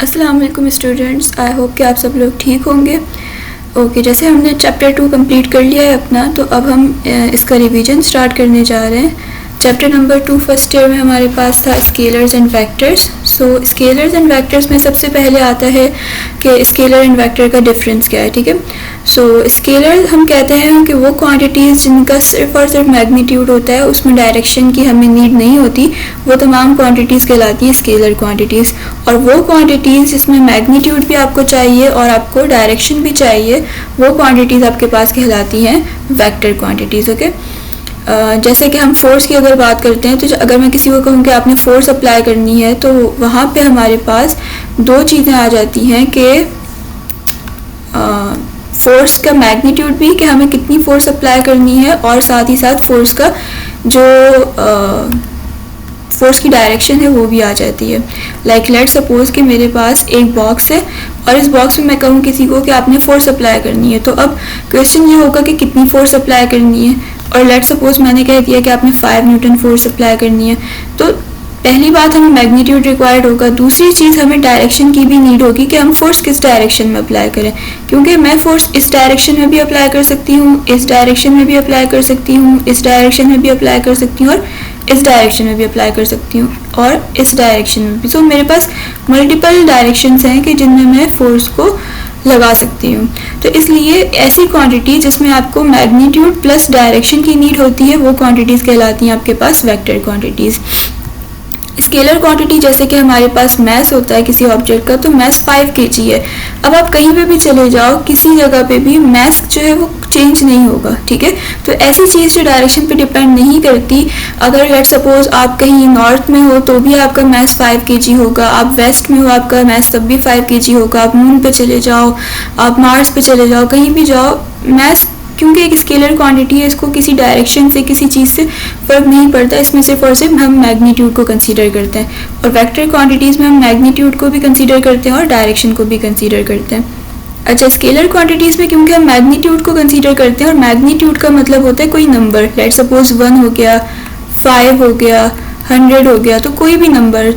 अस्सलाम वालेकुम students, I hope कि आप सब लोग ठीक होंगे। ओके, जैसे हमने चैप्टर 2 कंप्लीट कर लिया है अपना, तो अब हम इसका रिवीजन स्टार्ट करने जा रहे हैं। चैप्टर नंबर 2 फर्स्ट ईयर में हमारे पास था scalars and vectors. So scalars and vectors में सबसे पहले आता है कि स्केलर एंड वेक्टर का डिफरेंस क्या है। ठीक है, सो स्केलर हम कहते हैं कि वो क्वांटिटीज़ जिनका सिर्फ और सिर्फ मैग्नीट्यूड होता है, उसमें डायरेक्शन की हमें नीड नहीं होती, वो तमाम क्वांटिटीज़ कहलाती हैं स्केलर क्वांटिटीज़। और वो क्वांटिटीज़ जिसमें मैग्नीट्यूड भी आपको चाहिए और आपको डायरेक्शन भी चाहिए, वो क्वांटिटीज़ आपके पास कहलाती हैं वेक्टर क्वांटिटीज़। ओके, जैसे कि हम फोर्स की अगर बात करते हैं, तो अगर मैं किसी को कहूँ कि आपने फोर्स अप्लाई करनी है, तो वहाँ पे हमारे पास दो चीज़ें आ जाती हैं कि फोर्स का मैग्नीट्यूड भी, कि हमें कितनी फोर्स अप्लाई करनी है, और साथ ही साथ फोर्स का जो फोर्स की डायरेक्शन है वो भी आ जाती है। लाइक लेट सपोज कि मेरे पास एक बॉक्स है और इस बॉक्स में मैं कहूँ किसी को कि आपने फोर्स अप्लाई करनी है, तो अब क्वेश्चन ये होगा कि कितनी फोर्स अप्लाई करनी है। और लेट सपोज मैंने कह दिया कि आपने 5 न्यूटन फोर्स अप्लाई करनी है, तो पहली बात हमें मैग्नीट्यूड रिक्वायर्ड होगा। दूसरी चीज़ हमें डायरेक्शन की भी नीड होगी कि हम फोर्स किस डायरेक्शन में अप्लाई करें, क्योंकि मैं फोर्स इस डायरेक्शन में भी अप्लाई कर सकती हूँ, इस डायरेक्शन में भी अप्लाई कर सकती हूँ, इस डायरेक्शन में भी अप्लाई कर सकती हूँ, और इस डायरेक्शन में भी अप्लाई कर सकती हूँ, और इस डायरेक्शन में भी। सो मेरे पास मल्टीपल डायरेक्शंस हैं कि जिनमें मैं फोर्स को लगा सकती हूँ। तो इसलिए ऐसी क्वांटिटी जिसमें आपको मैग्नीट्यूड प्लस डायरेक्शन की नीड होती है, वो क्वांटिटीज़ कहलाती हैं आपके पास वेक्टर क्वांटिटीज़। स्केलर क्वांटिटी जैसे कि हमारे पास मैस होता है किसी ऑब्जेक्ट का, तो मैस 5 kg है। अब आप कहीं पे भी चले जाओ, किसी जगह पे भी मैस जो है वो चेंज नहीं होगा। ठीक है, तो ऐसी चीज़ जो डायरेक्शन पे डिपेंड नहीं करती, अगर लेट सपोज आप कहीं नॉर्थ में हो तो भी आपका मैस 5 kg होगा, आप वेस्ट में हो आपका मैस तब भी 5 kg होगा, आप मून पे चले जाओ, आप मार्स पे चले जाओ, कहीं भी जाओ, मैस क्योंकि एक स्केलर क्वांटिटी है, इसको किसी डायरेक्शन से किसी चीज़ से फ़र्क नहीं पड़ता, इसमें सिर्फ और सिर्फ हम मैग्नीट्यूड को कंसीडर करते हैं। और वेक्टर क्वांटिटीज़ में हम मैग्नीट्यूड को भी कंसीडर करते हैं और डायरेक्शन को भी कंसीडर करते हैं। अच्छा, स्केलर क्वांटिटीज़ में क्योंकि हम मैग्नीट्यूड को कंसीडर करते हैं, और मैग्नीट्यूड का मतलब होता है कोई नंबर, लेट सपोज 1 हो गया, 5 हो गया, 100 हो गया, तो कोई भी नंबर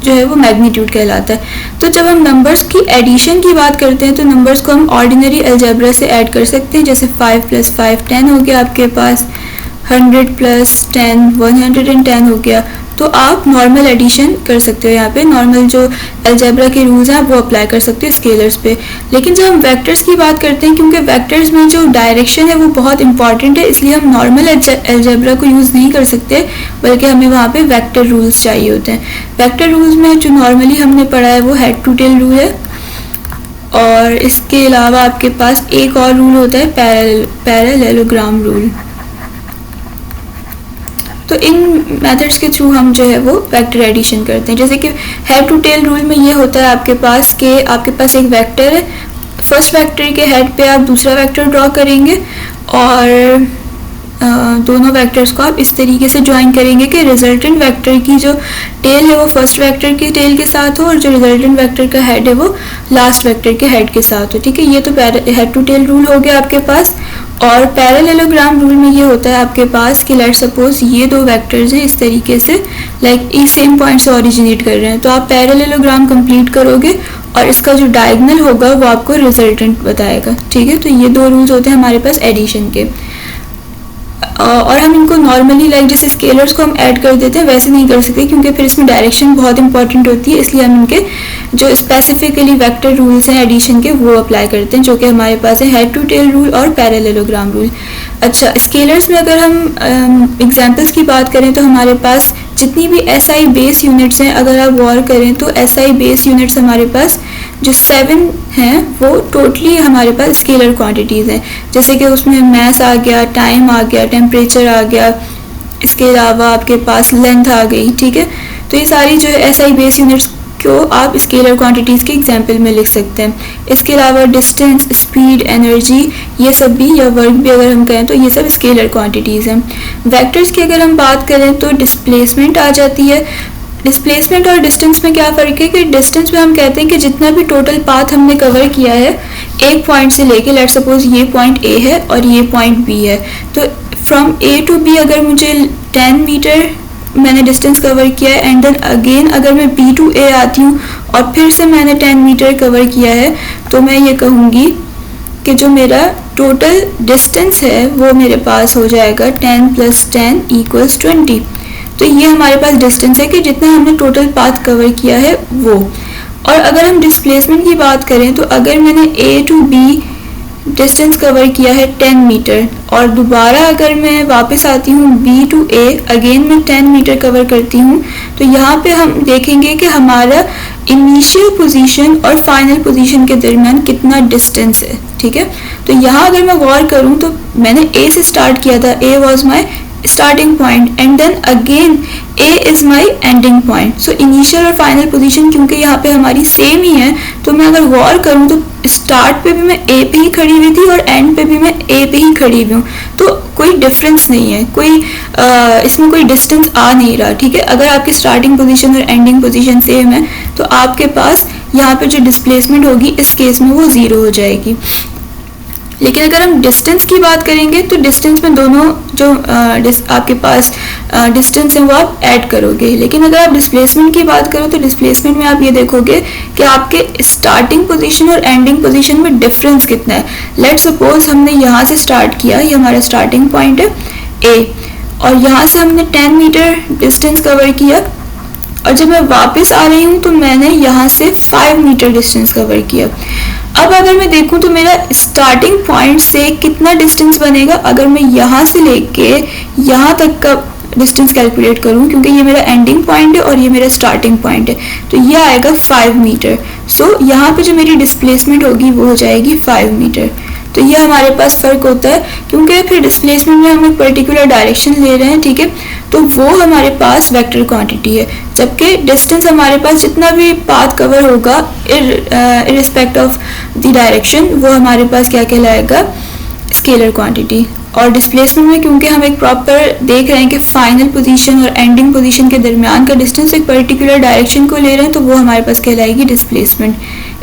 जो है वो मैग्नीट्यूड कहलाता है। तो जब हम नंबर्स की एडिशन की बात करते हैं, तो नंबर्स को हम ऑर्डिनरी अलजेब्रा से ऐड कर सकते हैं। जैसे 5 + 5 10 हो गया आपके पास, 100 + 10 110 हो गया। तो आप नॉर्मल एडिशन कर सकते हो, यहाँ पे नॉर्मल जो अलजेब्रा के रूल्स हैं वो अप्लाई कर सकते हो स्केलर्स पे। लेकिन जब हम वेक्टर्स की बात करते हैं, क्योंकि वेक्टर्स में जो डायरेक्शन है वो बहुत इंपॉर्टेंट है, इसलिए हम नॉर्मल अलजेब्रा को यूज़ नहीं कर सकते, बल्कि हमें वहाँ पे वेक्टर रूल्स चाहिए होते हैं। वेक्टर रूल्स में जो नॉर्मली हमने पढ़ा है वो हेड टू टेल रूल है, और इसके अलावा आपके पास एक और रूल होता है पैरेललोग्राम रूल। तो इन मेथड्स के थ्रू हम जो है वो वेक्टर एडिशन करते हैं। जैसे कि हेड टू टेल रूल में ये होता है आपके पास कि आपके पास एक वेक्टर है, फर्स्ट वेक्टर के हेड पे आप दूसरा वेक्टर ड्रॉ करेंगे, और दोनों वेक्टर्स को आप इस तरीके से ज्वाइन करेंगे कि रिजल्टेंट वेक्टर की जो टेल है वो फर्स्ट वेक्टर की टेल के साथ हो, और जो रिजल्टेंट वेक्टर का हेड है वो लास्ट वेक्टर के हेड के साथ हो। ठीक है, ये तो हेड टू टेल रूल हो गया आपके पास। और पैरेललोग्राम रूल में ये होता है आपके पास कि लेट सपोज ये दो वेक्टर्स हैं इस तरीके से, लाइक इस सेम पॉइंट से ओरिजिनेट कर रहे हैं, तो आप पैरेललोग्राम कंप्लीट करोगे और इसका जो डायगोनल होगा वो आपको रिजल्टेंट बताएगा। ठीक है, तो ये दो रूल्स होते हैं हमारे पास एडिशन के। और हम इनको नॉर्मली लाइक जैसे स्केलर्स को हम ऐड कर देते हैं वैसे नहीं कर सकते, क्योंकि फिर इसमें डायरेक्शन बहुत इंपॉर्टेंट होती है, इसलिए हम इनके जो स्पेसिफिकली वेक्टर रूल्स हैं एडिशन के वो अप्लाई करते हैं, जो कि हमारे पास है हेड टू टेल रूल और पैरेललोग्राम रूल। अच्छा, स्केलर्स में अगर हम एग्जांपल्स की बात करें, तो हमारे पास जितनी भी SI बेस यूनिट्स हैं, अगर आप गौर करें तो SI बेस यूनिट्स हमारे पास जो 7 हैं वो टोटली हमारे पास स्केलर क्वांटिटीज़ हैं। जैसे कि उसमें मैस आ गया, टाइम आ गया, टेम्परेचर आ गया, इसके अलावा आपके पास लेंथ आ गई। ठीक है, तो ये सारी जो है SI बेस यूनिट्स को आप स्केलर क्वांटिटीज़ के एग्जाम्पल में लिख सकते हैं। इसके अलावा डिस्टेंस, स्पीड, एनर्जी, ये सब भी, या वर्क भी अगर हम कहें तो ये सब स्केलर क्वांटिटीज़ हैं। वेक्टर्स की अगर हम बात करें तो डिस्प्लेसमेंट आ जाती है। डिस्प्लेसमेंट और डिस्टेंस में क्या फ़र्क है कि डिस्टेंस में हम कहते हैं कि जितना भी टोटल पाथ हमने कवर किया है एक पॉइंट से लेके, लेट सपोज ये पॉइंट A है और ये पॉइंट B है, तो फ्रॉम A to B अगर मुझे 10 मीटर मैंने डिस्टेंस कवर किया है, एंड देन अगेन अगर मैं B to A आती हूँ और फिर से मैंने 10 मीटर कवर किया है, तो मैं ये कहूँगी कि जो मेरा टोटल डिस्टेंस है वो मेरे पास हो जाएगा 10 + 10 = 20। तो ये हमारे पास डिस्टेंस है कि जितना हमने टोटल पाथ कवर किया है वो। और अगर हम डिस्प्लेसमेंट की बात करें तो अगर मैंने A to B distance cover किया है 10 मीटर और दोबारा अगर मैं वापस आती हूँ B to A, अगेन मैं 10 मीटर कवर करती हूँ, तो यहाँ पे हम देखेंगे कि हमारा इनिशियल पोजीशन और फाइनल पोजीशन के दरमियान कितना डिस्टेंस है। ठीक है, तो यहाँ अगर मैं गौर करूँ तो मैंने A से स्टार्ट किया था, A was my starting point and then again A is my ending point। so initial और final position क्योंकि यहाँ पे हमारी सेम ही है, तो मैं अगर गौर करूँ तो स्टार्ट पे भी मैं A पे ही खड़ी हुई थी और एंड पे भी मैं A पे ही खड़ी हुई हूँ, तो कोई डिफरेंस नहीं है, कोई इसमें कोई डिस्टेंस आ नहीं रहा। ठीक है, अगर आपकी स्टार्टिंग पोजीशन और एंडिंग पोजीशन सेम है तो आपके पास यहाँ पे जो डिस्प्लेसमेंट होगी इस केस में वो 0 हो जाएगी। लेकिन अगर हम डिस्टेंस की बात करेंगे तो डिस्टेंस में दोनों जो आपके पास डिस्टेंस है वो आप ऐड करोगे। लेकिन अगर आप डिस्प्लेसमेंट की बात करो तो डिस्प्लेसमेंट में आप ये देखोगे कि आपके स्टार्टिंग पोजीशन और एंडिंग पोजीशन में डिफरेंस कितना है। लेट सपोज हमने यहाँ से स्टार्ट किया, ये हमारा स्टार्टिंग पॉइंट है A, और यहाँ से हमने 10 मीटर डिस्टेंस कवर किया, और जब मैं वापस आ रही हूँ तो मैंने यहाँ से 5 मीटर डिस्टेंस कवर किया। अब अगर मैं देखूं तो मेरा स्टार्टिंग पॉइंट से कितना डिस्टेंस बनेगा, अगर मैं यहाँ से लेके यहाँ तक का डिस्टेंस कैलकुलेट करूं, क्योंकि ये मेरा एंडिंग पॉइंट है और ये मेरा स्टार्टिंग पॉइंट है, तो ये आएगा 5 मीटर। सो यहाँ पे जो मेरी डिस्प्लेसमेंट होगी वो हो जाएगी 5 मीटर। तो ये हमारे पास फ़र्क होता है, क्योंकि फिर डिस्प्लेसमेंट में हम एक पर्टिकुलर डायरेक्शन ले रहे हैं। ठीक है, तो वो हमारे पास वेक्टर क्वांटिटी है, जबकि डिस्टेंस हमारे पास जितना भी पाथ कवर होगा इररिस्पेक्ट ऑफ द डायरेक्शन वो हमारे पास क्या कहलाएगा, स्केलर क्वांटिटी। और डिस्प्लेसमेंट में क्योंकि हम एक प्रॉपर देख रहे हैं कि फाइनल पोजीशन और एंडिंग पोजीशन के दरमियान का डिस्टेंस एक पर्टिकुलर डायरेक्शन को ले रहे हैं, तो वो हमारे पास कहलाएगी डिस्प्लेसमेंट।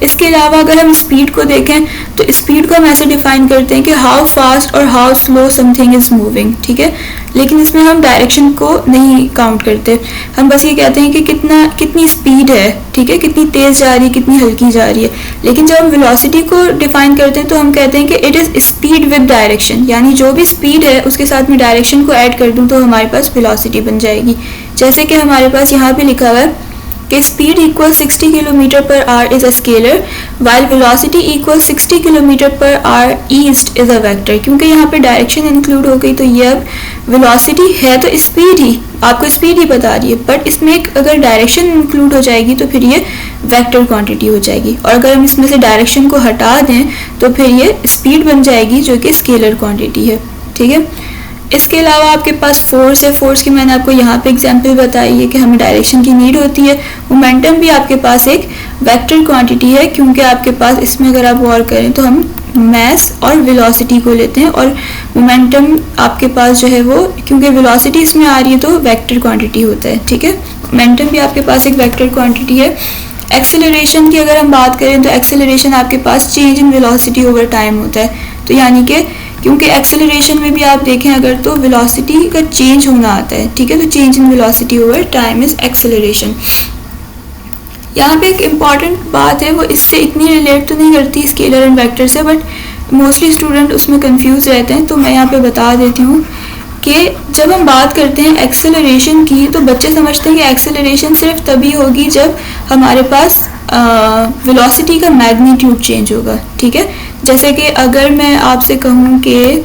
इसके अलावा अगर हम स्पीड को देखें तो स्पीड को हम ऐसे डिफाइन करते हैं कि हाउ फास्ट और how slow something is moving. ठीक है, लेकिन इसमें हम डायरेक्शन को नहीं काउंट करते, हम बस ये कहते हैं कि कितनी स्पीड है। ठीक है, कितनी तेज़ जा रही है, कितनी हल्की जा रही है। लेकिन जब हम वेलोसिटी को डिफाइन करते हैं तो हम कहते हैं कि it is speed with direction, यानी जो भी स्पीड है उसके साथ में डायरेक्शन को ऐड कर दूँ तो हमारे पास वेलोसिटी बन जाएगी। जैसे कि हमारे पास यहाँ पे लिखा हुआ है कि speed equal 60 km/h is a scalar while velocity equal 60 km/h east is a vector. क्योंकि यहाँ पे डायरेक्शन इंक्लूड हो गई तो ये अब वेलोसिटी है तो स्पीड ही, आपको स्पीड ही बता रही है, बट इसमें एक अगर डायरेक्शन इंक्लूड हो जाएगी तो फिर ये वेक्टर क्वांटिटी हो जाएगी। और अगर हम इसमें से डायरेक्शन को हटा दें तो फिर ये स्पीड बन जाएगी जो कि स्केलर क्वांटिटी है। ठीक है, इसके अलावा आपके पास फोर्स है। फोर्स की मैंने आपको यहाँ पे एग्जांपल बताई है कि हमें डायरेक्शन की नीड होती है। मोमेंटम भी आपके पास एक वेक्टर क्वांटिटी है, क्योंकि आपके पास इसमें अगर आप गौर करें तो हम मास और वेलोसिटी को लेते हैं, और मोमेंटम आपके पास जो है वो, क्योंकि वेलोसिटी इसमें आ रही है तो वेक्टर क्वांटिटी होता है। ठीक है, मोमेंटम भी आपके पास एक वेक्टर क्वांटिटी है। एक्सेलरेशन की अगर हम बात करें तो एक्सेलरेशन आपके पास change in velocity over time होता है। तो यानी कि क्योंकि एक्सेलरेशन में भी आप देखें अगर तो वेलोसिटी का चेंज होना आता है। ठीक है, तो change in velocity over time is acceleration. यहाँ पे एक इम्पॉर्टेंट बात है, वो इससे इतनी रिलेट तो नहीं करती स्केलर एंड वेक्टर से, बट मोस्टली स्टूडेंट उसमें कंफ्यूज रहते हैं, तो मैं यहाँ पे बता देती हूँ कि जब हम बात करते हैं एक्सेलरेशन की तो बच्चे समझते हैं कि एक्सेलरेशन सिर्फ तभी होगी जब हमारे पास वेलोसिटी का मैग्नीट्यूड चेंज होगा। ठीक है, जैसे कि अगर मैं आपसे कहूँ कि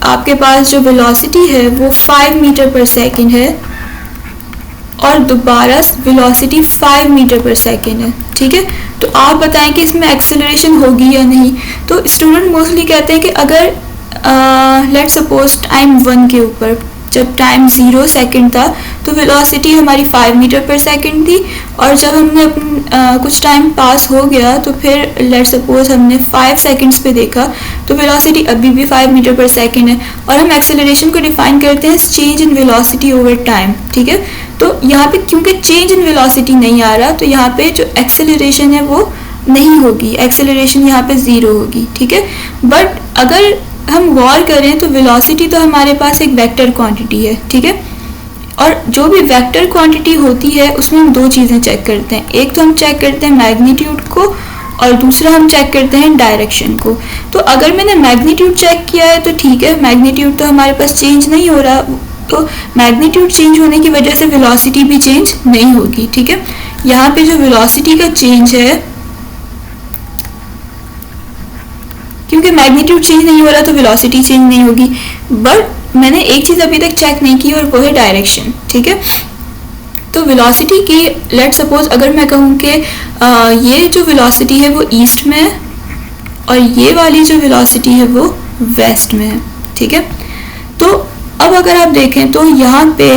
आपके पास जो वेलोसिटी है वो 5 मीटर पर सेकेंड है और दोबारा वेलोसिटी 5 मीटर पर सेकेंड है। ठीक है, तो आप बताएं कि इसमें एक्सेलरेशन होगी या नहीं। तो स्टूडेंट मोस्टली कहते हैं कि अगर लेट सपोज टाइम 1 के ऊपर जब टाइम 0 सेकेंड था तो वेलोसिटी हमारी 5 मीटर पर सेकेंड थी, और जब हमने कुछ टाइम पास हो गया तो फिर लेट सपोज हमने 5 सेकेंड्स पे देखा तो वेलोसिटी अभी भी 5 मीटर पर सेकेंड है, और हम एक्सेलरेशन को डिफाइन करते हैं change in velocity over time. ठीक है, तो यहाँ पे क्योंकि चेंज इन वेलोसिटी नहीं आ रहा तो यहाँ पे जो एक्सेलरेशन है वो नहीं होगी, एक्सेलरेशन यहाँ पे 0 होगी। ठीक है, बट अगर हम गौर करें तो वेलोसिटी तो हमारे पास एक वेक्टर क्वांटिटी है। ठीक है, और जो भी वेक्टर क्वांटिटी होती है उसमें हम दो चीज़ें चेक करते हैं, एक तो हम चेक करते हैं मैग्नीट्यूड को और दूसरा हम चेक करते हैं डायरेक्शन को। तो अगर मैंने मैग्नीट्यूड चेक किया है तो ठीक है, मैग्नीट्यूड तो हमारे पास चेंज नहीं हो रहा, तो मैग्नीट्यूड चेंज होने की वजह से वेलोसिटी भी चेंज नहीं होगी। ठीक है, यहाँ पे जो वेलोसिटी का चेंज है, क्योंकि मैग्नीट्यूड चेंज नहीं हो रहा तो वेलोसिटी चेंज नहीं होगी। बट मैंने एक चीज़ अभी तक चेक नहीं की और वो है डायरेक्शन। ठीक है, तो वेलोसिटी की लेट सपोज अगर मैं कहूँ कि ये जो वेलोसिटी है वो ईस्ट में है और ये वाली जो वेलोसिटी है वो वेस्ट में है। ठीक है, तो अब अगर आप देखें तो यहाँ पे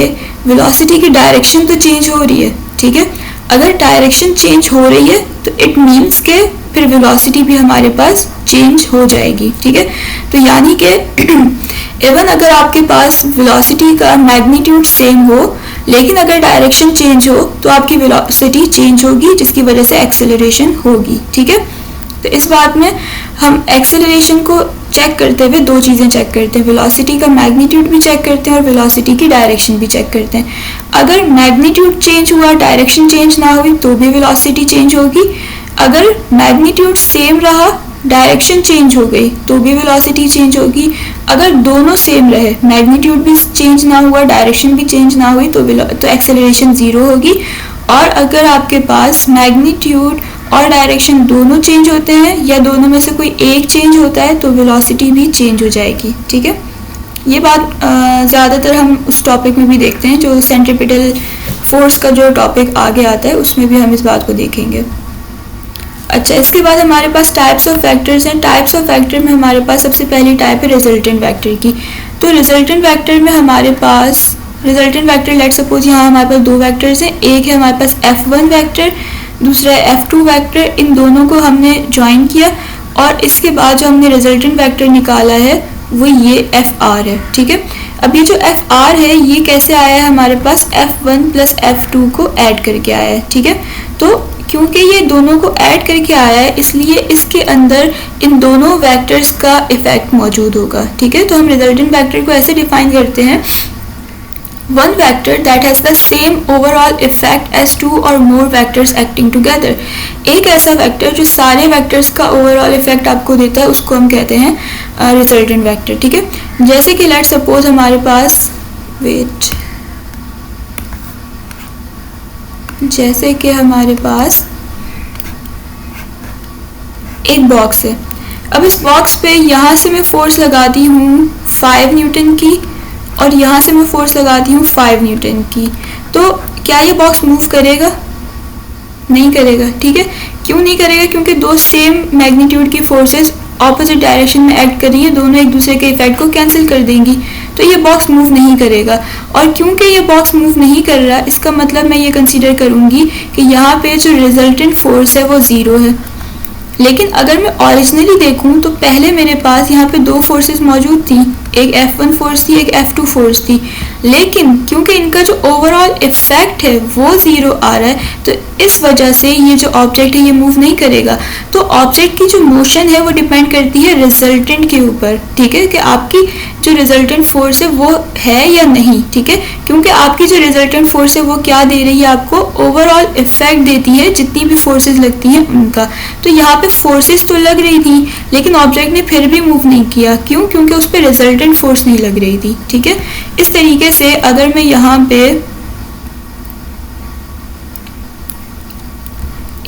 वेलोसिटी की डायरेक्शन तो चेंज हो रही है। ठीक है, अगर डायरेक्शन चेंज हो रही है तो इट मीन्स के फिर वेलोसिटी भी हमारे पास चेंज हो जाएगी। ठीक है, तो यानी कि इवन अगर आपके पास वेलोसिटी का मैग्नीट्यूड सेम हो लेकिन अगर डायरेक्शन चेंज हो तो आपकी वेलोसिटी चेंज होगी, जिसकी वजह से एक्सेलरेशन होगी। ठीक है, तो इस बात में हम एक्सेलरेशन को चेक करते हुए दो चीज़ें चेक करते हैं, वेलोसिटी का मैग्नीट्यूड भी चेक करते हैं और वेलोसिटी की डायरेक्शन भी चेक करते हैं। अगर मैग्नीट्यूड चेंज हुआ, डायरेक्शन चेंज ना हुई तो भी वेलोसिटी चेंज होगी। अगर मैग्नीट्यूड सेम रहा, डायरेक्शन चेंज हो गई तो भी वेलोसिटी चेंज होगी। अगर दोनों सेम रहे, मैग्नीट्यूड भी चेंज ना हुआ, डायरेक्शन भी चेंज ना हुई तो एक्सेलरेशन ज़ीरो होगी। और अगर आपके पास मैग्नीट्यूड और डायरेक्शन दोनों चेंज होते हैं या दोनों में से कोई एक चेंज होता है तो वेलोसिटी भी चेंज हो जाएगी। ठीक है, ये बात ज़्यादातर हम उस टॉपिक में भी देखते हैं जो सेंट्रीपिटल फोर्स का जो टॉपिक आगे आता है उसमें भी हम इस बात को देखेंगे। अच्छा, इसके बाद हमारे पास टाइप्स ऑफ वेक्टर्स हैं। टाइप्स ऑफ वेक्टर में हमारे पास सबसे पहली टाइप है रिजल्टेंट वेक्टर की। तो रिजल्टेंट वेक्टर में हमारे पास रिजल्टेंट वेक्टर लेट सपोज यहाँ हमारे पास दो वेक्टर्स हैं, एक है हमारे पास F1 वेक्टर, दूसरा है F2 वेक्टर। इन दोनों को हमने ज्वाइन किया और इसके बाद जो हमने रिजल्टेंट वेक्टर निकाला है वो ये FR है। ठीक है, अब ये जो FR है ये कैसे आया है, हमारे पास F1 प्लस F2 को ऐड करके आया है। ठीक है, तो क्योंकि ये दोनों को ऐड करके आया है इसलिए इसके अंदर इन दोनों वेक्टर्स का इफेक्ट मौजूद होगा। ठीक है, तो हम रिजल्टेंट वेक्टर को ऐसे डिफाइन करते हैं, one vector that has the same overall effect as two और मोर वेक्टर्स एक्टिंग टुगेदर। एक ऐसा वेक्टर जो सारे वेक्टर्स का ओवरऑल इफेक्ट आपको देता है उसको हम कहते हैं रिजल्टेंट वेक्टर। ठीक है, जैसे कि लेट सपोज हमारे पास जैसे कि हमारे पास एक बॉक्स है। अब इस बॉक्स पे यहाँ से मैं फोर्स लगाती हूँ 5 न्यूटन की और यहाँ से मैं फोर्स लगाती हूँ 5 न्यूटन की, तो क्या ये बॉक्स मूव करेगा? नहीं करेगा। ठीक है, क्यों नहीं करेगा? क्योंकि दो सेम मैग्नीट्यूड की फोर्सेस ऑपोजिट डायरेक्शन में एक्ट कर रही है, दोनों एक दूसरे के इफेक्ट को कैंसिल कर देंगी, तो ये बॉक्स मूव नहीं करेगा। और क्योंकि ये बॉक्स मूव नहीं कर रहा, इसका मतलब मैं ये कंसीडर करूँगी कि यहाँ पे जो रिजल्टेंट फोर्स है वो ज़ीरो है। लेकिन अगर मैं ओरिजिनली देखूँ तो पहले मेरे पास यहाँ पे दो फोर्सेस मौजूद थी, एक F1 फोर्स थी, एक F2 फोर्स थी, लेकिन क्योंकि इनका जो ओवरऑल इफेक्ट है वो ज़ीरो आ रहा है तो इस वजह से ये जो ऑब्जेक्ट है ये मूव नहीं करेगा। तो ऑब्जेक्ट की जो मोशन है वो डिपेंड करती है रिजल्टेंट के ऊपर। ठीक है, कि आपकी जो रिजल्टेंट फोर्स है वो है या नहीं। ठीक है, क्योंकि आपकी जो रिजल्टेंट फोर्स है वो क्या दे रही है, आपको ओवरऑल इफेक्ट देती है जितनी भी फोर्सेस लगती हैं उनका। तो यहाँ पे फोर्सेस तो लग रही थी लेकिन ऑब्जेक्ट ने फिर भी मूव नहीं किया, क्यों? क्योंकि उस पर रिजल्टेंट फोर्स नहीं लग रही थी। ठीक है, इस तरीके से अगर मैं यहाँ पे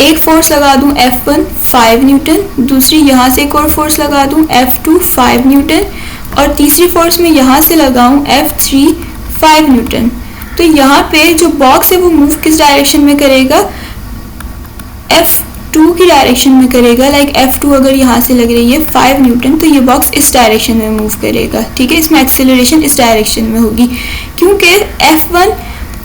एक फोर्स लगा दूं F1 5 न्यूटन, दूसरी यहाँ से एक और फोर्स लगा दूं F2 5 न्यूटन और तीसरी फोर्स में यहाँ से लगाऊं F3 5 न्यूटन, तो यहाँ पे जो बॉक्स है वो मूव किस डायरेक्शन में करेगा? F2 की डायरेक्शन में करेगा। लाइक F2 अगर यहाँ से लग रही है 5 न्यूटन तो ये बॉक्स इस डायरेक्शन में मूव करेगा। ठीक है, इसमें एक्सेलरेशन इस डायरेक्शन में होगी क्योंकि F1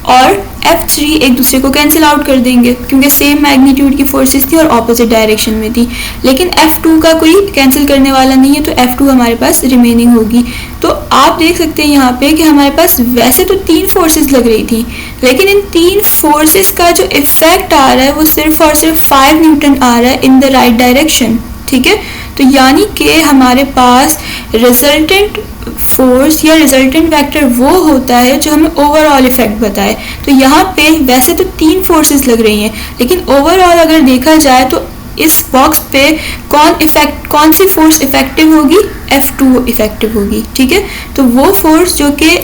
और F3 एक दूसरे को कैंसिल आउट कर देंगे क्योंकि सेम मैग्नीट्यूड की फोर्सेस थी और ऑपोजिट डायरेक्शन में थी। लेकिन F2 का कोई कैंसिल करने वाला नहीं है तो F2 हमारे पास रिमेनिंग होगी। तो आप देख सकते हैं यहाँ पे कि हमारे पास वैसे तो 3 फोर्सेस लग रही थी लेकिन इन 3 फोर्सेस का जो इफेक्ट आ रहा है वो सिर्फ और सिर्फ 5 न्यूटन आ रहा है इन द राइट डायरेक्शन। ठीक है, तो यानी कि हमारे पास रिजल्टेंट फोर्स या रिजल्टेंट वेक्टर वो होता है जो हमें ओवरऑल इफेक्ट बताए। तो यहाँ पे वैसे तो 3 फोर्सेस लग रही हैं, लेकिन ओवरऑल अगर देखा जाए तो इस बॉक्स पे कौन सी फोर्स इफेक्टिव होगी, F2 इफेक्टिव होगी। ठीक है, तो वो फोर्स जो कि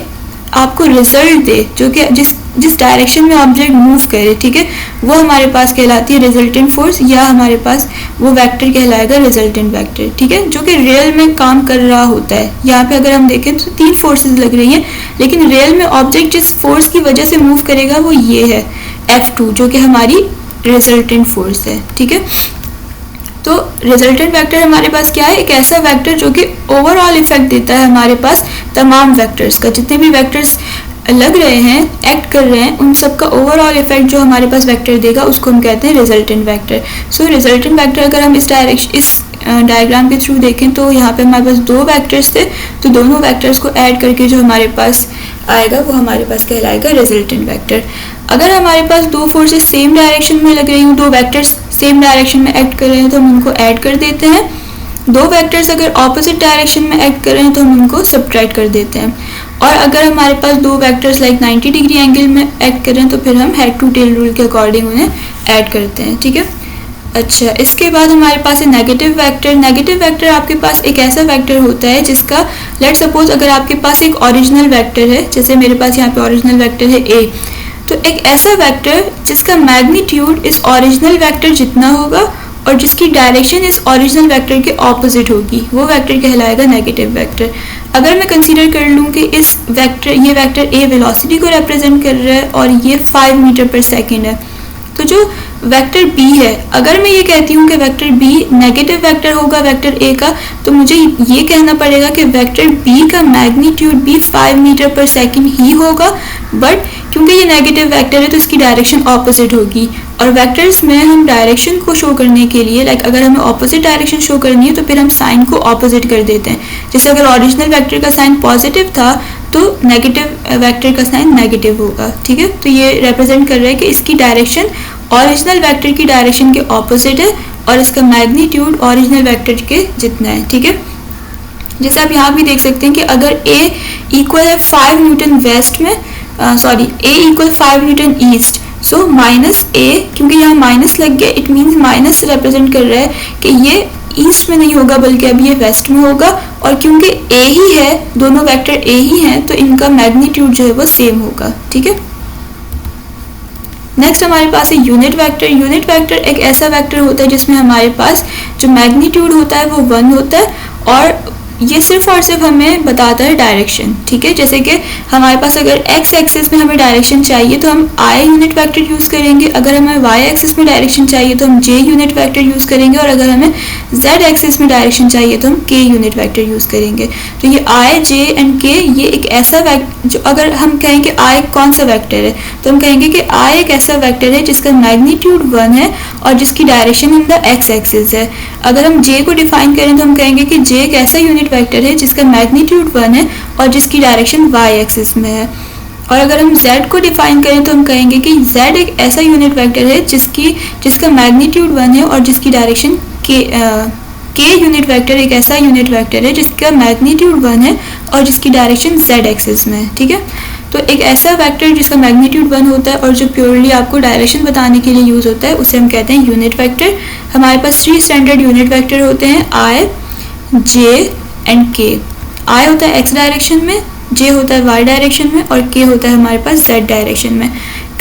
आपको रिजल्ट दे, जो कि जिस डायरेक्शन में ऑब्जेक्ट मूव करे, ठीक है, वो हमारे पास कहलाती है रिजल्टेंट फोर्स, या हमारे पास वो वेक्टर कहलाएगा रिजल्टेंट वेक्टर। ठीक है, जो कि रियल में काम कर रहा होता है। यहाँ पे अगर हम देखें तो 3 फोर्सेस लग रही हैं, लेकिन रियल में ऑब्जेक्ट जिस फोर्स की वजह से मूव करेगा वो ये है F2, जो कि हमारी रिजल्टेंट फोर्स है। ठीक है, तो रिजल्टेंट वेक्टर हमारे पास क्या है, एक ऐसा वेक्टर जो कि ओवरऑल इफेक्ट देता है हमारे पास तमाम वेक्टर्स का। जितने भी वेक्टर्स लग रहे हैं, एक्ट कर रहे हैं, उन सब का ओवरऑल इफेक्ट जो हमारे पास वेक्टर देगा उसको हम कहते हैं resultant vector. So resultant vector अगर हम इस डायग्राम के थ्रू देखें तो यहाँ पे हमारे पास 2 वेक्टर्स थे, तो दोनों वेक्टर्स को ऐड करके जो हमारे पास आएगा वो हमारे पास कहलाएगा रिजल्टेंट वेक्टर। अगर हमारे पास 2 फोर्सेस सेम डायरेक्शन में लग रही हूँ, 2 वेक्टर्स सेम डायरेक्शन में एक्ट कर रहे हैं तो हम उनको ऐड कर देते हैं। 2 वेक्टर्स अगर ऑपोजिट डायरेक्शन में एक्ट कर रहे हैं तो हम उनको सब्ट्रैक्ट कर देते हैं। और अगर हमारे पास 2 वेक्टर्स लाइक 90 डिग्री एंगल में एक्ट कर रहे हैं तो फिर हम हेड टू टेल रूल के अकॉर्डिंग उन्हें ऐड करते हैं। ठीक है, अच्छा, इसके बाद हमारे पास है नेगेटिव वेक्टर। नेगेटिव वेक्टर आपके पास एक ऐसा वेक्टर होता है जिसका, लेट सपोज अगर आपके पास एक ओरिजिनल वेक्टर है, जैसे मेरे पास यहाँ पे ओरिजिनल वेक्टर है A, तो एक ऐसा वेक्टर जिसका मैग्नीट्यूड इस ओरिजिनल वेक्टर जितना होगा और जिसकी डायरेक्शन इस ओरिजिनल वेक्टर के ऑपोजिट होगी, वो वेक्टर कहलाएगा नेगेटिव वेक्टर। अगर मैं कंसीडर कर लूँ कि ये वेक्टर A वेलोसिटी को रिप्रेजेंट कर रहा है और ये 5 मीटर पर सेकेंड है, तो जो वेक्टर B है, अगर मैं ये कहती हूँ कि वेक्टर B नेगेटिव वेक्टर होगा वेक्टर A का, तो मुझे ये कहना पड़ेगा कि वेक्टर B का मैग्नीट्यूड भी 5 मीटर पर सेकेंड ही होगा, बट क्योंकि ये नेगेटिव वेक्टर है तो इसकी डायरेक्शन ऑपोजिट होगी। और वेक्टर्स में हम डायरेक्शन को शो करने के लिए, लाइक अगर हमें ऑपोजिट डायरेक्शन शो करनी है तो फिर हम साइन को ऑपोजिट कर देते हैं। जैसे अगर ओरिजिनल वेक्टर का साइन पॉजिटिव था तो नेगेटिव वेक्टर का साइन नेगेटिव होगा। ठीक है, तो ये रिप्रेजेंट कर रहा है कि इसकी डायरेक्शन ओरिजिनल वेक्टर की डायरेक्शन के ऑपोजिट है और इसका मैग्नीट्यूड ओरिजिनल वेक्टर के जितना है। ठीक है, जैसे आप यहाँ भी देख सकते हैं कि अगर A इक्वल है 5 न्यूटन वेस्ट में, A equal 5 Newton east, so minus A, क्योंकि यहाँ माइनस लग गया, इट मीन्स माइनस से रिप्रेजेंट कर रहा है कि ये ईस्ट में नहीं होगा बल्कि अब ये वेस्ट में होगा। और क्योंकि A ही है, दोनों वेक्टर A ही हैं, तो इनका मैग्नीट्यूड जो है वो सेम होगा। ठीक है, नेक्स्ट हमारे पास है यूनिट वेक्टर। यूनिट वेक्टर एक ऐसा वेक्टर होता है जिसमें हमारे पास जो मैग्नीट्यूड होता है वो 1 होता है और ये सिर्फ और सिर्फ हमें बताता है डायरेक्शन। ठीक है, जैसे कि हमारे पास अगर x एक्सिस में हमें डायरेक्शन चाहिए तो हम I यूनिट वेक्टर यूज़ करेंगे, अगर हमें y एक्सिस में डायरेक्शन चाहिए तो हम j यूनिट वेक्टर यूज़ करेंगे, और अगर हमें z एक्सिस में डायरेक्शन चाहिए तो हम k यूनिट वेक्टर यूज़ करेंगे। तो ये I, j एंड k ये एक ऐसा वेक्टर, जो अगर हम कहें कि I कौन सा वेक्टर है तो हम कहेंगे कि I एक ऐसा वेक्टर है जिसका मैग्नीट्यूड 1 है और जिसकी direction in the x axis है। अगर हम j को डिफाइन करें तो हम कहेंगे कि j एक ऐसा यूनिट वेक्टर है जिसका मैग्नीट्यूड 1 है और जिसकी डायरेक्शन y एक्सिस में है। और अगर हम z को डिफाइन करें तो हम कहेंगे कि z एक ऐसा यूनिट वेक्टर है जिसका मैग्नीट्यूड 1 है और जिसकी डायरेक्शन k यूनिट वेक्टर एक ऐसा यूनिट वेक्टर है जिसका मैग्नीट्यूड 1 है और जिसकी डायरेक्शन z एक्सिस में है। ठीक है, तो एक ऐसा वेक्टर जिसका मैग्नीट्यूड 1 होता है और जो प्योरली आपको डायरेक्शन बताने के लिए यूज़ होता है उसे हम कहते हैं यूनिट वेक्टर। हमारे पास 3 स्टैंडर्ड यूनिट वेक्टर होते हैं, I, j and k। I होता है x डायरेक्शन में, j होता है y डायरेक्शन में और k होता है हमारे पास z डायरेक्शन में।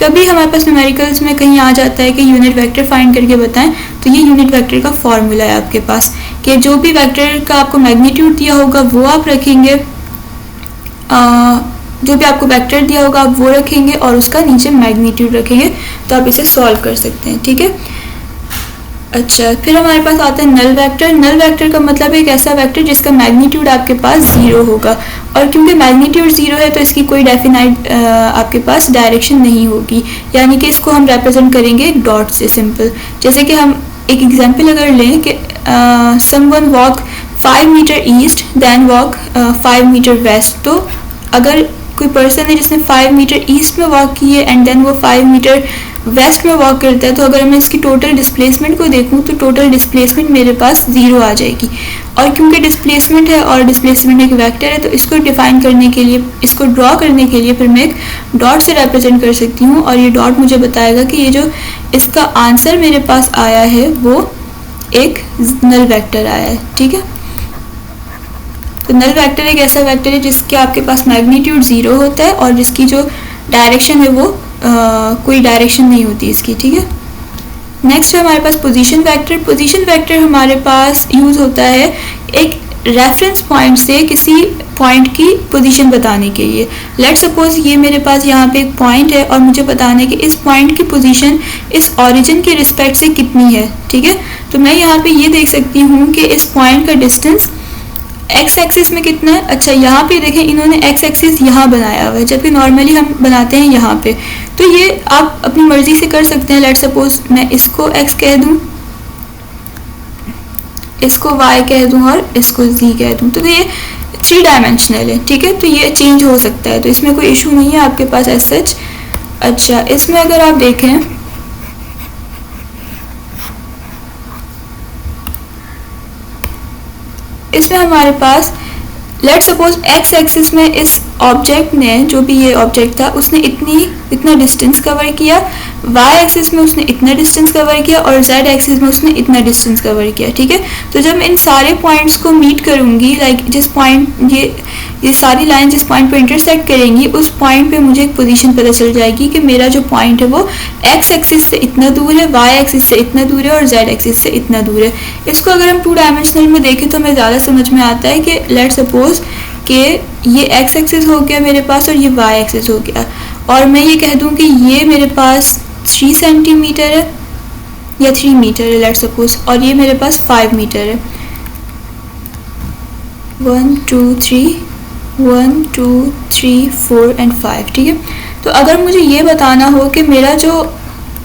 कभी हमारे पास न्यूमेरिकल्स में कहीं आ जाता है कि यूनिट वेक्टर फाइंड करके बताएं, तो ये यूनिट वेक्टर का फॉर्मूला है आपके पास कि जो भी वेक्टर का आपको मैग्नीट्यूड दिया होगा वो आप रखेंगे, जो भी आपको वेक्टर दिया होगा आप वो रखेंगे और उसका नीचे मैग्नीट्यूड रखेंगे, तो आप इसे सॉल्व कर सकते हैं। ठीक है, अच्छा, फिर हमारे पास आता है नल वेक्टर। नल वेक्टर का मतलब एक ऐसा वेक्टर जिसका मैग्नीट्यूड आपके पास 0 होगा, और क्योंकि मैग्नीट्यूड 0 है तो इसकी कोई डेफिनाइट आपके पास डायरेक्शन नहीं होगी, यानी कि इसको हम रिप्रेजेंट करेंगे एक डॉट से, सिंपल। जैसे कि हम एक एग्जांपल अगर लें कि someone walk 5 meter east then walk 5 meter west, तो अगर कोई पर्सन है जिसने 5 मीटर ईस्ट में वॉक की है एंड देन वो 5 मीटर वेस्ट में वॉक करता है, तो अगर मैं इसकी टोटल डिस्प्लेसमेंट को देखूं तो टोटल डिस्प्लेसमेंट मेरे पास 0 आ जाएगी। और क्योंकि डिस्प्लेसमेंट है और डिस्प्लेसमेंट एक वेक्टर है, तो इसको डिफाइन करने के लिए, इसको ड्रॉ करने के लिए फिर मैं एक डॉट से रिप्रेजेंट कर सकती हूँ, और ये डॉट मुझे बताएगा कि ये जो इसका आंसर मेरे पास आया है वो एक नल वेक्टर आया है। ठीक है, तो नल वेक्टर एक ऐसा वेक्टर है जिसके आपके पास मैग्नीट्यूड 0 होता है और जिसकी जो डायरेक्शन है वो कोई डायरेक्शन नहीं होती इसकी। ठीक है, नेक्स्ट है हमारे पास पोजीशन वेक्टर। पोजीशन वेक्टर हमारे पास यूज होता है एक रेफरेंस पॉइंट से किसी पॉइंट की पोजीशन बताने के लिए। लेट सपोज ये मेरे पास यहाँ पे एक पॉइंट है और मुझे बताना है कि इस पॉइंट की पोजीशन इस ओरिजिन के रिस्पेक्ट से कितनी है। ठीक है, तो मैं यहाँ पे ये देख सकती हूँ कि इस पॉइंट का डिस्टेंस एक्स एक्सिस में कितना है। अच्छा, यहाँ पे देखें इन्होंने एक्स एक्सिस यहाँ बनाया हुआ है, जबकि नॉर्मली हम बनाते हैं यहाँ पे। तो ये आप अपनी मर्जी से कर सकते हैं। लेट सपोज मैं इसको एक्स कह दूँ, इसको वाई कह दूँ और इसको जी कह दूँ, तो ये 3 डायमेंशनल है। ठीक है, तो ये चेंज हो सकता है, तो इसमें कोई इशू नहीं है आपके पास एज सच। अच्छा, इसमें अगर आप देखें, इसमें हमारे पास लेट सपोज एक्स एक्सिस में इस ऑब्जेक्ट ने, जो भी ये ऑब्जेक्ट था, उसने इतना डिस्टेंस कवर किया, वाई एक्सिस में उसने इतना डिस्टेंस कवर किया और जेड एक्सिस में उसने इतना डिस्टेंस कवर किया। ठीक है, तो जब मैं इन सारे पॉइंट्स को मीट करूंगी, लाइक जिस पॉइंट ये सारी लाइन जिस पॉइंट पे इंटरसेक्ट करेंगी, उस पॉइंट पे मुझे एक पोजीशन पता चल जाएगी कि मेरा जो पॉइंट है वो एक्स एक्सिस से इतना दूर है, वाई एक्सिस से इतना दूर है और जेड एक्सिस से इतना दूर है। इसको अगर हम 2 डायमेंशनल में देखें तो हमें ज़्यादा समझ में आता है कि लेट सपोज कि ये एक्स एक्सिस हो गया मेरे पास और ये वाई एक्सिस हो गया, और मैं ये कह दूं कि ये मेरे पास 3 सेंटीमीटर है या 3 मीटर है लेट सपोज, और ये मेरे पास 5 मीटर है। 1 2 3 1 2 3 4 एंड 5। ठीक है, तो अगर मुझे ये बताना हो कि मेरा जो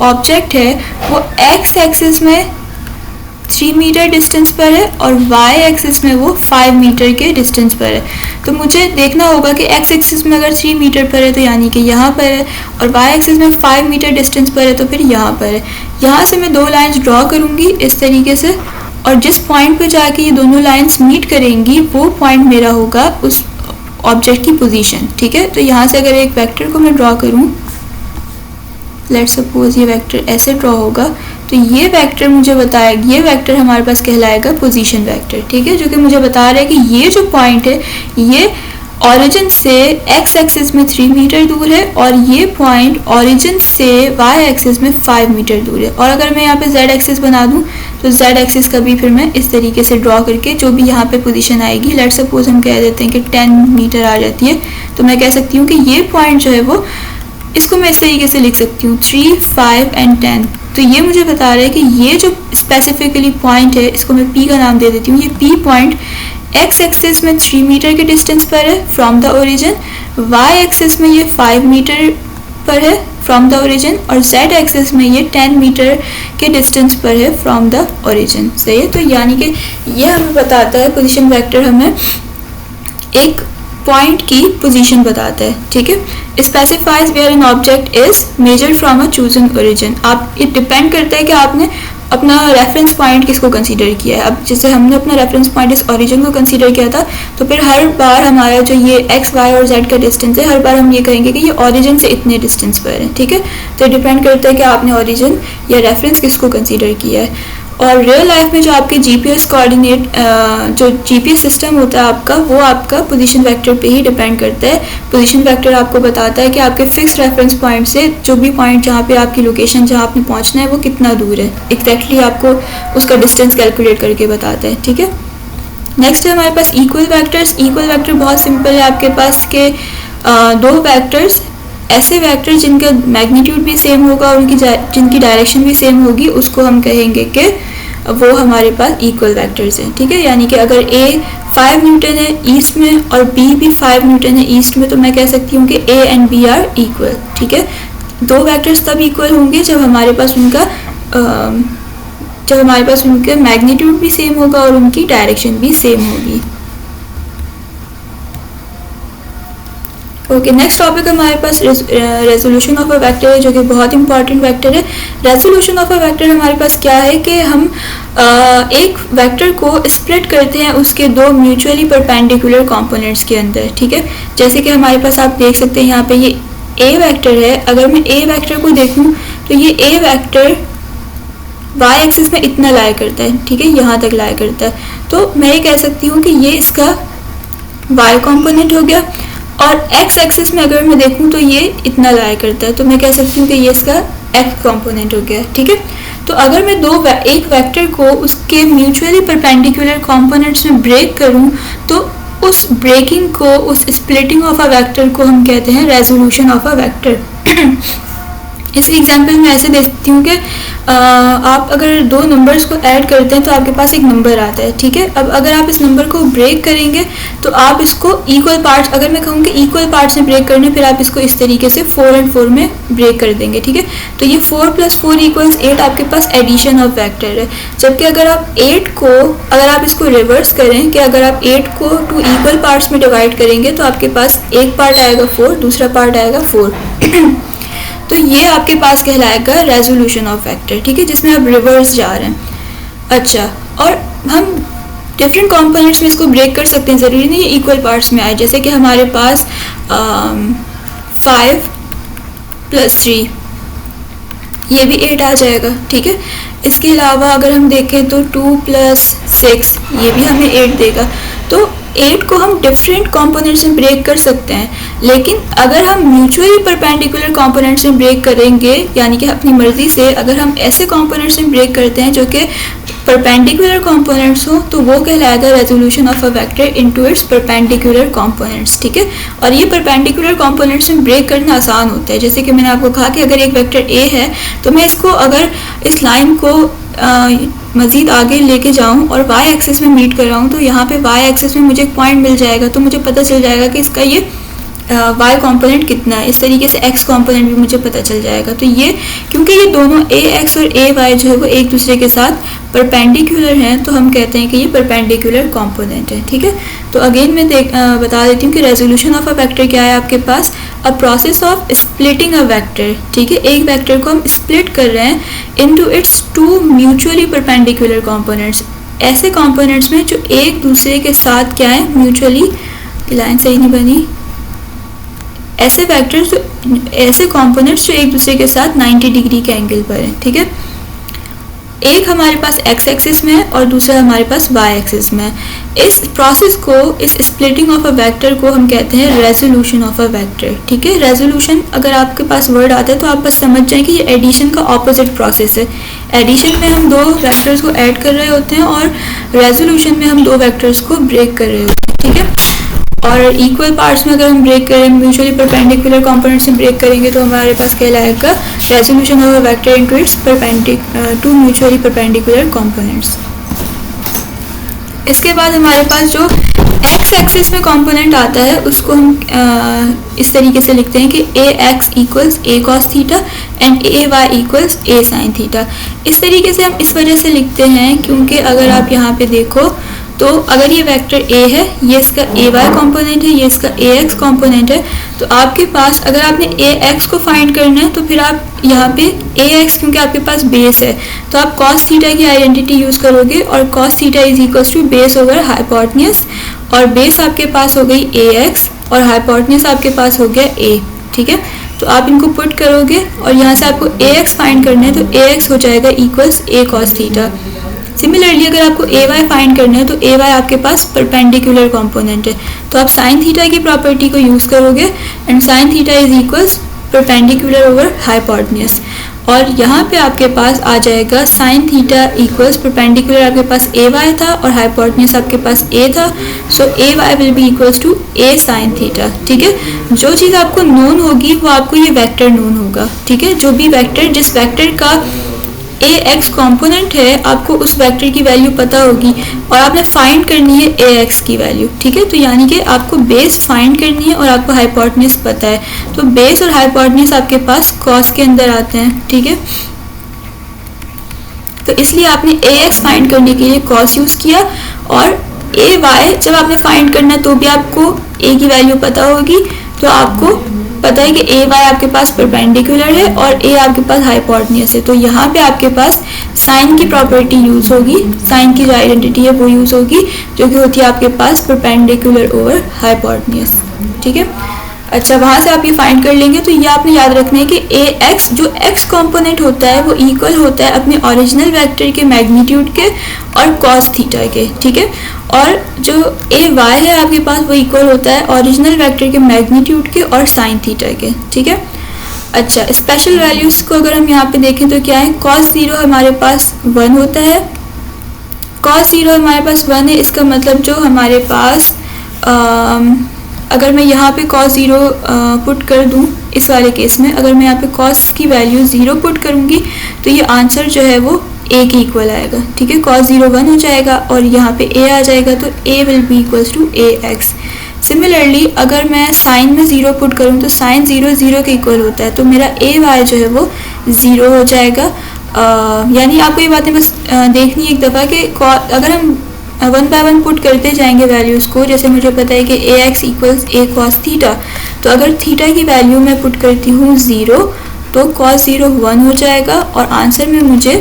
ऑब्जेक्ट है वो एक्स एक्सिस में 3 मीटर डिस्टेंस पर है और वाई एक्सिस में वो 5 मीटर के डिस्टेंस पर है, तो मुझे देखना होगा कि एक्स एक्सिस में अगर 3 मीटर पर है तो यानी कि यहाँ पर है, और वाई एक्सिस में 5 मीटर डिस्टेंस पर है तो फिर यहाँ पर है। यहाँ से मैं 2 लाइंस ड्रॉ करूँगी इस तरीके से, और जिस पॉइंट पर जाके ये दोनों लाइंस मीट करेंगी वो पॉइंट मेरा होगा उस ऑब्जेक्ट की पोजीशन। ठीक है, तो यहाँ से अगर एक वेक्टर को मैं ड्रॉ करूँ, लेट सपोज ये वेक्टर ऐसे ड्रॉ होगा, तो ये वेक्टर मुझे बताएगा, ये वेक्टर हमारे पास कहलाएगा पोजीशन वेक्टर। ठीक है, जो कि मुझे बता रहा है कि ये जो पॉइंट है ये ओरिजिन से एक्स एक्सिस में 3 मीटर दूर है और ये पॉइंट ओरिजिन से वाई एक्सिस में 5 मीटर दूर है। और अगर मैं यहाँ पे जेड एक्सिस बना दूँ तो जेड एक्सिस का भी फिर मैं इस तरीके से ड्रॉ करके जो भी यहाँ पे पोजीशन आएगी, लेट सपोज हम कह देते हैं कि 10 मीटर आ जाती है, तो मैं कह सकती हूँ कि ये पॉइंट जो है वो, इसको मैं इस तरीके से लिख सकती हूँ 3 5 एंड 10। तो ये मुझे बता रहा है कि ये जो स्पेसिफिकली पॉइंट है, इसको मैं P का नाम दे देती हूँ, ये P पॉइंट एक्स एक्सिस में 3 मीटर के डिस्टेंस पर है from the origin, Y axis में ये 5 मीटर पर है फ्रॉम द ओरिजिन, और जेड एक्सिस में ये 10 मीटर के डिस्टेंस पर है फ्रॉम द ओरिजिन। सही है, तो यानी कि ये हमें बताता है, पोजीशन वेक्टर हमें एक पॉइंट की पोजीशन बताता है। ठीक है, specifies where an object is measured from a chosen origin. आप, ये डिपेंड करता है कि आपने अपना रेफरेंस पॉइंट किसको कंसीडर किया है। अब जैसे हमने अपना रेफरेंस पॉइंट इस ओरिजिन को कंसीडर किया था, तो फिर हर बार हमारा जो ये एक्स वाई और जेड का डिस्टेंस है, हर बार हम ये कहेंगे कि ये ओरिजिन से इतने डिस्टेंस पर है। ठीक है, तो डिपेंड करता है कि आपने ओरिजिन या रेफरेंस किसको कंसीडर किया है। और रियल लाइफ में जो आपके जीपीएस कोऑर्डिनेट, जो जीपीएस सिस्टम होता है आपका, वो आपका पोजीशन वेक्टर पे ही डिपेंड करता है। पोजीशन वेक्टर आपको बताता है कि आपके फिक्स रेफरेंस पॉइंट से जो भी पॉइंट जहाँ पे आपकी लोकेशन जहाँ आपने पहुँचना है वो कितना दूर है, एग्जैक्टली आपको उसका डिस्टेंस कैलकुलेट करके बताता है। ठीक है, नेक्स्ट है हमारे पास इक्वल वेक्टर्स। इक्वल वेक्टर बहुत सिंपल है, आपके पास के 2 वेक्टर्स, ऐसे वेक्टर जिनका मैग्नीट्यूड भी सेम होगा और जिनकी डायरेक्शन भी सेम होगी, उसको हम कहेंगे कि वो हमारे पास इक्वल वेक्टर्स हैं। ठीक है, यानी कि अगर A 5 न्यूटन है ईस्ट में और B भी 5 न्यूटन है ईस्ट में, तो मैं कह सकती हूँ कि A and B are equal. ठीक है, 2 वेक्टर्स तब इक्वल होंगे जब हमारे पास उनका मैग्नीट्यूड भी सेम होगा और उनकी डायरेक्शन भी सेम होगी। ओके, नेक्स्ट टॉपिक हमारे पास रेजोल्यूशन ऑफ अ वेक्टर है, जो कि बहुत इंपॉर्टेंट वेक्टर है। रेजोल्यूशन ऑफ अ वेक्टर हमारे पास क्या है कि हम एक वेक्टर को स्प्लिट करते हैं उसके दो म्यूचुअली परपेंडिकुलर कंपोनेंट्स के अंदर, ठीक है। जैसे कि हमारे पास आप देख सकते हैं यहाँ पे ये ए वेक्टर है। अगर मैं ए वेक्टर को देखूँ तो ये ए वेक्टर वाई एक्सिस में इतना लाई करता है, ठीक है, यहाँ तक लाई करता है। तो मैं ये कह सकती हूँ कि ये इसका वाई कॉम्पोनेंट हो गया, और एक्स एक्सिस में अगर मैं देखूं तो ये इतना लाई करता है, तो मैं कह सकती हूँ कि ये इसका एक्स कंपोनेंट हो गया, ठीक है। तो अगर मैं एक वेक्टर को उसके म्यूचुअली परपेंडिकुलर कंपोनेंट्स में ब्रेक करूं तो उस ब्रेकिंग को, उस स्प्लिटिंग ऑफ अ वेक्टर को हम कहते हैं रेजोल्यूशन ऑफ अ वेक्टर। इस एग्जाम्पल में ऐसे दे सकती हूँ कि आप अगर दो नंबर्स को ऐड करते हैं तो आपके पास एक नंबर आता है, ठीक है। अब अगर आप इस नंबर को ब्रेक करेंगे तो आप इसको इक्वल पार्ट्स, अगर मैं कहूँ कि इक्वल पार्ट्स में ब्रेक करने, फिर आप इसको इस तरीके से 4 और 4 में ब्रेक कर देंगे, ठीक है। तो ये 4 + 4 = 8 आपके पास एडिशन ऑफ वेक्टर है। जबकि अगर आप 8 को, अगर आप इसको रिवर्स करें कि अगर आप 8 को 2 इक्वल पार्ट्स में डिवाइड करेंगे तो आपके पास एक पार्ट आएगा 4, दूसरा पार्ट आएगा 4। तो ये आपके पास कहलाएगा रेजोल्यूशन ऑफ वेक्टर, ठीक है, जिसमें आप रिवर्स जा रहे हैं। अच्छा, और हम डिफरेंट कंपोनेंट्स में इसको ब्रेक कर सकते हैं, ज़रूरी नहीं है इक्वल पार्ट्स में आए। जैसे कि हमारे पास 5 + 3 ये भी 8 आ जाएगा, ठीक है। इसके अलावा अगर हम देखें तो 2 + 6 ये भी हमें 8 देगा। तो 8 को हम डिफरेंट कंपोनेंट्स में ब्रेक कर सकते हैं, लेकिन अगर हम म्यूचुअली परपेंडिकुलर कंपोनेंट्स में ब्रेक करेंगे, यानी कि अपनी मर्जी से अगर हम ऐसे कंपोनेंट्स में ब्रेक करते हैं जो कि परपेंडिकुलर कंपोनेंट्स हो, तो वो कहलाएगा resolution of a vector into its perpendicular components, ठीक है। और ये परपेंडिकुलर कंपोनेंट्स में ब्रेक करना आसान होता है। जैसे कि मैंने आपको कहा कि अगर एक वेक्टर ए है तो मैं इसको, अगर इस लाइन को मज़ीद आगे लेके जाऊं और वाई एक्सिस में मीट कर रहा हूं, तो यहाँ पे वाई एक्सिस में मुझे एक पॉइंट मिल जाएगा, तो मुझे पता चल जाएगा कि इसका ये वाई कंपोनेंट कितना है। इस तरीके से एक्स कंपोनेंट भी मुझे पता चल जाएगा। तो ये, क्योंकि ये दोनों ए एक्स और ए वाई जो है वो एक दूसरे के साथ परपेंडिकुलर हैं, तो हम कहते हैं कि ये परपेंडिकुलर कंपोनेंट है, ठीक है। तो अगेन मैं बता देती हूँ कि रेजोल्यूशन ऑफ अ वेक्टर क्या है आपके पास, a process of splitting a vector, ठीक है। एक वेक्टर को हम स्प्लिट कर रहे हैं into its 2 mutually perpendicular components, ऐसे कंपोनेंट्स में जो एक दूसरे के साथ क्या है, म्यूचुअली, लाइन सही नहीं बनी, ऐसे वेक्टर्स, ऐसे कंपोनेंट्स जो एक दूसरे के साथ 90 डिग्री के एंगल पर हैं, ठीक है। एक हमारे पास एक्स एक्सिस में है और दूसरा हमारे पास वाई एक्सिस में है। इस प्रोसेस को, इस स्प्लिटिंग ऑफ अ वेक्टर को हम कहते हैं रेजोल्यूशन ऑफ अ वेक्टर, ठीक है। रेजोल्यूशन अगर आपके पास वर्ड आता है तो आप बस समझ जाएं कि ये एडिशन का ऑपोजिट प्रोसेस है। एडिशन में हम दो वेक्टर्स को ऐड कर रहे होते हैं और रेजोल्यूशन में हम दो वेक्टर्स को ब्रेक कर रहे होते हैं, ठीक है। और इक्वल पार्ट्स में अगर हम ब्रेक करें, म्यूचुअली परपेंडिकुलर कंपोनेंट्स में ब्रेक करेंगे तो हमारे पास कहलाएगा resolution of a vector into its two mutually perpendicular components. इसके बाद हमारे पास जो एक्स एक्सिस में कंपोनेंट आता है उसको हम इस तरीके से लिखते हैं कि A X = a cos theta and A Y = a sin theta. इस तरीके से हम इस वजह से लिखते हैं क्योंकि अगर आप यहाँ पे देखो तो अगर ये वेक्टर a है, ये इसका ए वाई कॉम्पोनेंट है, ये इसका ए एक्स कॉम्पोनेंट है, तो आपके पास अगर आपने ए एक्स को फाइंड करना है तो फिर आप यहाँ पे ए एक्स, क्योंकि आपके पास बेस है तो आप cos थीटा की आइडेंटिटी यूज़ करोगे और cos theta = base over hypotenuse, और बेस आपके पास हो गई ए एक्स और हाइपोटेन्यूज आपके पास हो गया a, ठीक है। तो आप इनको पुट करोगे और यहाँ से आपको ए एक्स फाइंड करना है तो ए एक्स हो जाएगा = a cos थीटा। सिमिलरली अगर आपको ए वाई फाइंड करना है तो ए वाई आपके पास परपेंडिकुलर कंपोनेंट है, तो आप साइन थीटा की प्रॉपर्टी को यूज़ करोगे and sine theta = perpendicular over hypotenuse, और यहाँ पे आपके पास आ जाएगा साइन थीटा = परपेंडिकुलर, आपके पास ए वाई था और हाइपोटेन्यूज आपके पास ए था, so A Y will be = a sin theta, ठीक है। जो चीज़ आपको नोन होगी वो आपको ये वेक्टर नोन होगा, ठीक है। जो भी वेक्टर, जिस वेक्टर का ए एक्स कॉम्पोनेंट है, आपको उस वेक्टर की वैल्यू पता होगी और आपने फाइंड करनी है ए एक्स की वैल्यू, ठीक है। तो यानी कि आपको बेस फाइंड करनी है और आपको हाइपोटेन्यूज पता है, तो बेस और हाइपोटेन्यूज आपके पास कॉस के अंदर आते हैं, ठीक है। तो इसलिए आपने ए एक्स फाइंड करने के लिए कॉस यूज़ किया, और ए वाई जब आपने फाइंड करना है तो भी आपको ए की वैल्यू पता होगी, तो आपको पता है कि ए वाई आपके पास परपेंडिकुलर है और ए आपके पास हाइपोटेन्यूस है, तो यहाँ पे आपके पास साइन की प्रॉपर्टी यूज होगी, साइन की जो आइडेंटिटी है वो यूज होगी, जो कि होती है आपके पास परपेंडिकुलर ओवर हाइपोटेन्यूस। ठीक है, अच्छा वहाँ से आप ये फाइंड कर लेंगे। तो ये आपने याद रखना है कि ए एक्स जो एक्स कंपोनेंट होता है वो इक्वल होता है अपने ओरिजिनल वेक्टर के मैग्नीट्यूड के और कॉस थीटा के। ठीक है, और जो ए वाई है आपके पास वो इक्वल होता है ओरिजिनल वेक्टर के मैग्नीट्यूड के और साइन थीटा के। ठीक है, अच्छा स्पेशल वैल्यूज को अगर हम यहाँ पे देखें तो क्या है, कॉस 0 हमारे पास 1 होता है, कॉस 0 हमारे पास 1 है, इसका मतलब जो हमारे पास अगर मैं यहाँ पे cos 0 पुट कर दूँ, इस वाले केस में अगर मैं यहाँ पे cos की वैल्यू 0 पुट करूँगी तो ये आंसर जो है वो a के इक्वल आएगा। ठीक है, cos 0 1 हो जाएगा और यहाँ पे a आ जाएगा, तो a will be equals to ax। Similarly अगर मैं साइन में 0 पुट करूँ तो साइन 0 0 के इक्वल होता है, तो मेरा a y जो है वो 0 हो जाएगा। यानी आपको ये बातें बस देखनी है एक दफ़ा कि अगर हम 1 बाय 1 पुट करते जाएंगे वैल्यूज़ को, जैसे मुझे पता है कि A x equals a cos theta, तो अगर थीटा की वैल्यू मैं पुट करती हूँ 0 तो कॉस 0 1 हो जाएगा और आंसर में मुझे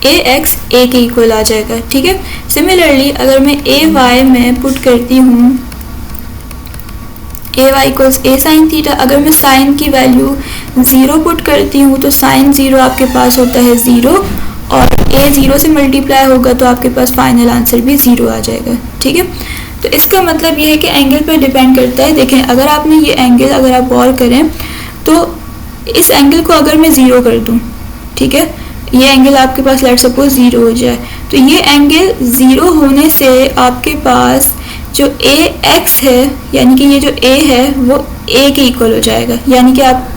ए एक्स ए के इक्वल आ जाएगा। ठीक है, सिमिलरली अगर मैं ए वाई में पुट करती हूँ ए Y equals a sine theta, अगर मैं साइन की वैल्यू 0 पुट करती हूँ तो साइन 0 आपके पास होता है 0 और a 0 से मल्टीप्लाई होगा तो आपके पास फाइनल आंसर भी 0 आ जाएगा। ठीक है, तो इसका मतलब ये है कि एंगल पर डिपेंड करता है। देखें अगर आपने ये एंगल अगर आप गौर करें तो इस एंगल को अगर मैं 0 कर दूं, ठीक है, ये एंगल आपके पास लेट्स सपोज 0 हो जाए, तो ये एंगल 0 होने से आपके पास जो ए एक्स है यानी कि ये जो a है वो a के इक्वल हो जाएगा। यानी कि आप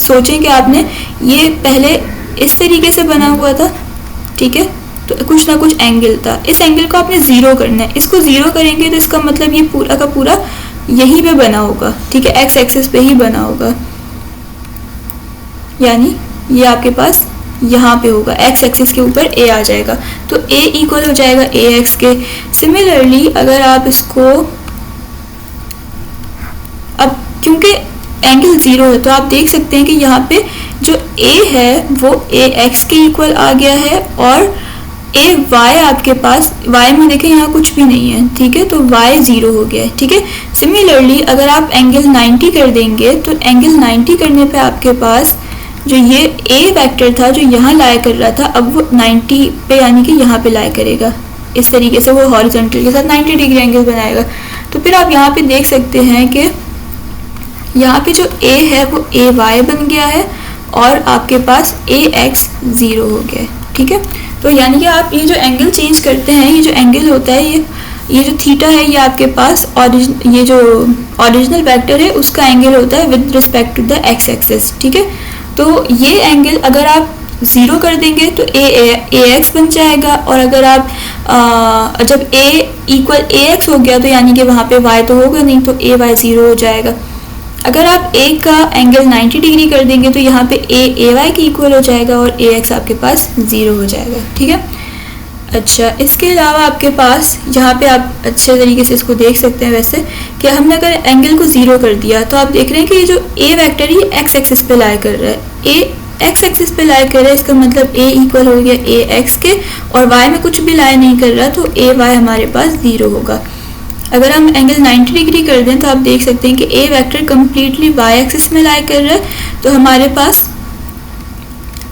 सोचें कि आपने ये पहले इस तरीके से बना हुआ था, ठीक है, तो कुछ ना कुछ एंगल था, इस एंगल को आपने 0 करना है, इसको 0 करेंगे तो इसका मतलब ये पूरा का पूरा यहीं पे बना होगा। ठीक है, एक्स एक्सिस पे ही बना होगा, यानी ये आपके पास यहाँ पे होगा, एक्स एक्सिस के ऊपर a आ जाएगा, तो a इक्वल हो जाएगा ए एक्स के। सिमिलरली अगर आप इसको अब क्योंकि एंगल 0 है तो आप देख सकते हैं कि यहाँ पे जो a है वो a x के इक्वल आ गया है और a y आपके पास, y में देखें यहाँ कुछ भी नहीं है, ठीक है, तो y 0 हो गया है। ठीक है, सिमिलरली अगर आप एंगल 90 कर देंगे तो एंगल 90 करने पे आपके पास जो ये a वेक्टर था जो यहाँ लाया कर रहा था, अब वो 90 पे यानी कि यहाँ पे लाया करेगा, इस तरीके से वो हॉरिजॉन्टल के साथ 90 डिग्री एंगल बनाएगा। तो फिर आप यहाँ पे देख सकते हैं कि यहाँ पे जो a है वो a y बन गया है और आपके पास a x 0 हो गया है। ठीक है, तो यानी कि आप ये जो एंगल चेंज करते हैं, ये जो एंगल होता है ये जो थीटा है ये आपके पास ये जो ओरिजिनल वेक्टर है उसका एंगल होता है with respect to the X axis. ठीक है, तो ये एंगल अगर आप 0 कर देंगे तो ए एक्स बन जाएगा और अगर आप जब a इक्वल ए एक्स हो गया तो यानी कि वहाँ पे y तो होगा नहीं, तो ए वाई 0 हो जाएगा। अगर आप a का एंगल 90 डिग्री कर देंगे तो यहाँ पे a वाई के इक्वल हो जाएगा और a x आपके पास 0 हो जाएगा। ठीक है, अच्छा इसके अलावा आपके पास यहाँ पे आप अच्छे तरीके से इसको देख सकते हैं वैसे कि हमने अगर एंगल को 0 कर दिया तो आप देख रहे हैं कि ये जो a वेक्टर है ये x एक्सिस पे लाई कर रहा है, a x एक्सिस पे लाई कर रहा है, इसका मतलब a इक्वल हो गया a x के और y में कुछ भी लाई नहीं कर रहा, तो a y हमारे पास 0 होगा। अगर हम एंगल 90 डिग्री कर दें तो आप देख सकते हैं कि a vector completely y axis में लाई कर रहा है, तो हमारे पास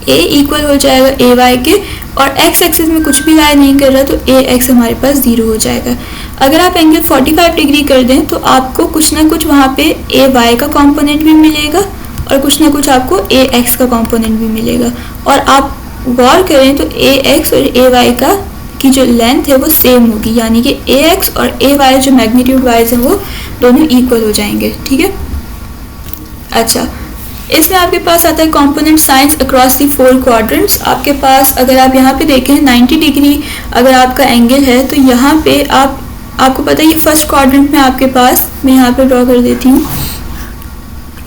a इक्वल हो जाएगा a y के और x एक्सिस में कुछ भी लाई नहीं कर रहा, तो a x हमारे पास 0 हो जाएगा। अगर आप एंगल 45 डिग्री कर दें तो आपको कुछ ना कुछ वहाँ पे a y का कंपोनेंट भी मिलेगा और कुछ ना कुछ आपको a x का कंपोनेंट भी मिलेगा, और आप गौर करें तो a x और a y का की जो लेंथ है वो सेम होगी, यानी कि ए एक्स और ए वाई जो मैग्नीट्यूड वाइज है वो दोनों इक्वल हो जाएंगे। ठीक है, अच्छा इसमें आपके पास आता है component science across the 4 quadrants. आपके पास अगर आप यहाँ पे देखें 90 डिग्री अगर आपका एंगल है तो यहाँ पे आपको पता है ये फर्स्ट क्वाड्रेंट में आपके पास, मैं यहाँ पे ड्रॉ कर देती हूँ,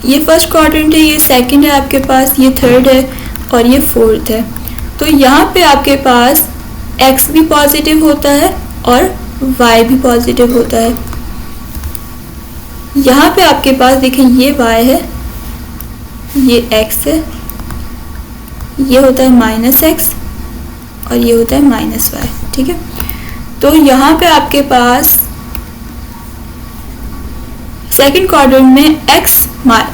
ये फर्स्ट क्वाड्रेंट है, ये सेकंड है आपके पास, ये थर्ड है और ये फोर्थ है। तो यहाँ पे आपके पास x भी पॉजिटिव होता है और y भी पॉजिटिव होता है। यहाँ पे आपके पास देखें ये y है, ये x है, ये होता है -x और ये होता है -y, ठीक है। तो यहाँ पे आपके पास सेकंड क्वाड्रेंट में x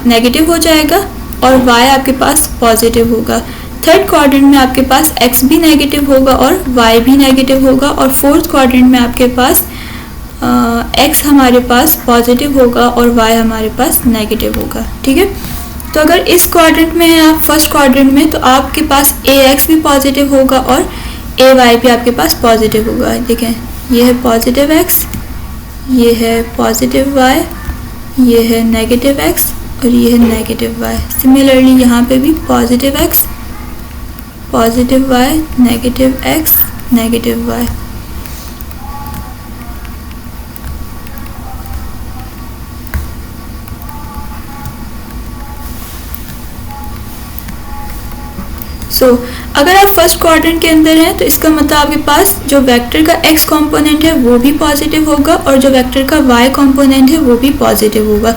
नेगेटिव हो जाएगा और y आपके पास पॉजिटिव होगा। थर्ड क्वाड्रेंट में आपके पास x भी नेगेटिव होगा और y भी नेगेटिव होगा और फोर्थ क्वाड्रेंट में आपके पास x हमारे पास पॉजिटिव होगा और y हमारे पास नेगेटिव होगा, ठीक है। तो अगर इस क्वाड्रेंट में है आप फर्स्ट क्वाड्रेंट में, तो आपके पास ax भी पॉजिटिव होगा और ay भी आपके पास पॉजिटिव होगा। देखें ये है पॉजिटिव x, ये है पॉजिटिव y, ये है नेगेटिव x और ये है नेगेटिव y। सिमिलरली यहाँ पे भी positive x, positive y, negative x, negative y। अगर आप फर्स्ट क्वाड्रेंट के अंदर हैं तो इसका मतलब आपके पास जो वेक्टर का x कंपोनेंट है वो भी पॉजिटिव होगा और जो वेक्टर का y कंपोनेंट है वो भी पॉजिटिव होगा।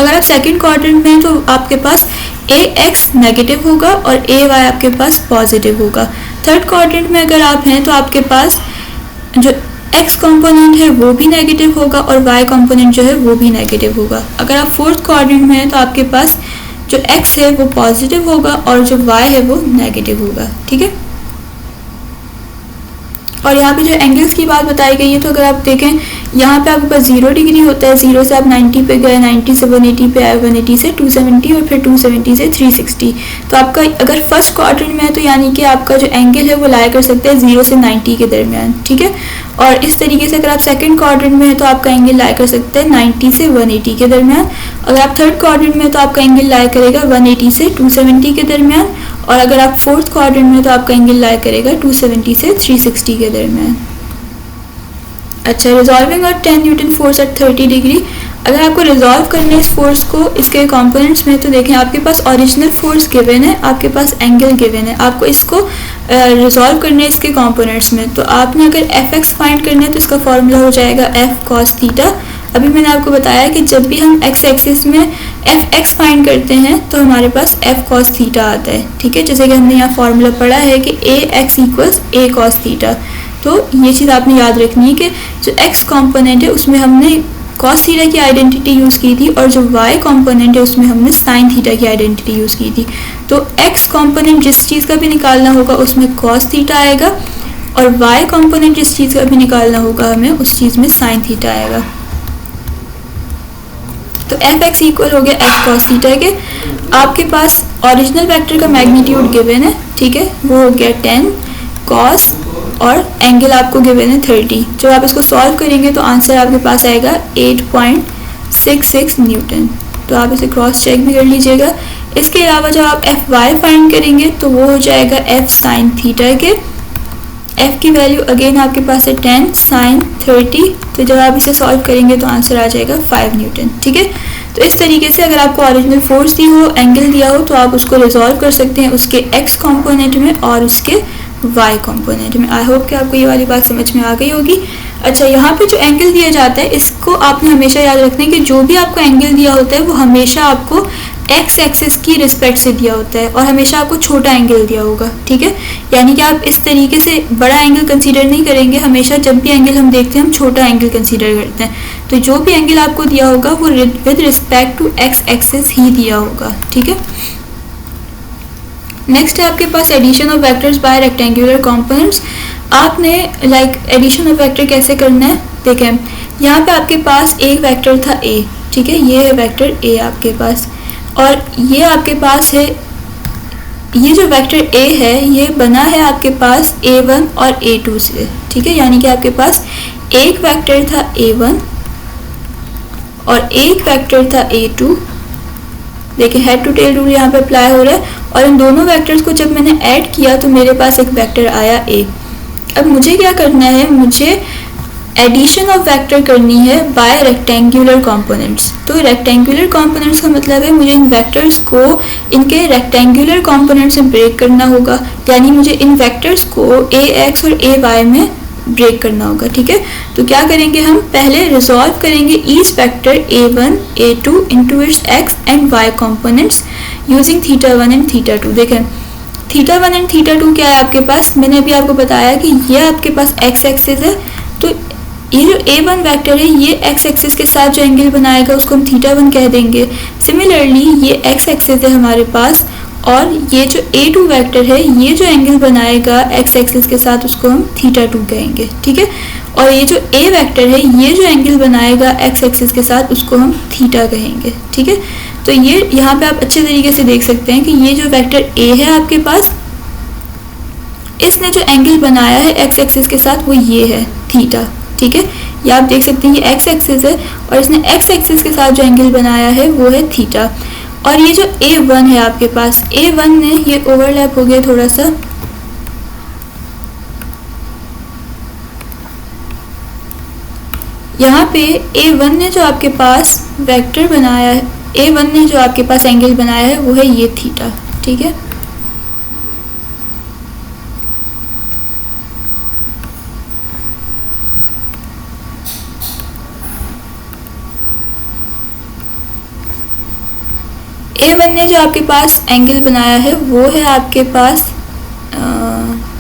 अगर आप सेकंड क्वाड्रेंट में हैं तो आपके पास ax नेगेटिव होगा और ay आपके पास पॉजिटिव होगा। थर्ड क्वाड्रेंट में अगर आप हैं तो आपके पास जो x कंपोनेंट है वो भी नेगेटिव होगा और y कंपोनेंट जो है वो भी नेगेटिव होगा। अगर आप फोर्थ क्वाड्रेंट में हैं तो आपके पास जो x है वो पॉजिटिव होगा और जो y है वो नेगेटिव होगा, ठीक है। और यहाँ पे जो एंगल्स की बात बताई गई है, तो अगर आप देखें यहाँ पे आपके पास 0 डिग्री होता है, 0 से आप 90 पे गए, 90 से 180 पे आए, 180 से 270 और फिर 270 से 360। तो आपका अगर फर्स्ट क्वाड्रेंट में है तो यानी कि आपका जो एंगल है वो लाई कर सकते हैं 0 से 90 के दरमियान, ठीक है। और इस तरीके से अगर आप सेकंड क्वाड्रेंट में है तो आपका एंगल लाई कर सकते हैं 90 से 180 के दरमियान। अगर आप थर्ड क्वाड्रेंट में तो आपका एंगल लाई करेगा 180 से 270 के दरमियान और अगर आप फोर्थ क्वाड्रेंट में तो आपका एंगल लाई करेगा 270 से 360 के दरमियान। अच्छा, रिजॉल्विंग और 10 न्यूटन फोर्स एट 30 डिग्री। अगर आपको रिजॉल्व करना है इस फोर्स को इसके कंपोनेंट्स में, तो देखें आपके पास ओरिजिनल फोर्स गिवन है, आपके पास एंगल गिवन है, आपको इसको रिजॉल्व करना है इसके कंपोनेंट्स में। तो आपने अगर fx फाइंड करना है तो इसका फॉर्मूला हो जाएगा f cos थीटा। अभी मैंने आपको बताया कि जब भी हम x एक्सिस में fx फाइंड करते हैं तो हमारे पास f cos थीटा आता है, ठीक है। जैसे कि हमने यहाँ फॉर्मूला पढ़ा है कि ax equals a cos theta. तो ये चीज़ आपने याद रखनी है कि जो x कंपोनेंट है उसमें हमने cos थीटा की आइडेंटिटी यूज़ की थी और जो y कंपोनेंट है उसमें हमने sin थीटा की आइडेंटिटी यूज़ की थी। तो x कंपोनेंट जिस चीज़ का भी निकालना होगा उसमें cos थीटा आएगा और y कंपोनेंट जिस चीज़ का भी निकालना होगा हमें उस चीज़ में sin थीटा आएगा। तो fx इक्वल हो गया f cos थीटा के। आपके पास ओरिजिनल वेक्टर का मैग्नीट्यूड गिवन है, ठीक है, वो हो गया 10 cos और एंगल आपको गिवन है 30। जब आप इसको सॉल्व करेंगे तो आंसर आपके पास आएगा 8.66 न्यूटन। तो आप इसे क्रॉस चेक भी कर लीजिएगा। इसके अलावा जब आप fy फाइंड करेंगे तो वो हो जाएगा f sin थीटा के। f की वैल्यू अगेन आपके पास है 10 sin 30। तो जब आप इसे सॉल्व करेंगे तो आंसर आ जाएगा 5 न्यूटन, ठीक है। तो इस तरीके से अगर आपको ओरिजिनल फोर्स दी हो, एंगल दिया हो, तो आप उसको रिजॉल्व कर सकते हैं उसके x कंपोनेंट में और उसके y कंपोनेंट में। आई होप कि आपको ये वाली बात समझ में आ गई होगी। अच्छा, यहाँ पे जो एंगल दिया जाता है इसको आपने हमेशा याद रखना है कि जो भी आपको एंगल दिया होता है वो हमेशा आपको x एक्सिस की रिस्पेक्ट से दिया होता है और हमेशा आपको छोटा एंगल दिया होगा, ठीक है। यानी कि आप इस तरीके से बड़ा एंगल कंसीडर नहीं करेंगे, हमेशा जब भी एंगल हम देखते हैं हम छोटा एंगल कंसीडर करते हैं। तो जो भी एंगल आपको दिया होगा वो with respect to x axis ही दिया होगा, ठीक है। नेक्स्ट है आपके पास addition of vectors by rectangular components. आपने एडिशन ऑफ वेक्टर कैसे करना है, देखें यहाँ पे आपके पास एक वेक्टर था a, ठीक है, ये है वेक्टर a आपके पास और ये आपके पास है, ये जो वेक्टर a है ये बना है आपके पास a1 और a2 से, ठीक है। यानी कि आपके पास एक वेक्टर था a1 और एक वेक्टर था a2। देखिए हेड टू टेल रूल यहाँ पे अप्लाई हो रहा है और इन दोनों वेक्टर्स को जब मैंने ऐड किया तो मेरे पास एक वेक्टर आया a। अब मुझे क्या करना है, मुझे एडिशन ऑफ वेक्टर करनी है बाय रेक्टेंगुलर कंपोनेंट्स। तो रेक्टेंगुलर कंपोनेंट्स का मतलब है मुझे इन वेक्टर्स को इनके रेक्टेंगुलर कंपोनेंट्स में ब्रेक करना होगा, यानी मुझे इन वेक्टर्स को ax और ay में ब्रेक करना होगा, ठीक है। तो क्या करेंगे, हम पहले रिजॉल्व करेंगे each vector a1 a2 into its x and y components using θ1 and θ2। देखें θ1 एंड θ2 क्या है आपके पास, मैंने अभी आपको बताया कि ये आपके पास x एक्सिस है, तो ये जो a1 वेक्टर है ये x एक्सिस के साथ जो एंगल बनाएगा उसको हम θ1 कह देंगे। सिमिलरली ये x एक्सिस है हमारे पास, और ये जो a2 वेक्टर है ये जो एंगल बनाएगा x एक्सिस के साथ उसको हम θ2 कहेंगे, ठीक है। और ये जो a वेक्टर है ये जो एंगल बनाएगा x एक्सिस के साथ उसको हम θ कहेंगे, ठीक है। तो ये यहाँ पे आप अच्छे तरीके से देख सकते हैं कि ये जो वेक्टर a है आपके पास, इसने जो एंगल बनाया है x एक्सिस के साथ वो ये है θ, ठीक है। ये आप देख सकते हैं ये x एक्सिस है और इसने x एक्सिस के साथ जो एंगल बनाया है वो है θ। और ये जो a1 है आपके पास, a1 ने ये ओवरलैप हो गया थोड़ा सा, यहाँ पे a1 ने जो आपके पास वेक्टर बनाया है, a1 ने जो आपके पास एंगल बनाया है वो है ये θ, ठीक है। a1 ने जो आपके पास एंगल बनाया है वो है आपके पास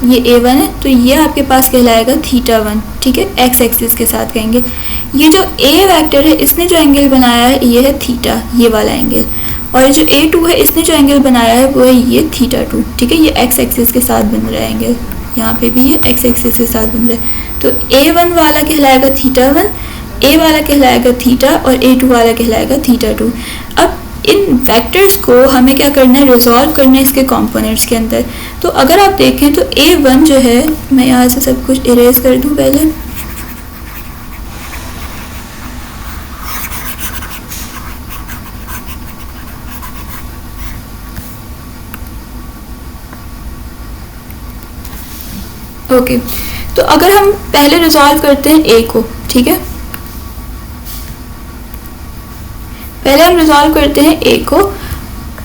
ये a1 है, तो ये आपके पास कहलाएगा θ1, ठीक है, x एक्सिस के साथ कहेंगे। ये जो a वेक्टर है इसने जो एंगल बनाया है ये है θ, ये वाला एंगल, और ये जो a2 है इसने जो एंगल बनाया है वो है ये θ2, ठीक है। ये x एक्सिस के साथ बन रहा है एंगल, यहाँ पे भी ये x एक्सिस के साथ बन रहा है। तो a1 वाला कहलाएगा θ1, a वाला कहलाएगा θ और a2 वाला कहलाएगा θ2। अब इन वेक्टर्स को हमें क्या करना है, रिजॉल्व करना है इसके कंपोनेंट्स के अंदर। तो अगर आप देखें तो a1 जो है, मैं यहाँ से सब कुछ इरेज कर दूँ पहले, ओके। तो अगर हम पहले रिजॉल्व करते हैं a को, ठीक है, पहले हम रिजॉल्व करते हैं a को,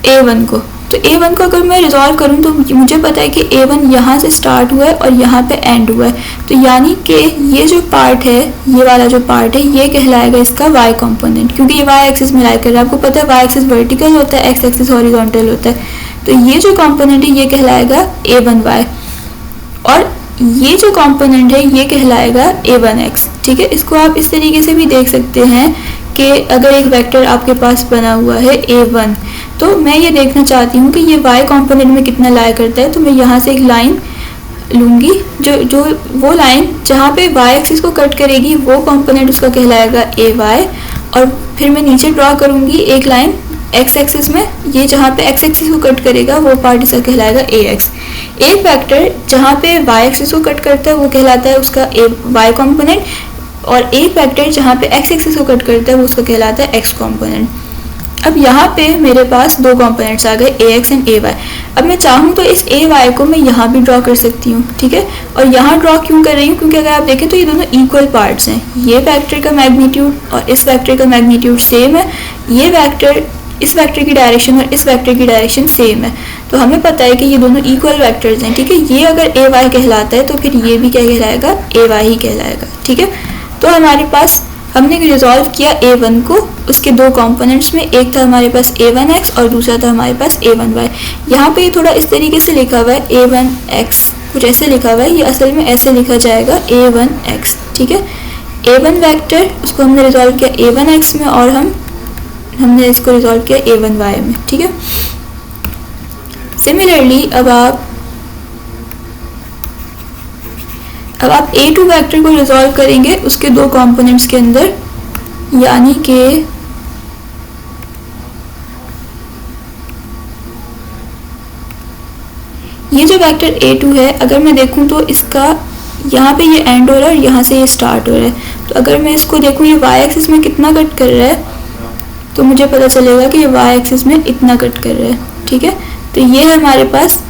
a1 को। तो a1 को अगर मैं रिजॉल्व करूं तो मुझे पता है कि a1 यहाँ से स्टार्ट हुआ है और यहाँ पे एंड हुआ है, तो यानी कि ये जो पार्ट है, ये वाला जो पार्ट है ये कहलाएगा इसका y कंपोनेंट, क्योंकि ये y एक्सिस में लाई कर रहा है। आपको पता है y एक्सिस वर्टिकल होता है, x एक्सिस हॉरिजॉन्टल होता है, तो ये जो कंपोनेंट है ये कहलाएगा a1y, और ये जो कंपोनेंट है ये कहलाएगा a1x, ठीक है। इसको आप इस तरीके से भी देख सकते हैं कि अगर एक वेक्टर आपके पास बना हुआ है a1, तो मैं ये देखना चाहती हूँ कि ये y कंपोनेंट में कितना लाई करता है, तो मैं यहाँ से एक लाइन लूँगी, जो वो लाइन जहाँ पे y एक्सिस को कट करेगी वो कंपोनेंट उसका कहलाएगा ay, और फिर मैं नीचे ड्रॉ करूँगी एक लाइन x एक्सिस में, ये जहाँ पे x एक्सिस को कट करेगा वो पार्ट इसका कहलाएगा ax। एक वेक्टर जहाँ पे y एक्सिस को कट करता है वो कहलाता है उसका y कंपोनेंट, और एक वेक्टर जहाँ पे x एक्सिस को कट करता है वो उसका कहलाता है x कंपोनेंट। अब यहाँ पे मेरे पास दो कंपोनेंट्स आ गए ax एंड ay। अब मैं चाहूँ तो इस ay को मैं यहाँ भी ड्रॉ कर सकती हूँ, ठीक है। और यहाँ ड्रॉ क्यों कर रही हूँ, क्योंकि अगर आप देखें तो ये दोनों इक्वल पार्ट्स हैं, ये वेक्टर का मैग्नीट्यूड और इस वेक्टर का मैग्नीट्यूड सेम है, ये वेक्टर इस वेक्टर की डायरेक्शन और इस वेक्टर की डायरेक्शन सेम है, तो हमें पता है कि ये दोनों इक्वल वेक्टर्स हैं, ठीक है। ये अगर ay कहलाता है तो फिर ये भी क्या कहलाएगा, ay ही कहलाएगा, ठीक है। तो हमारे पास हमने रिजॉल्व किया a1 को, उसके दो कंपोनेंट्स में, एक था हमारे पास a1x और दूसरा था हमारे पास a1y। यहाँ पे ये थोड़ा इस तरीके से लिखा हुआ है a1x, कुछ ऐसे लिखा हुआ है, ये असल में ऐसे लिखा जाएगा a1x, ठीक है। a1 वेक्टर उसको हमने रिजॉल्व किया a1x में और हमने इसको रिजॉल्व किया a1y में, ठीक है। सिमिलरली अब आप a2 वेक्टर को रिजॉल्व करेंगे उसके दो कंपोनेंट्स के अंदर, यानी कि ये जो वेक्टर a2 है, अगर मैं देखूं तो इसका यहाँ पे ये एंड हो रहा है और यहाँ से ये स्टार्ट हो रहा है, तो अगर मैं इसको देखूं ये y एक्सिस में कितना कट कर रहा है तो मुझे पता चलेगा कि ये y एक्सिस में इतना कट कर रहा है, ठीक है। तो ये है हमारे पास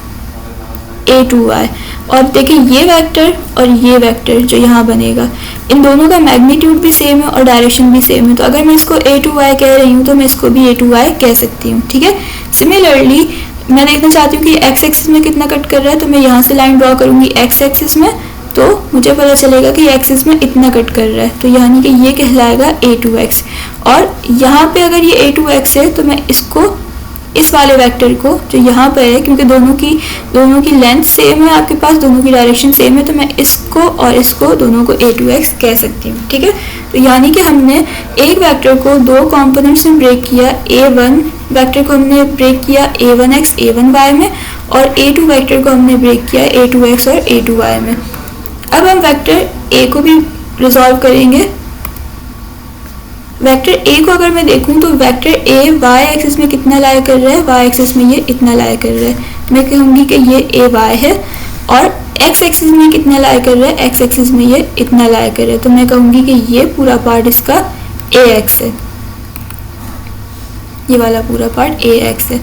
a2y, और देखिए ये वेक्टर और ये वेक्टर जो यहाँ बनेगा, इन दोनों का मैग्नीट्यूड भी सेम है और डायरेक्शन भी सेम है, तो अगर मैं इसको a2y कह रही हूँ तो मैं इसको भी a2y कह सकती हूँ, ठीक है। सिमिलरली मैं देखना चाहती हूँ कि x एक्सिस में कितना कट कर रहा है, तो मैं यहाँ से लाइन ड्रॉ करूँगी x एक्सिस में, तो मुझे पता चलेगा कि एक्सिस में इतना कट कर रहा है, तो यानी कि ये कहलाएगा a2x। और यहाँ पे अगर ये a2x है तो मैं इसको, इस वाले वेक्टर को जो यहाँ पर है, क्योंकि दोनों की लेंथ सेम है आपके पास, दोनों की डायरेक्शन सेम है, तो मैं इसको और इसको दोनों को a2x कह सकती हूँ। ठीक है, तो यानी कि हमने एक वेक्टर को दो कंपोनेंट्स में ब्रेक किया, a1 वेक्टर को हमने ब्रेक किया a1x a1y में, और a2 वेक्टर को हमने ब्रेक किया a2x और a2y में। अब हम वेक्टर a को भी रिजॉल्व करेंगे। वेक्टर a को अगर मैं देखूं तो वेक्टर a y एक्सिस में कितना लाया कर रहा है, y एक्सिस में ये इतना लाया कर रहा है। मैं कहूँगी कि ये a y है, और x एक्सिस में कितना लाया कर रहा है, x एक्सिस में ये इतना लाया कर रहा है, तो मैं कहूँगी कि ये पूरा पार्ट इसका ax है, ये वाला पूरा पार्ट ax है।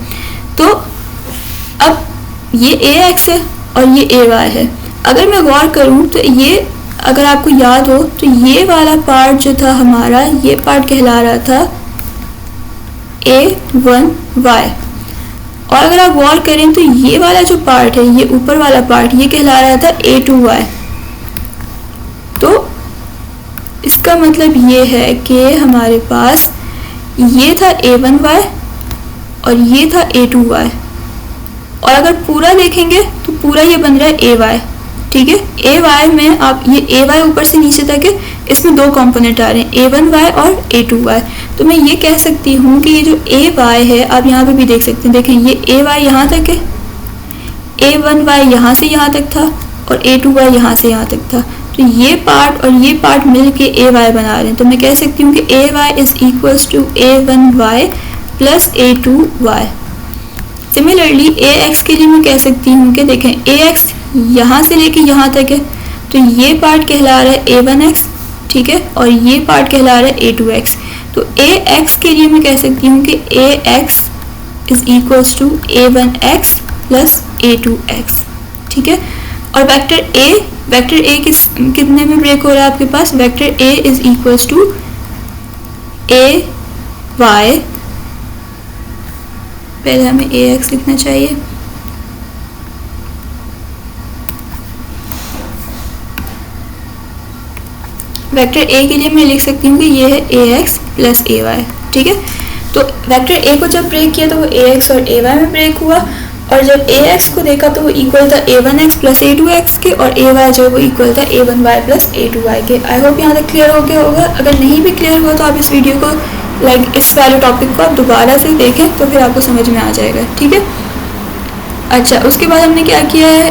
तो अब ये ax है और ये ay है। अगर मैं गौर करूँ तो ये, अगर आपको याद हो तो ये वाला पार्ट जो था हमारा, ये पार्ट कहला रहा था a1y, और अगर आप गौर करें तो ये वाला जो पार्ट है, ये ऊपर वाला पार्ट, ये कहला रहा था a2y। तो इसका मतलब ये है कि हमारे पास ये था a1y और ये था a2y, और अगर पूरा देखेंगे तो पूरा ये बन रहा है ay। ठीक है, ay में आप ये ay ऊपर से नीचे तक है, इसमें दो कंपोनेंट आ रहे हैं a1y और a2y। तो मैं ये कह सकती हूँ कि ये जो ay है, आप यहाँ पे भी देख सकते हैं, देखें ये ay यहाँ तक है, a1y यहाँ से यहाँ तक था, और a2y यहाँ से यहाँ तक था। तो ये पार्ट और ये पार्ट मिल के ay बना रहे हैं, तो मैं कह सकती हूँ कि ay is equals to a1y plus a2y। Similarly ax के लिए मैं कह सकती हूँ कि देखें ax यहाँ से लेके यहाँ तक है, तो ये पार्ट कहला रहा है a1x, ठीक है, और ये पार्ट कहला रहा है a2x। तो ax के लिए मैं कह सकती हूँ कि ax is equals to a1x plus a2x। ठीक है, और वेक्टर a कितने में ब्रेक हो रहा है आपके पास, vector a is equals to ay, पहले हमें ax लिखना चाहिए, वेक्टर a के लिए मैं लिख सकती हूँ कि ये है ax प्लस ay। ठीक है, तो वेक्टर a को जब ब्रेक किया तो वो ax और ay में ब्रेक हुआ, और जब ax को देखा तो वो इक्वल था a1x प्लस a2x के, और ay जो वो इक्वल था a1y प्लस a2y के। आई होप यहाँ तक क्लियर हो गया होगा। अगर नहीं भी क्लियर हुआ तो आप इस वीडियो को, इस वाले टॉपिक को आप दोबारा से देखें तो फिर आपको समझ में आ जाएगा। ठीक है, अच्छा, उसके बाद हमने क्या किया है,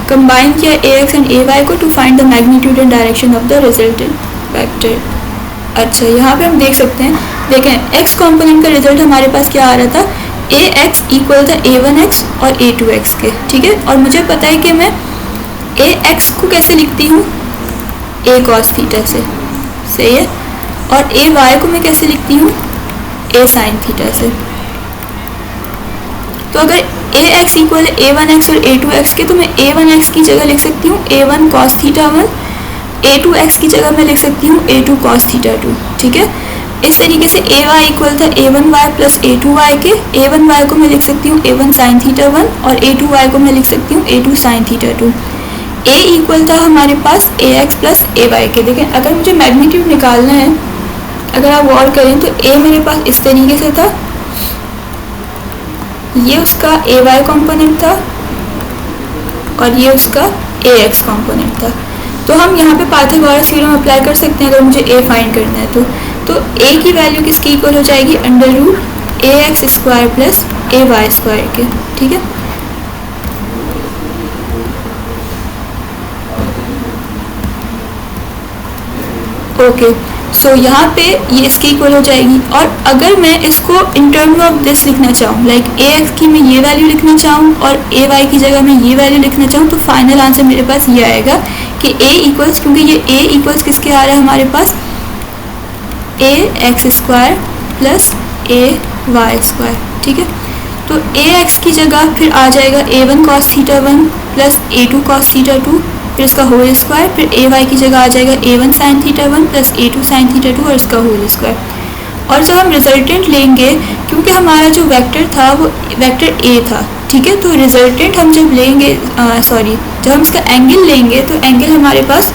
कंबाइन किया ax एंड ay को to find the magnitude and direction of the resultant vector. अच्छा, यहाँ पे हम देख सकते हैं, देखें x कंपोनेंट का रिजल्ट हमारे पास क्या आ रहा था, ax इक्वल था a1x और a2x के। ठीक है, और मुझे पता है कि मैं ax को कैसे लिखती हूँ, a cos थीटा से, सही है, और ay को मैं कैसे लिखती हूँ, a sin थीटा से। तो अगर ax इक्वल है a1x और a2x के, तो मैं a1x की जगह लिख सकती हूँ a1 cos थीटा 1, a2x की जगह मैं लिख सकती हूँ a2 cos थीटा 2। ठीक है, इस तरीके से ay इक्वल था a1y प्लस a2y के, a1y को मैं लिख सकती हूँ a1 sin थीटा 1, और a2y को मैं लिख सकती हूँ a2 sin theta 2। a equal था हमारे पास ax प्लस ay के। देखें, अगर मुझे मैग्नीट्यूड निकालना है, अगर आप गौर करें तो a मेरे पास इस तरीके से था, ये उसका ay कंपोनेंट था और ये उसका ax कंपोनेंट था। तो हम यहाँ पे पाइथागोरस थ्योरम अप्लाई कर सकते हैं अगर मुझे a फाइंड करना है तो a की वैल्यू किसकी इक्वल हो जाएगी, under root ax square plus ay square के। ठीक है, ओके, सो यहाँ पे ये इसकी इक्वल हो जाएगी। और अगर मैं इसको इन टर्म्स ऑफ दिस लिखना चाहूँ, लाइक ax की मैं ये वैल्यू लिखना चाहूँ और ay की जगह मैं ये वैल्यू लिखना चाहूँ, तो फाइनल आंसर मेरे पास ये आएगा कि a इक्वल्स, क्योंकि ये a इक्वल्स किसके आ रहा है हमारे पास, ax square plus ay square. ठीक है, तो ax की जगह फिर आ जाएगा a1 cos theta 1 plus a2 cos theta 2, फिर इसका होल स्क्वायर, फिर ay की जगह आ जाएगा a1 sin theta 1 plus a2 sin theta 2 और इसका होल स्क्वायर। और जब हम रिजल्टेंट लेंगे, क्योंकि हमारा जो वेक्टर था वो वेक्टर a था, ठीक है। तो रिजल्टेंट हम जब लेंगे जब हम इसका एंगल लेंगे तो एंगल हमारे पास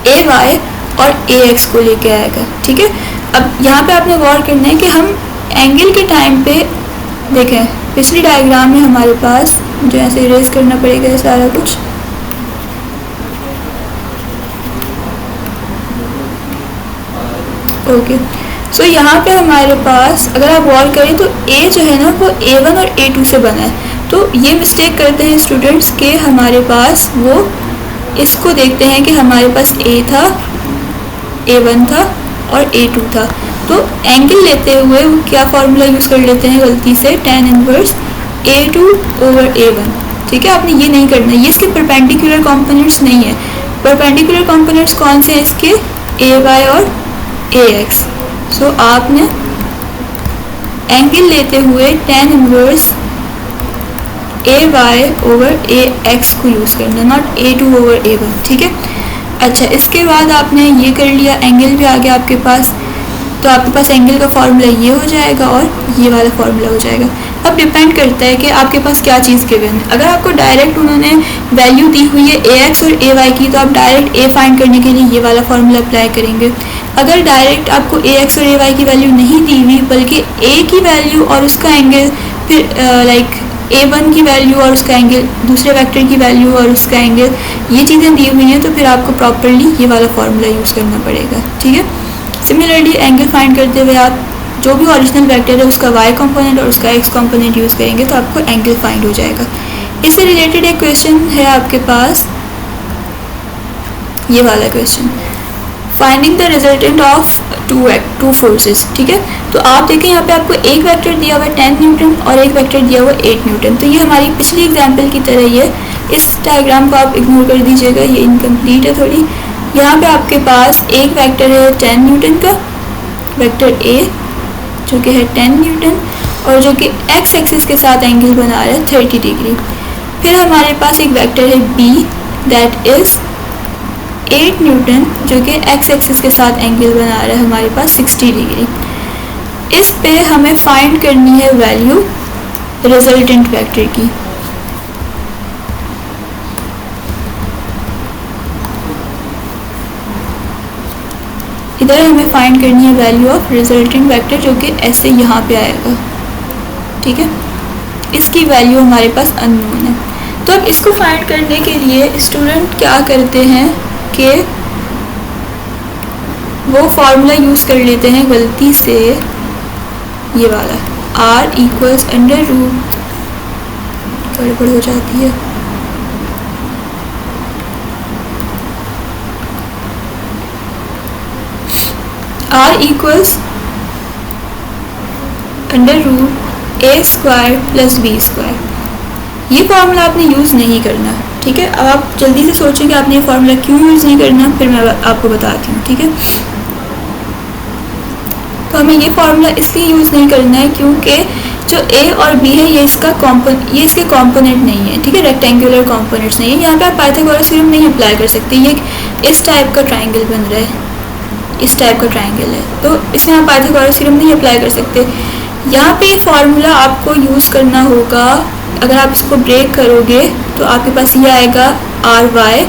ए वाई और ए एक्स को लेके आएगा, ठीक है। अब यहाँ पे आपने गौर करना है कि हम एंगल के टाइम पे देखें, पिछली डायग्राम में हमारे पास जो ऐसे इरेज करना पड़ेगा सारा कुछ, ओके। सो यहाँ पे हमारे पास अगर आप गौर करें तो ए जो है ना वो A1 और A2 से बना है। तो ये मिस्टेक करते हैं स्टूडेंट्स के हमारे पास वो इसको देखते हैं कि हमारे पास A था, A1 था और A2 था। तो एंगल लेते हुए वो क्या फार्मूला यूज़ कर लेते हैं गलती से, tan inverse A2 over A1, ठीक है। आपने ये नहीं करना, ये इसके परपेंडिकुलर कंपोनेंट्स नहीं है। परपेंडिकुलर कंपोनेंट्स कौन से हैं इसके, AY और AX। सो आपने एंगल लेते हुए tan inverse AY over AX को यूज़ करना, नॉट A2 ओवर A1, ठीक है। अच्छा, इसके बाद आपने ये कर लिया, एंगल भी आ गया आपके पास। तो आपके पास एंगल का फार्मूला ये हो जाएगा और ये वाला फार्मूला हो जाएगा। अब डिपेंड करता है कि आपके पास क्या चीज़ गिवन है। अगर आपको डायरेक्ट उन्होंने वैल्यू दी हुई है AX और AY की, तो आप डायरेक्ट A फाइंड करने के लिए ये वाला फार्मूला अप्लाई करेंगे। अगर डायरेक्ट आपको AX और AY की वैल्यू नहीं दी हुई, बल्कि A की वैल्यू और उसका एंगल, फिर लाइक A1 की वैल्यू और उसका एंगल, दूसरे वेक्टर की वैल्यू और उसका एंगल, ये चीज़ें दी हुई हैं, तो फिर आपको प्रॉपरली ये वाला फार्मूला यूज़ करना पड़ेगा, ठीक है। सिमिलरली एंगल फाइंड करते हुए आप जो भी ओरिजिनल वेक्टर है उसका y कंपोनेंट और उसका x कंपोनेंट यूज़ करेंगे तो आपको एंगल फाइंड हो जाएगा। इससे रिलेटेड एक क्वेश्चन है आपके पास, ये वाला question, finding the resultant of two forces, ठीक है। तो आप देखें यहाँ पे आपको एक वेक्टर दिया हुआ है 10 न्यूटन और एक वेक्टर दिया हुआ है 8 न्यूटन। तो ये हमारी पिछली एग्जाम्पल की तरह ही है। इस डायग्राम को आप इग्नोर कर दीजिएगा, ये इनकम्प्लीट है थोड़ी। यहाँ पे आपके पास एक वेक्टर है 10 न्यूटन का, वेक्टर A जो कि है 10 न्यूटन और जो कि x एक्सिस के साथ एंगल बना रहा है 30 डिग्री। फिर हमारे पास एक वेक्टर है B दैट इज़ 8 न्यूटन जो कि x एक्सिस के साथ एंगल बना रहा है हमारे पास 60 डिग्री। इस पे हमें फाइंड करनी है वैल्यू रिजल्टेंट वेक्टर की। इधर हमें फाइंड करनी है वैल्यू ऑफ रिजल्टेंट वेक्टर जो कि ऐसे यहाँ पे आएगा, ठीक है। इसकी वैल्यू हमारे पास अननोन है। तो अब इसको फाइंड करने के लिए स्टूडेंट क्या करते हैं कि वो फार्मूला यूज़ कर लेते हैं गलती से, ये वाला R इक्वल्स अंडर रूट, गड़बड़ हो जाती है, R equals under root A square plus B square. ये फार्मूला आपने यूज़ नहीं करना, ठीक है। अब आप जल्दी से सोचें कि आपने ये फार्मूला क्यों यूज़ नहीं करना, फिर मैं आपको बताती हूँ, ठीक है। तो हमें ये फार्मूला इसलिए यूज़ नहीं करना है क्योंकि जो A और B है ये इसके कॉम्पोनेंट नहीं है, ठीक है, रेक्टेंगुलर कॉम्पोनेंट्स नहीं है। यहाँ पे आप पाइथागोरस थ्योरम नहीं अप्लाई कर सकते। ये इस टाइप का ट्राइंगल बन रहा है, इस टाइप का ट्राइंगल है, तो इसमें आप पाइथागोरस थ्योरम नहीं अप्लाई कर सकते। यहाँ पे ये फार्मूला आपको यूज़ करना होगा। अगर आप इसको ब्रेक करोगे तो आपके पास ये आएगा RY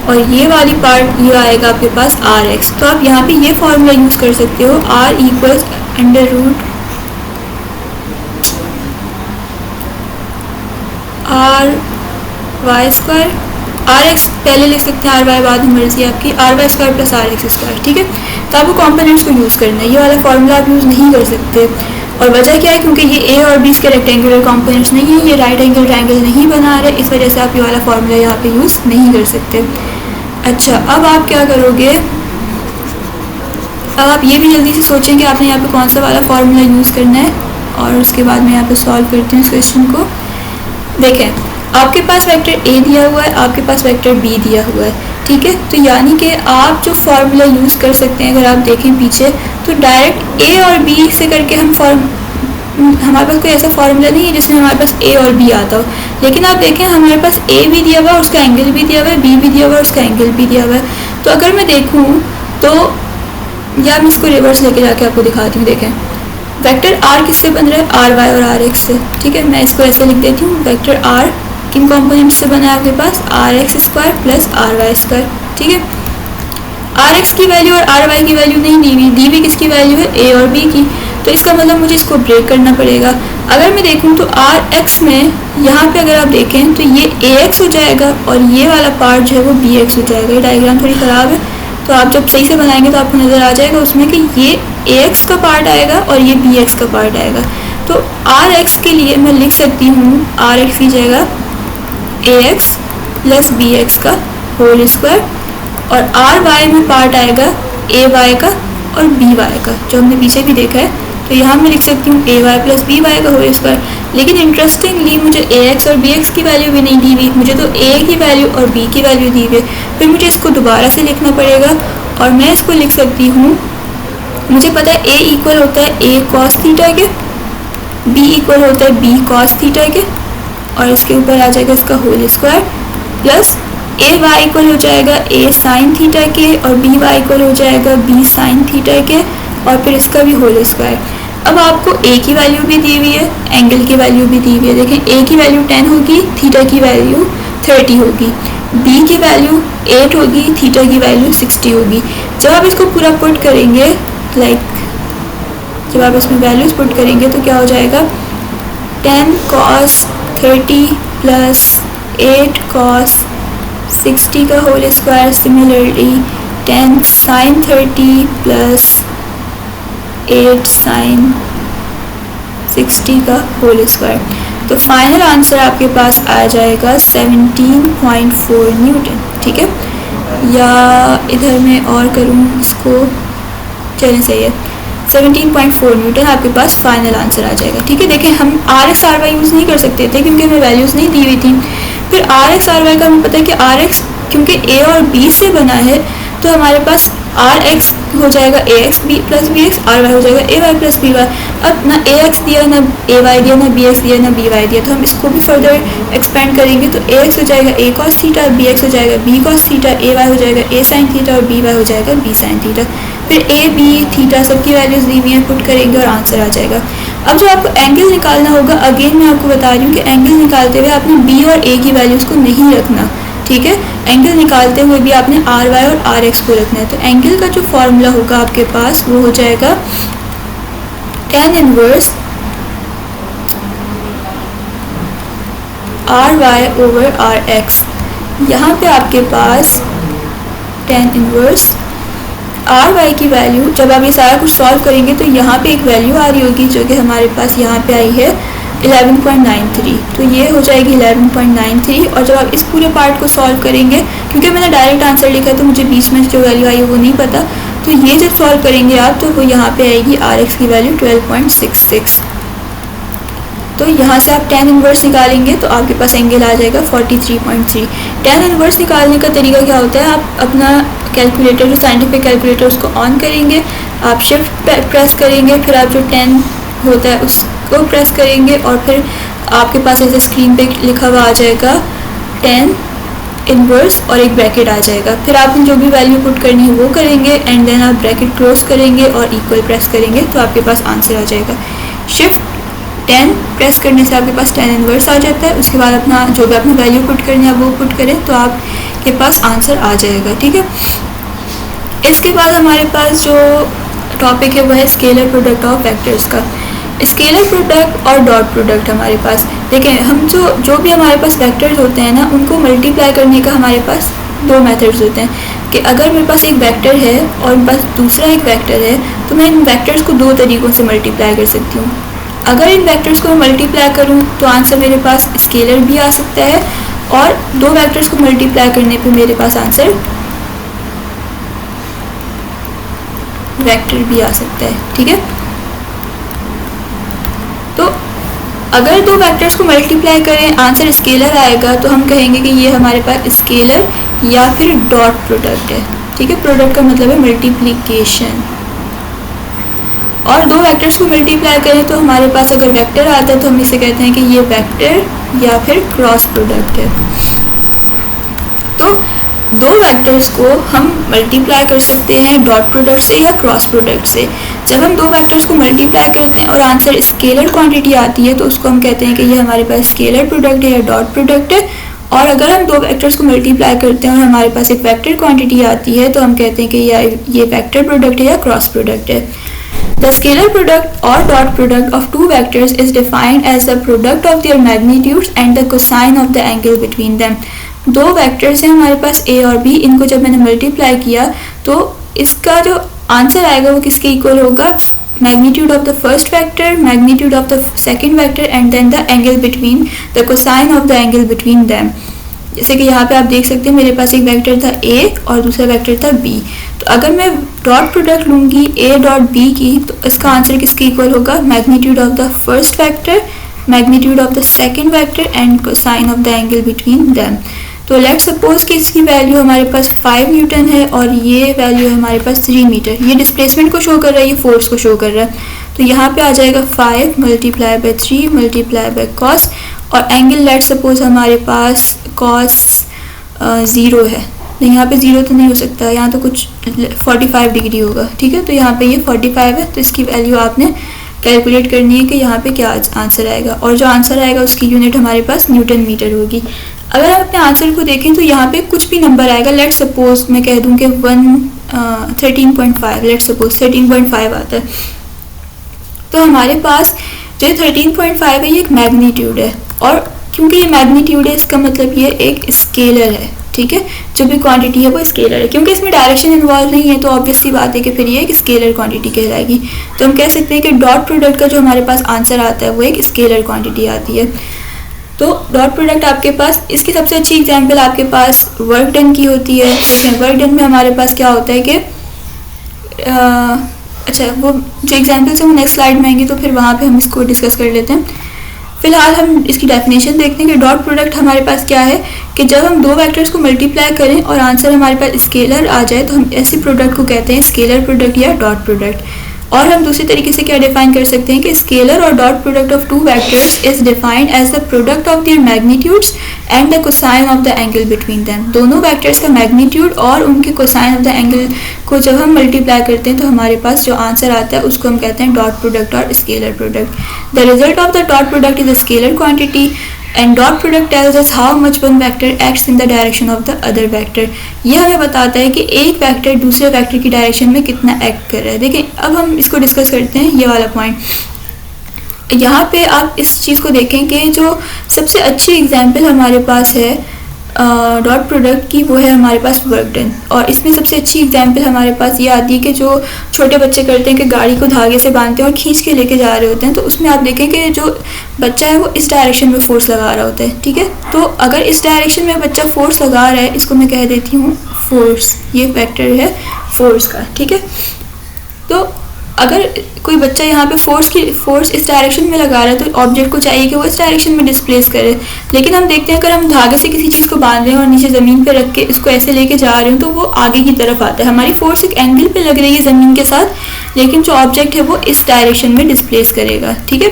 और ये वाली पार्ट ये आएगा आपके पास RX। तो आप यहाँ पे ये फार्मूला यूज़ कर सकते हो, R equals under root RY square, RX पहले लिख सकते हैं, RY बाद में मर्जी आपकी, RY square plus RX square, ठीक है। तो आपको कॉम्पोनेंट्स को यूज़ करना है, ये वाला फार्मूला आप यूज़ नहीं कर सकते। और वजह क्या है, क्योंकि ये A और B के रेक्टेंगुलर कॉम्पोनेंट्स नहीं है, ये राइट एंगल ट्रायंगल नहीं बना रहे, इस वजह से आप ये वाला फार्मूला यहाँ पे यूज़ नहीं कर सकते। अच्छा, अब आप क्या करोगे, अब आप ये भी जल्दी से सोचें कि आपने यहाँ पे कौन सा वाला फार्मूला यूज़ करना है, और उसके बाद मैं यहाँ पे सॉल्व करती हूँ इस क्वेश्चन को। देखें, आपके पास वेक्टर A दिया हुआ है, आपके पास वेक्टर B दिया हुआ है, ठीक है। तो यानी कि आप जो फार्मूला यूज़ कर सकते हैं, अगर आप देखें पीछे, तो डायरेक्ट A और B से करके हमारे पास कोई ऐसा फार्मूला नहीं है जिसमें हमारे पास A और B आता हो। लेकिन आप देखें, हमारे पास A भी दिया हुआ है, उसका एंगल भी दिया हुआ है, B भी दिया हुआ है, उसका एंगल भी दिया हुआ है। तो अगर मैं देखूँ तो या मैं इसको रिवर्स लेके जाके आपको दिखाती हूँ। देखें, वेक्टर आर किससे बन रहा है, आर वाई और आर एक्स से, ठीक है। मैं इसको ऐसे लिख देती हूँ, वेक्टर आर किन कॉम्पोनेंट से बना है आपके पास, R X square plus R Y square, ठीक है। आर एक्स की वैल्यू और आर वाई की वैल्यू नहीं दी हुई किसकी वैल्यू है, ए और बी की, तो इसका मतलब मुझे इसको ब्रेक करना पड़ेगा। अगर मैं देखूँ तो आर एक्स में यहाँ पे अगर आप देखें तो ये ए एक्स हो जाएगा और ये वाला पार्ट जो है वो बी एक्स हो जाएगा। ये डायग्राम थोड़ी ख़राब है, तो आप जब सही से बनाएंगे तो आपको नज़र आ जाएगा उसमें कि ये ए एक्स का पार्ट आएगा और ये बी एक्स का पार्ट आएगा। तो आर एक्स के लिए मैं लिख सकती हूँ, आर एक्स की जगह ए एक्स प्लस बी एक्स का होल स्क्वायर, और आर वाई में पार्ट आएगा ए वाई का और बी वाई का, जो हमने पीछे भी देखा है। तो यहाँ मैं लिख सकती हूँ ए वाई प्लस बी वाई का होल स्क्वायर। लेकिन इंटरेस्टिंगली मुझे ए एक्स और बी एक्स की वैल्यू भी नहीं दी हुई, मुझे तो ए की वैल्यू और बी की वैल्यू दी हुई। फिर मुझे इसको दोबारा से लिखना पड़ेगा और मैं इसको लिख सकती हूँ, मुझे पता है ए इक्वल होता है ए कॉस थीटा के, बी इक्वल होता है बी कॉस थीटा के, और इसके ऊपर आ जाएगा इसका होल स्क्वायर, प्लस ए वाई इक्वल हो जाएगा ए साइन थीटा के और बी वाई इक्वल हो जाएगा बी साइन थीटा के, और फिर इसका भी होल स्क्वायर। अब आपको ए की वैल्यू भी दी हुई है, एंगल की वैल्यू भी दी हुई है। देखें, ए की वैल्यू 10 होगी, थीटा की वैल्यू 30 होगी, बी की वैल्यू 8 होगी, थीटा की वैल्यू 60 होगी। जब आप इसको पूरा पुट करेंगे, जब आप इसमें वैल्यूज पुट करेंगे तो क्या हो जाएगा, 10 cos 30 प्लस 8 cos 60 का whole square, similarly 10 sin 30 plus 8 sin 60 का होल स्क्वायर। तो फाइनल आंसर आपके पास आ जाएगा 17.4 न्यूटन, ठीक है। या इधर मैं और करूँ इसको, चलें सही है, 17.4 न्यूटन आपके पास फाइनल आंसर आ जाएगा, ठीक है। देखें, हम R X R Y use नहीं कर सकते थे क्योंकि हमें वैल्यूज़ नहीं दी हुई थी। फिर आर एक्स आर वाई का हमें पता है कि आर एक्स क्योंकि ए और बी से बना है, तो हमारे पास आर एक्स हो जाएगा A X B plus B X, R Y हो जाएगा A Y plus B Y. अब ना ए एक्स दिया, ना ए वाई दिया, ना बी एक्स दिया, ना बी वाई दिया, तो हम इसको भी फर्दर एक्सपेंड करेंगे। तो ए एक्स हो जाएगा ए कॉस थीटा, बी एक्स हो जाएगा बी कॉस थीटा, ए वाई हो जाएगा ए साइन थीटा और बी वाई हो जाएगा बी साइन थीटा। फिर ए बी थीटा सबकी वैल्यूज दी हुई हैं, पुट करेंगे और आंसर आ जाएगा। अब जो आपको एंगल निकालना होगा, अगेन मैं आपको बता रही हूँ कि एंगल निकालते हुए आपने बी और ए की वैल्यूज़ को नहीं रखना, ठीक है। एंगल निकालते हुए भी आपने आर वाई और आर एक्स को रखना है। तो एंगल का जो फॉर्मूला होगा आपके पास वो हो जाएगा tan inverse R Y over R X. यहाँ पे आपके पास tan इनवर्स आर वाई की वैल्यू, जब आप ये सारा कुछ सॉल्व करेंगे तो यहाँ पे एक वैल्यू आ रही होगी जो कि हमारे पास यहाँ पे आई है 11.93, तो ये हो जाएगी 11.93। और जब आप इस पूरे पार्ट को सॉल्व करेंगे, क्योंकि मैंने डायरेक्ट आंसर लिखा तो मुझे बीच में जो वैल्यू आई है वो नहीं पता, तो ये जब सॉल्व करेंगे आप तो वो यहाँ पे आएगी आर एक्स की वैल्यू 12.66। तो यहाँ से आप tan इनवर्स निकालेंगे तो आपके पास एंगल आ जाएगा 43.3। tan इनवर्स निकालने का तरीका क्या होता है, आप अपना कैलकुलेटर, जो साइंटिफिक कैलकुलेटर, उसको ऑन करेंगे, आप शिफ्ट प्रेस करेंगे, फिर आप जो tan होता है उसको प्रेस करेंगे और फिर आपके पास ऐसे स्क्रीन पे लिखा हुआ आ जाएगा tan इनवर्स और एक ब्रैकेट आ जाएगा। फिर आपने जो भी वैल्यू पुट करनी है वो करेंगे एंड देन आप ब्रैकेट क्लोज करेंगे और इक्वल प्रेस करेंगे तो आपके पास आंसर आ जाएगा। शिफ्ट 10 प्रेस करने से आपके पास tan इनवर्स आ जाता है। उसके बाद अपना जो भी आपने वैल्यू पुट करनी है वो पुट करें तो आपके पास आंसर आ जाएगा, ठीक है। इसके बाद हमारे पास जो टॉपिक है वो है स्केलर प्रोडक्ट ऑफ वेक्टर्स का। स्केलर प्रोडक्ट और डॉट प्रोडक्ट हमारे पास, देखें, हम जो भी हमारे पास वेक्टर्स होते हैं ना, उनको मल्टीप्लाई करने का हमारे पास दो मेथड्स होते हैं कि अगर मेरे पास एक वेक्टर है और बस दूसरा एक वेक्टर है तो मैं इन वेक्टर्स को दो तरीक़ों से मल्टीप्लाई कर सकती हूँ। अगर इन वेक्टर्स को मैं मल्टीप्लाई करूँ तो आंसर मेरे पास स्केलर भी आ सकता है और दो वेक्टर्स को मल्टीप्लाई करने पे मेरे पास आंसर वेक्टर भी आ सकता है, ठीक है। तो अगर दो वेक्टर्स को मल्टीप्लाई करें आंसर स्केलर आएगा तो हम कहेंगे कि ये हमारे पास स्केलर या फिर डॉट प्रोडक्ट है, ठीक है। प्रोडक्ट का मतलब है मल्टीप्लिकेशन। और दो वेक्टर्स को मल्टीप्लाई करें तो हमारे पास अगर वेक्टर आता है तो हम इसे कहते हैं कि ये वेक्टर या फिर क्रॉस प्रोडक्ट है। तो दो वेक्टर्स को हम मल्टीप्लाई कर सकते हैं डॉट प्रोडक्ट से या क्रॉस प्रोडक्ट से। जब हम दो वेक्टर्स को मल्टीप्लाई करते हैं और आंसर स्केलर क्वांटिटी आती है तो उसको हम कहते हैं कि ये हमारे पास स्केलर प्रोडक्ट है या डॉट प्रोडक्ट है। और अगर हम दो वेक्टर्स को मल्टीप्लाई करते हैं और हमारे पास एक वेक्टर क्वांटिटी आती है तो हम कहते हैं कि ये वेक्टर प्रोडक्ट है या क्रॉस प्रोडक्ट है। The scalar product or dot product of two vectors is defined as the product of their magnitudes and the cosine of the angle between them। दो वेक्टर्स हैं हमारे पास a और b, इनको जब मैंने मल्टीप्लाई किया तो इसका जो आंसर आएगा वो किसके इक्वल होगा, magnitude of the first vector, magnitude of the second vector and then the angle between, the cosine of the angle between them। जैसे कि यहाँ पे आप देख सकते हैं मेरे पास एक वेक्टर था a और दूसरा वेक्टर था b, तो अगर मैं डॉट प्रोडक्ट लूँगी a डॉट b की तो इसका आंसर किसके इक्वल होगा, magnitude of the first vector, magnitude of the second vector and cosine of the angle between them. तो लेट्स सपोज कि इसकी वैल्यू हमारे पास 5 न्यूटन है और ये वैल्यू है हमारे पास 3 मीटर। ये डिस्प्लेसमेंट को शो कर रहा है, ये फोर्स को शो कर रहा है। तो यहाँ पे आ जाएगा 5 multiply by 3 multiply by cos, और एंगल लेट सपोज हमारे पास कॉस 0 है। तो यहाँ पे 0 तो नहीं हो सकता, यहाँ तो कुछ 45 डिग्री होगा, ठीक है। तो यहाँ पे ये 45 है, तो इसकी वैल्यू आपने कैलकुलेट करनी है कि यहाँ पे क्या आंसर आएगा, और जो आंसर आएगा उसकी यूनिट हमारे पास न्यूटन मीटर होगी। अगर हम अपने आंसर को देखें तो यहाँ पे कुछ भी नंबर आएगा, लेट सपोज मैं कह दूँ कि 13.5, लेट सपोज 13.5 आता है, तो हमारे पास जो 13.5 है ये एक मैग्नीट्यूड है, और क्योंकि ये मैग्नीट्यूड है इसका मतलब ये एक स्केलर है, ठीक है। जो भी क्वांटिटी है वो स्केलर है, क्योंकि इसमें डायरेक्शन इन्वॉल्व नहीं है तो ऑब्वियस सी बात है कि फिर ये एक स्केलर क्वांटिटी कहलाएगी। तो हम कह सकते हैं कि डॉट प्रोडक्ट का जो हमारे पास आंसर आता है वो एक स्केलर क्वांटिटी आती है। तो डॉट प्रोडक्ट आपके पास, इसकी सबसे अच्छी एग्जांपल आपके पास वर्क डन की होती है। वर्क डन में हमारे पास क्या होता है कि अच्छा, वो जो एग्जांपल्स है वो नेक्स्ट स्लाइड में आएंगे तो फिर वहाँ पे हम इसको डिस्कस कर लेते हैं। फिलहाल हम इसकी डेफिनेशन देखते हैं कि डॉट प्रोडक्ट हमारे पास क्या है कि जब हम दो वेक्टर्स को मल्टीप्लाई करें और आंसर हमारे पास स्केलर आ जाए तो हम ऐसे प्रोडक्ट को कहते हैं स्केलर प्रोडक्ट या डॉट प्रोडक्ट। और हम दूसरे तरीके से क्या डिफाइन कर सकते हैं कि स्केलर और dot product of two vectors is defined as the product of their magnitudes and the cosine of the angle between them. दोनों वेक्टर्स का मैग्नीट्यूड और उनके कोसाइन ऑफ द एंगल को जब हम मल्टीप्लाई करते हैं तो हमारे पास जो आंसर आता है उसको हम कहते हैं डॉट प्रोडक्ट और scalar product. The result of the dot product is a scalar quantity and dot product tells us how much one vector acts in the direction of the other vector. यह हमें बताता है कि एक vector दूसरे vector की direction में कितना एक्ट कर रहा है। देखिए अब हम इसको डिस्कस करते हैं, ये वाला पॉइंट। यहाँ पे आप इस चीज़ को देखें कि जो सबसे अच्छी एग्जाम्पल हमारे पास है डॉट प्रोडक्ट की वो है हमारे पास वर्क डन, और इसमें सबसे अच्छी एग्जांपल हमारे पास ये आती है कि जो छोटे बच्चे करते हैं कि गाड़ी को धागे से बांधते हैं और खींच के लेके जा रहे होते हैं। तो उसमें आप देखें कि जो बच्चा है वो इस डायरेक्शन में फोर्स लगा रहा होता है, ठीक है। तो अगर इस डायरेक्शन में बच्चा फोर्स लगा रहा है, इसको मैं कह देती हूँ फोर्स, ये फैक्टर है फोर्स का, ठीक है। तो अगर कोई बच्चा यहाँ पे फोर्स इस डायरेक्शन में लगा रहा है तो ऑब्जेक्ट को चाहिए कि वो इस डायरेक्शन में डिस्प्लेस करे। लेकिन हम देखते हैं अगर हम धागे से किसी चीज़ को बांध रहे हैं और नीचे ज़मीन पे रख के इसको ऐसे लेके जा रहे हो तो वो आगे की तरफ आता है। हमारी फोर्स एक एंगल पे लग रही है ज़मीन के साथ, लेकिन जो ऑब्जेक्ट है वो इस डायरेक्शन में डिस्प्लेस करेगा, ठीक है।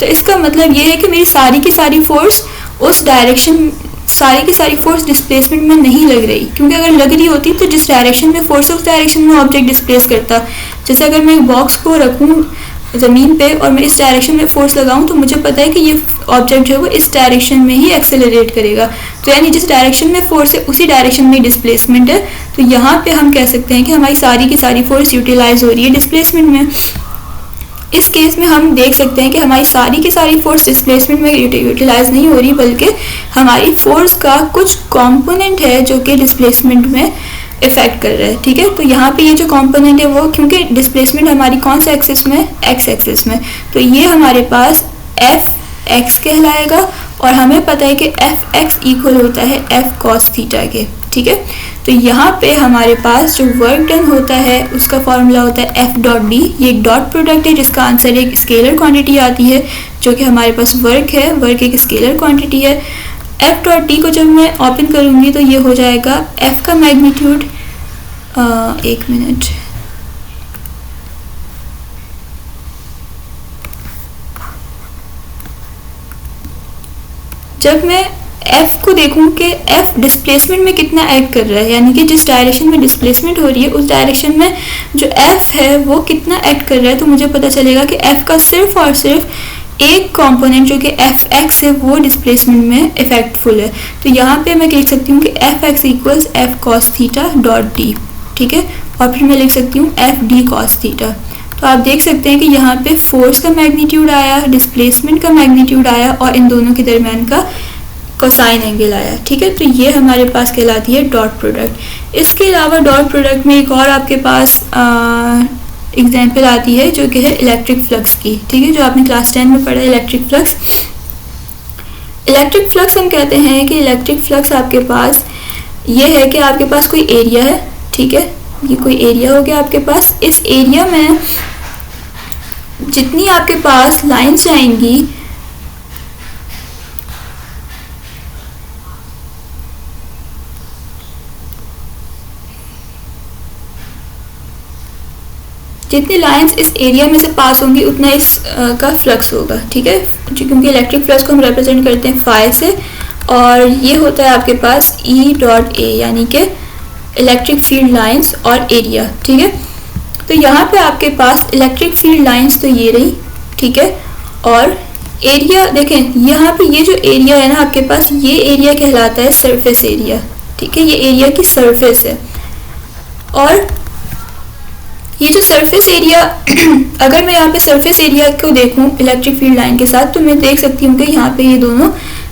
तो इसका मतलब ये है कि मेरी सारी की सारी फोर्स उस डायरेक्शन, सारी की सारी फोर्स डिस्प्लेसमेंट में नहीं लग रही, क्योंकि अगर लग रही होती तो जिस डायरेक्शन में फोर्स है उस डायरेक्शन में ऑब्जेक्ट डिस्प्लेस करता। जैसे अगर मैं एक बॉक्स को रखूँ ज़मीन पे और मैं इस डायरेक्शन में फोर्स लगाऊं तो मुझे पता है कि ये ऑब्जेक्ट जो है वो इस डायरेक्शन में ही एक्सेलरेट करेगा। तो यानी जिस डायरेक्शन में फोर्स है उसी डायरेक्शन में डिस्प्लेसमेंट है। तो यहाँ पे हम कह सकते हैं कि हमारी सारी की सारी फोर्स यूटिलाइज हो रही है डिस्प्लेसमेंट में। इस केस में हम देख सकते हैं कि हमारी सारी की सारी फोर्स डिस्प्लेसमेंट में यूटिलाइज नहीं हो रही, बल्कि हमारी फोर्स का कुछ कंपोनेंट है जो कि डिस्प्लेसमेंट में इफेक्ट कर रहा है, ठीक है। तो यहाँ पे ये जो कंपोनेंट है वो, क्योंकि डिस्प्लेसमेंट हमारी कौन से एक्सिस में, एक्स एक्सिस में, तो ये हमारे पास एफ एक्स कहलाएगा और हमें पता है कि एफ एक्स इक्वल होता है एफ कॉस थीटा के, ठीक है। तो यहाँ पे हमारे पास जो वर्क डन होता है उसका फॉर्मूला होता है एफ डॉट डी। ये एक डॉट प्रोडक्ट है जिसका आंसर एक स्केलर क्वांटिटी आती है जो कि हमारे पास वर्क है, वर्क एक स्केलर क्वांटिटी है। एफ डॉट डी को जब मैं ओपन करूँगी तो ये हो जाएगा एफ का मैग्नीट्यूड, एक मिनट, जब मैं एफ को देखूं कि एफ डिस्प्लेसमेंट में कितना ऐड कर रहा है, यानी कि जिस डायरेक्शन में डिस्प्लेसमेंट हो रही है उस डायरेक्शन में जो एफ है वो कितना ऐड कर रहा है, तो मुझे पता चलेगा कि एफ का सिर्फ और सिर्फ एक कंपोनेंट जो कि एफ एक्स है वो डिस्प्लेसमेंट में इफेक्टफुल है। तो यहाँ पे मैं लिख सकती हूँ कि F x equals F cos theta dot D, ठीक है, और फिर मैं लिख सकती हूँ एफ डी कॉस थीटा। तो आप देख सकते हैं कि यहाँ पे फोर्स का मैग्नीट्यूड आया, डिस्प्लेसमेंट का मैग्नीट्यूड आया और इन दोनों के दरमियान का कोसाइन एंगल आया, ठीक है। तो ये हमारे पास कहलाती है डॉट प्रोडक्ट। इसके अलावा डॉट प्रोडक्ट में एक और आपके पास एग्जाम्पल आती है जो कि है इलेक्ट्रिक फ्लक्स की, ठीक है, जो आपने क्लास 10 में पढ़ा है इलेक्ट्रिक फ्लक्स। इलेक्ट्रिक फ्लक्स हम कहते हैं कि इलेक्ट्रिक फ्लक्स आपके पास ये है कि आपके पास कोई एरिया है, ठीक है, ये कोई एरिया हो गया आपके पास। इस एरिया में जितनी आपके पास लाइंस आएंगी जितनी लाइंस इस एरिया में से पास होंगी उतना इस का फ्लक्स होगा, ठीक है, क्योंकि इलेक्ट्रिक फ्लक्स को हम रिप्रेजेंट करते हैं फाई से और ये होता है आपके पास ई डॉट ए, यानी कि इलेक्ट्रिक फील्ड लाइंस और एरिया, ठीक है। तो यहाँ पे आपके पास इलेक्ट्रिक फील्ड लाइंस तो ये रही, ठीक है, और एरिया देखें, यहाँ पे ये जो एरिया है ना आपके पास, ये एरिया कहलाता है सरफेस एरिया, ठीक है, ये एरिया की सरफेस है। और ये जो सरफेस एरिया अगर मैं यहाँ पे सरफेस एरिया को देखूँ इलेक्ट्रिक फील्ड लाइन के साथ तो मैं देख सकती हूँ कि यहाँ पे ये दोनों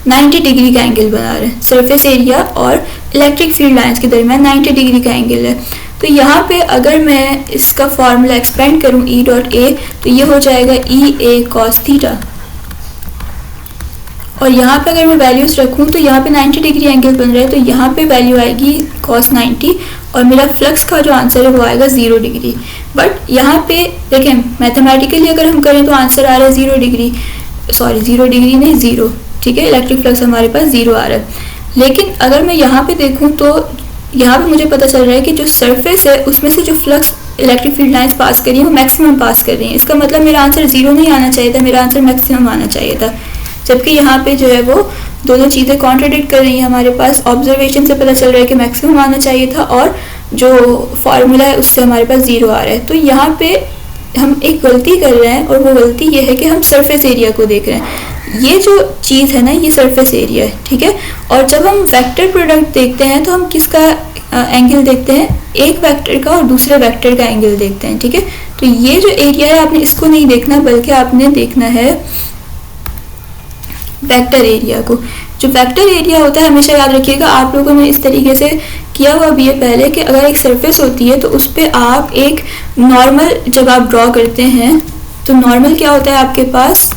90 डिग्री का एंगल बना रहे हैं। सरफेस एरिया और इलेक्ट्रिक फील्ड लाइंस के दरमियान 90 डिग्री का एंगल है। तो यहाँ पे अगर मैं इसका फॉर्मूला एक्सपेंड करूँ ई डॉट ए तो ये हो जाएगा ई ए कॉस थीटा, और यहाँ पे अगर मैं वैल्यूज रखूँ तो यहाँ पे 90 डिग्री एंगल बन रहा है तो यहाँ पे वैल्यू आएगी cos 90 और मेरा फ्लक्स का जो आंसर है वो आएगा 0 डिग्री। बट यहाँ पे देखें मैथमेटिकली अगर हम करें तो आंसर आ रहा है 0 डिग्री, सॉरी 0 डिग्री नहीं 0, ठीक है, इलेक्ट्रिक फ्लक्स हमारे पास 0 आ रहा है। लेकिन अगर मैं यहाँ पे देखूँ तो यहाँ पे मुझे पता चल रहा है कि जो सरफेस है उसमें से जो flux electric field lines pass कर रही है वो मैक्सिमम पास कर रही है। इसका मतलब मेरा आंसर 0 नहीं आना चाहिए था, मेरा आंसर मैक्सिमम आना चाहिए था, जबकि यहाँ पे जो है वो दोनों चीज़ें कॉन्ट्राडिक्ट कर रही हैं। हमारे पास ऑब्जर्वेशन से पता चल रहा है कि मैक्सिमम आना चाहिए था और जो फार्मूला है उससे हमारे पास 0 आ रहा है। तो यहाँ पे हम एक गलती कर रहे हैं और वो गलती ये है कि हम सरफेस एरिया को देख रहे हैं। ये जो चीज़ है ना ये सरफेस एरिया है, ठीक है, और जब हम वेक्टर प्रोडक्ट देखते हैं तो हम किसका एंगल देखते हैं, एक वेक्टर का और दूसरे वेक्टर का एंगल देखते हैं, ठीक है। तो ये जो एरिया है आपने इसको नहीं देखना बल्कि आपने देखना है वेक्टर एरिया को। जो वेक्टर एरिया होता है हमेशा याद रखिएगा, आप लोगों ने इस तरीके से किया हुआ भी है पहले कि अगर एक सरफेस होती है तो उस पर आप एक नॉर्मल जब आप ड्रॉ करते हैं तो नॉर्मल क्या होता है आपके पास,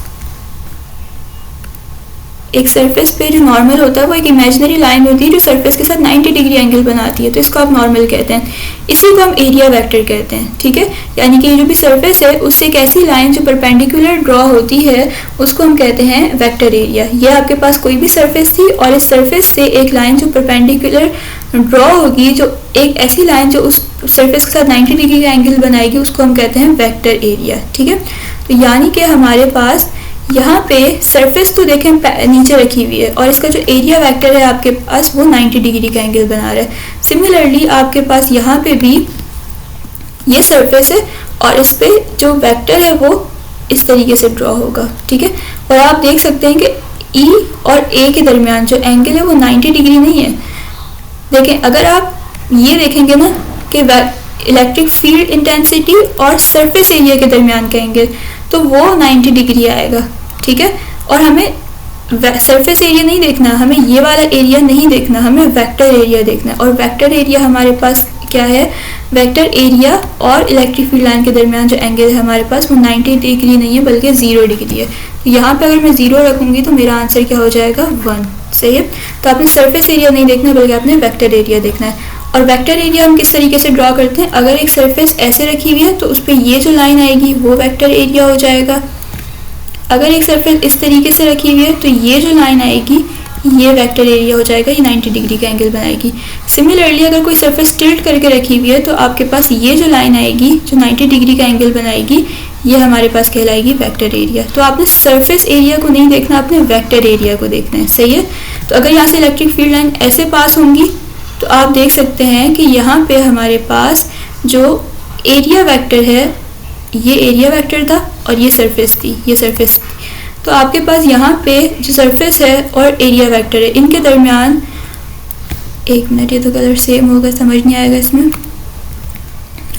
एक सरफेस पे जो नॉर्मल होता है वो एक इमेजिनरी लाइन होती है जो सरफेस के साथ 90 डिग्री एंगल बनाती है, तो इसको आप नॉर्मल कहते हैं। इसी को हम एरिया वेक्टर कहते हैं, ठीक है, यानी कि जो भी सरफेस है उससे एक ऐसी लाइन जो परपेंडिकुलर ड्रॉ होती है उसको हम कहते हैं वेक्टर एरिया। ये आपके पास कोई भी सरफेस थी और इस सरफेस से एक लाइन जो परपेंडिकुलर ड्रॉ होगी, जो एक ऐसी लाइन जो उस सरफेस के साथ 90 डिग्री का एंगल बनाएगी उसको हम कहते हैं वेक्टर एरिया, ठीक है। तो यानी कि हमारे पास यहाँ पे सरफेस तो देखें नीचे रखी हुई है और इसका जो एरिया वेक्टर है आपके पास वो 90 डिग्री का एंगल बना रहा है। सिमिलरली आपके पास यहाँ पे भी ये सरफेस है और इस पे जो वेक्टर है वो इस तरीके से ड्रॉ होगा, ठीक है, और आप देख सकते हैं कि ई और ए के दरमियान जो एंगल है वो 90 डिग्री नहीं है। देखें अगर आप ये देखेंगे ना कि इलेक्ट्रिक फील्ड इंटेंसिटी और सरफेस एरिया के दरमियान का एंगल तो वो 90 डिग्री आएगा, ठीक है, और हमें सरफेस एरिया नहीं देखना, हमें ये वाला एरिया नहीं देखना, हमें वेक्टर एरिया देखना है। और वेक्टर एरिया हमारे पास क्या है, वेक्टर एरिया और इलेक्ट्रिक फील्ड लाइन के दरमियान जो एंगल है हमारे पास वो 90 डिग्री नहीं है बल्कि 0 डिग्री है। तो यहाँ पे अगर मैं 0 रखूँगी तो मेरा आंसर क्या हो जाएगा 1, सही है। तो आपने सरफेस एरिया नहीं देखना बल्कि आपने वेक्टर एरिया देखना है। और वेक्टर एरिया हम किस तरीके से ड्रॉ करते हैं, अगर एक सरफेस ऐसे रखी हुई है तो उस पर ये जो लाइन आएगी वो वेक्टर एरिया हो जाएगा। अगर एक सरफेस इस तरीके से रखी हुई है तो ये जो लाइन आएगी ये वेक्टर एरिया हो जाएगा, ये 90 डिग्री का एंगल बनाएगी। सिमिलरली अगर कोई सरफेस टिल्ट करके रखी हुई है तो आपके पास ये जो लाइन आएगी जो 90 डिग्री का एंगल बनाएगी ये हमारे पास कहलाएगी वेक्टर एरिया। तो आपने सरफेस एरिया को नहीं देखना, आपने वेक्टर एरिया को देखना है, सही है। तो अगर यहाँ से इलेक्ट्रिक फील्ड लाइन ऐसे पास होंगी तो आप देख सकते हैं कि यहाँ पे हमारे पास जो एरिया वेक्टर है, ये एरिया वेक्टर था और ये सरफेस थी, ये सरफेस थी। तो आपके पास यहाँ पे जो सरफेस है और एरिया वेक्टर है, इनके दरमियान, एक मिनट, ये तो कलर सेम होगा, समझ नहीं आएगा इसमें।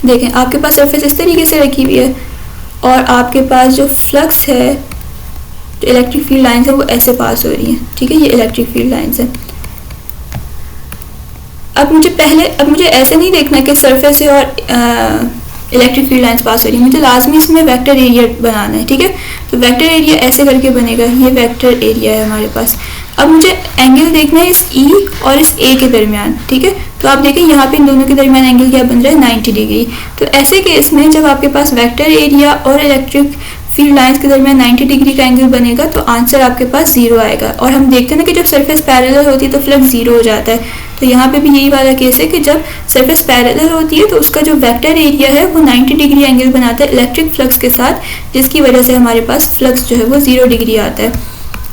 देखें आपके पास सरफेस इस तरीके से रखी हुई है और आपके पास जो फ्लक्स है, जो इलेक्ट्रिक फील्ड लाइंस है वो ऐसे पास हो रही है, ठीक है, ये इलेक्ट्रिक फील्ड लाइंस है। अब मुझे ऐसे नहीं देखना कि सरफेस है और इलेक्ट्रिक फील्ड लाइंस पास हो रही है, मुझे लाजमी इसमें वेक्टर एरिया बनाना है, ठीक है। तो वेक्टर एरिया ऐसे करके बनेगा, ये वेक्टर एरिया है हमारे पास। अब मुझे एंगल देखना है इस ई और इस ए के दरमियान, ठीक है। तो आप देखें यहाँ पे इन दोनों के दरमियान एंगल क्या बन रहा है, 90 डिग्री। तो ऐसे केस में जब आपके पास वेक्टर एरिया और इलेक्ट्रिक फील्ड लाइंस के दरमियान 90 डिग्री का एंगल बनेगा तो आंसर आपके पास 0 आएगा। और हम देखते हैं ना कि जब सरफेस पैरेलल होती है तो फ्लक्स 0 हो जाता है। तो यहाँ पे भी यही वाला केस है कि जब सरफेस पैरेलल होती है तो उसका जो वेक्टर एरिया है वो 90 डिग्री एंगल बनाता है इलेक्ट्रिक फ्लक्स के साथ, जिसकी वजह से हमारे पास फ्लक्स जो है वो 0 डिग्री आता है।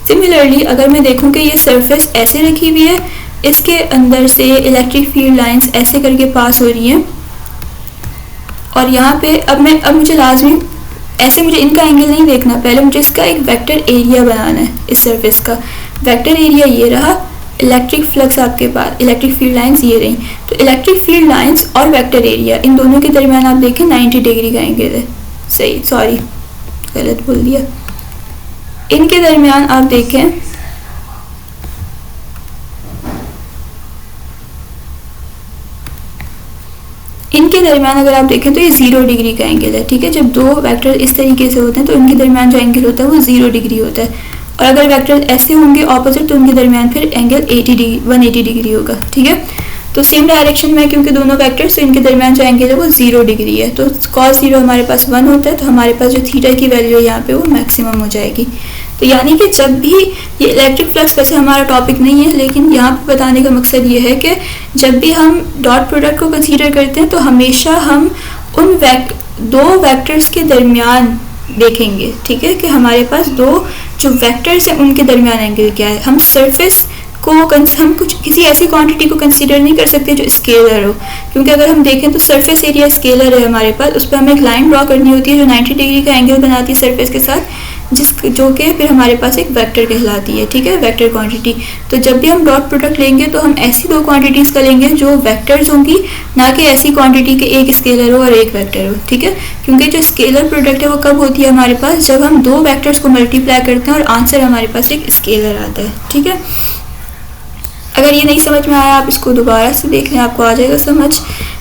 सिमिलरली अगर मैं देखूँ कि ये सरफेस ऐसे रखी हुई है, इसके अंदर से इलेक्ट्रिक फील्ड लाइंस ऐसे करके पास हो रही हैं और यहाँ पे अब मुझे लाजमी ऐसे मुझे इनका एंगल नहीं देखना, पहले मुझे इसका एक वेक्टर एरिया बनाना है। इस सरफेस का वेक्टर एरिया ये रहा, इलेक्ट्रिक फ्लक्स आपके पास, इलेक्ट्रिक फील्ड लाइंस ये रही। तो इलेक्ट्रिक फील्ड लाइंस और वेक्टर एरिया इन दोनों के दरमियान आप देखें 90 डिग्री का एंगल है, सही, सॉरी गलत बोल दिया। इनके दरमियान आप देखें इनके दरमियान अगर आप देखें तो ये 0 डिग्री का एंगल है, ठीक है। जब दो वेक्टर इस तरीके से होते हैं तो इनके दरमियान जो एंगल होता है वो 0 डिग्री होता है, और अगर वेक्टर ऐसे होंगे ऑपोजिट तो उनके दरमियान फिर एंगल 180 डिग्री होगा, ठीक है। तो सेम डायरेक्शन में क्योंकि दोनों वेक्टर्स, तो इनके दरमियान जो एंगल है वो 0 डिग्री है। तो cos 0 हमारे पास 1 होता है, तो हमारे पास जो थीटा की वैल्यू है यहाँ पे वो मैक्सिमम हो जाएगी। तो यानी कि जब भी ये इलेक्ट्रिक फ्लक्स, वैसे हमारा टॉपिक नहीं है लेकिन यहाँ पे बताने का मकसद ये है कि जब भी हम डॉट प्रोडक्ट को कंसीडर करते हैं तो हमेशा हम उन दो वेक्टर्स के दरमियान देखेंगे, ठीक है, कि हमारे पास दो जो वेक्टर्स हैं उनके दरमियान एंगल क्या है। हम सरफेस को हम कुछ किसी ऐसी क्वांटिटी को कंसीडर नहीं कर सकते जो स्केलर हो, क्योंकि अगर हम देखें तो सरफेस एरिया स्केलर है हमारे पास, उस पर हमें एक लाइन ड्रॉ करनी होती है जो 90 डिग्री का एंगल बनाती है सरफेस के साथ, जो कि फिर हमारे पास एक वेक्टर कहलाती है, ठीक है, वेक्टर क्वांटिटी। तो जब भी हम डॉट प्रोडक्ट लेंगे तो हम ऐसी दो क्वांटिटीज का लेंगे जो वेक्टर्स होंगी, ना कि ऐसी क्वांटिटी के एक स्केलर हो और एक वेक्टर हो, ठीक है। क्योंकि जो स्केलर प्रोडक्ट है वो कब होती है हमारे पास, जब हम दो वेक्टर्स को मल्टीप्लाई करते हैं और आंसर हमारे पास एक स्केलर आता है, ठीक है। अगर ये नहीं समझ में आया आप इसको दोबारा से देख लें, आपको आ जाएगा समझ।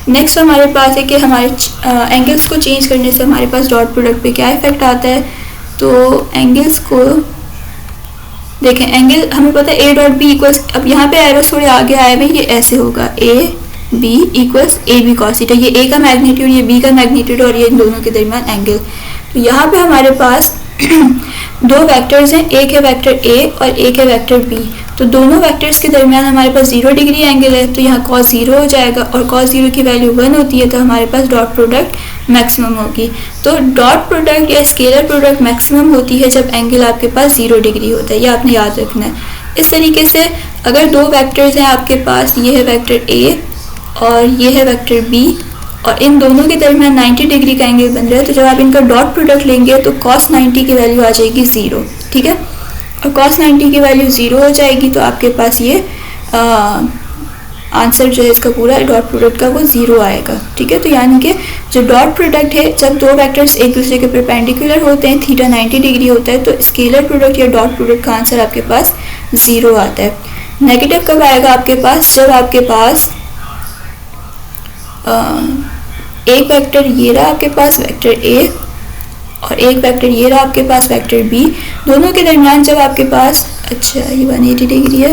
नेक्स्ट हमारे पास है कि हमारे एंगल्स को चेंज करने से हमारे पास डॉट प्रोडक्ट पे क्या इफेक्ट आता है। तो एंगल्स को देखें, एंगल हमें पता है ए डॉट बी इक्वल्स, अब यहाँ पे एरोस थोड़े आगे आए हुए, ये ऐसे होगा A B equals A B cos theta, ये ए का मैग्नीट्यूड ये बी का मैग्नीट्यूड और ये इन दोनों के दरमियान एंगल। तो यहाँ पे हमारे पास दो वेक्टर्स हैं, एक है वेक्टर ए और एक है वेक्टर बी। तो दोनों वेक्टर्स के दरमियान हमारे पास 0 डिग्री एंगल है, तो यहाँ cos 0 हो जाएगा और cos 0 की वैल्यू 1 होती है, तो हमारे पास डॉट प्रोडक्ट मैक्सिमम होगी। तो डॉट प्रोडक्ट या स्केलर प्रोडक्ट मैक्सिमम होती है जब एंगल आपके पास 0 डिग्री होता है, ये आपने याद रखना है। इस तरीके से अगर दो वेक्टर्स हैं आपके पास, ये है वेक्टर ए और ये है वेक्टर बी, और इन दोनों के दरमियान 90 डिग्री का एंगल बन रहा है, तो जब आप इनका डॉट प्रोडक्ट लेंगे तो cos 90 की वैल्यू आ जाएगी 0, ठीक है। और cos 90 की वैल्यू 0 हो जाएगी तो आपके पास ये आंसर जो है इसका पूरा डॉट प्रोडक्ट का वो 0 आएगा, ठीक है। तो यानी कि जो डॉट प्रोडक्ट है, जब दो वेक्टर्स एक दूसरे के परपेंडिकुलर होते हैं, थीटा 90 डिग्री होता है, तो स्केलर प्रोडक्ट या डॉट प्रोडक्ट का आंसर आपके पास 0 आता है। नेगेटिव कब आएगा आपके पास, जब आपके पास एक वेक्टर ये रहा आपके पास वेक्टर ए और एक वेक्टर ये रहा आपके पास वेक्टर बी, दोनों के दरमियान जब आपके पास, अच्छा ये 180 डिग्री है,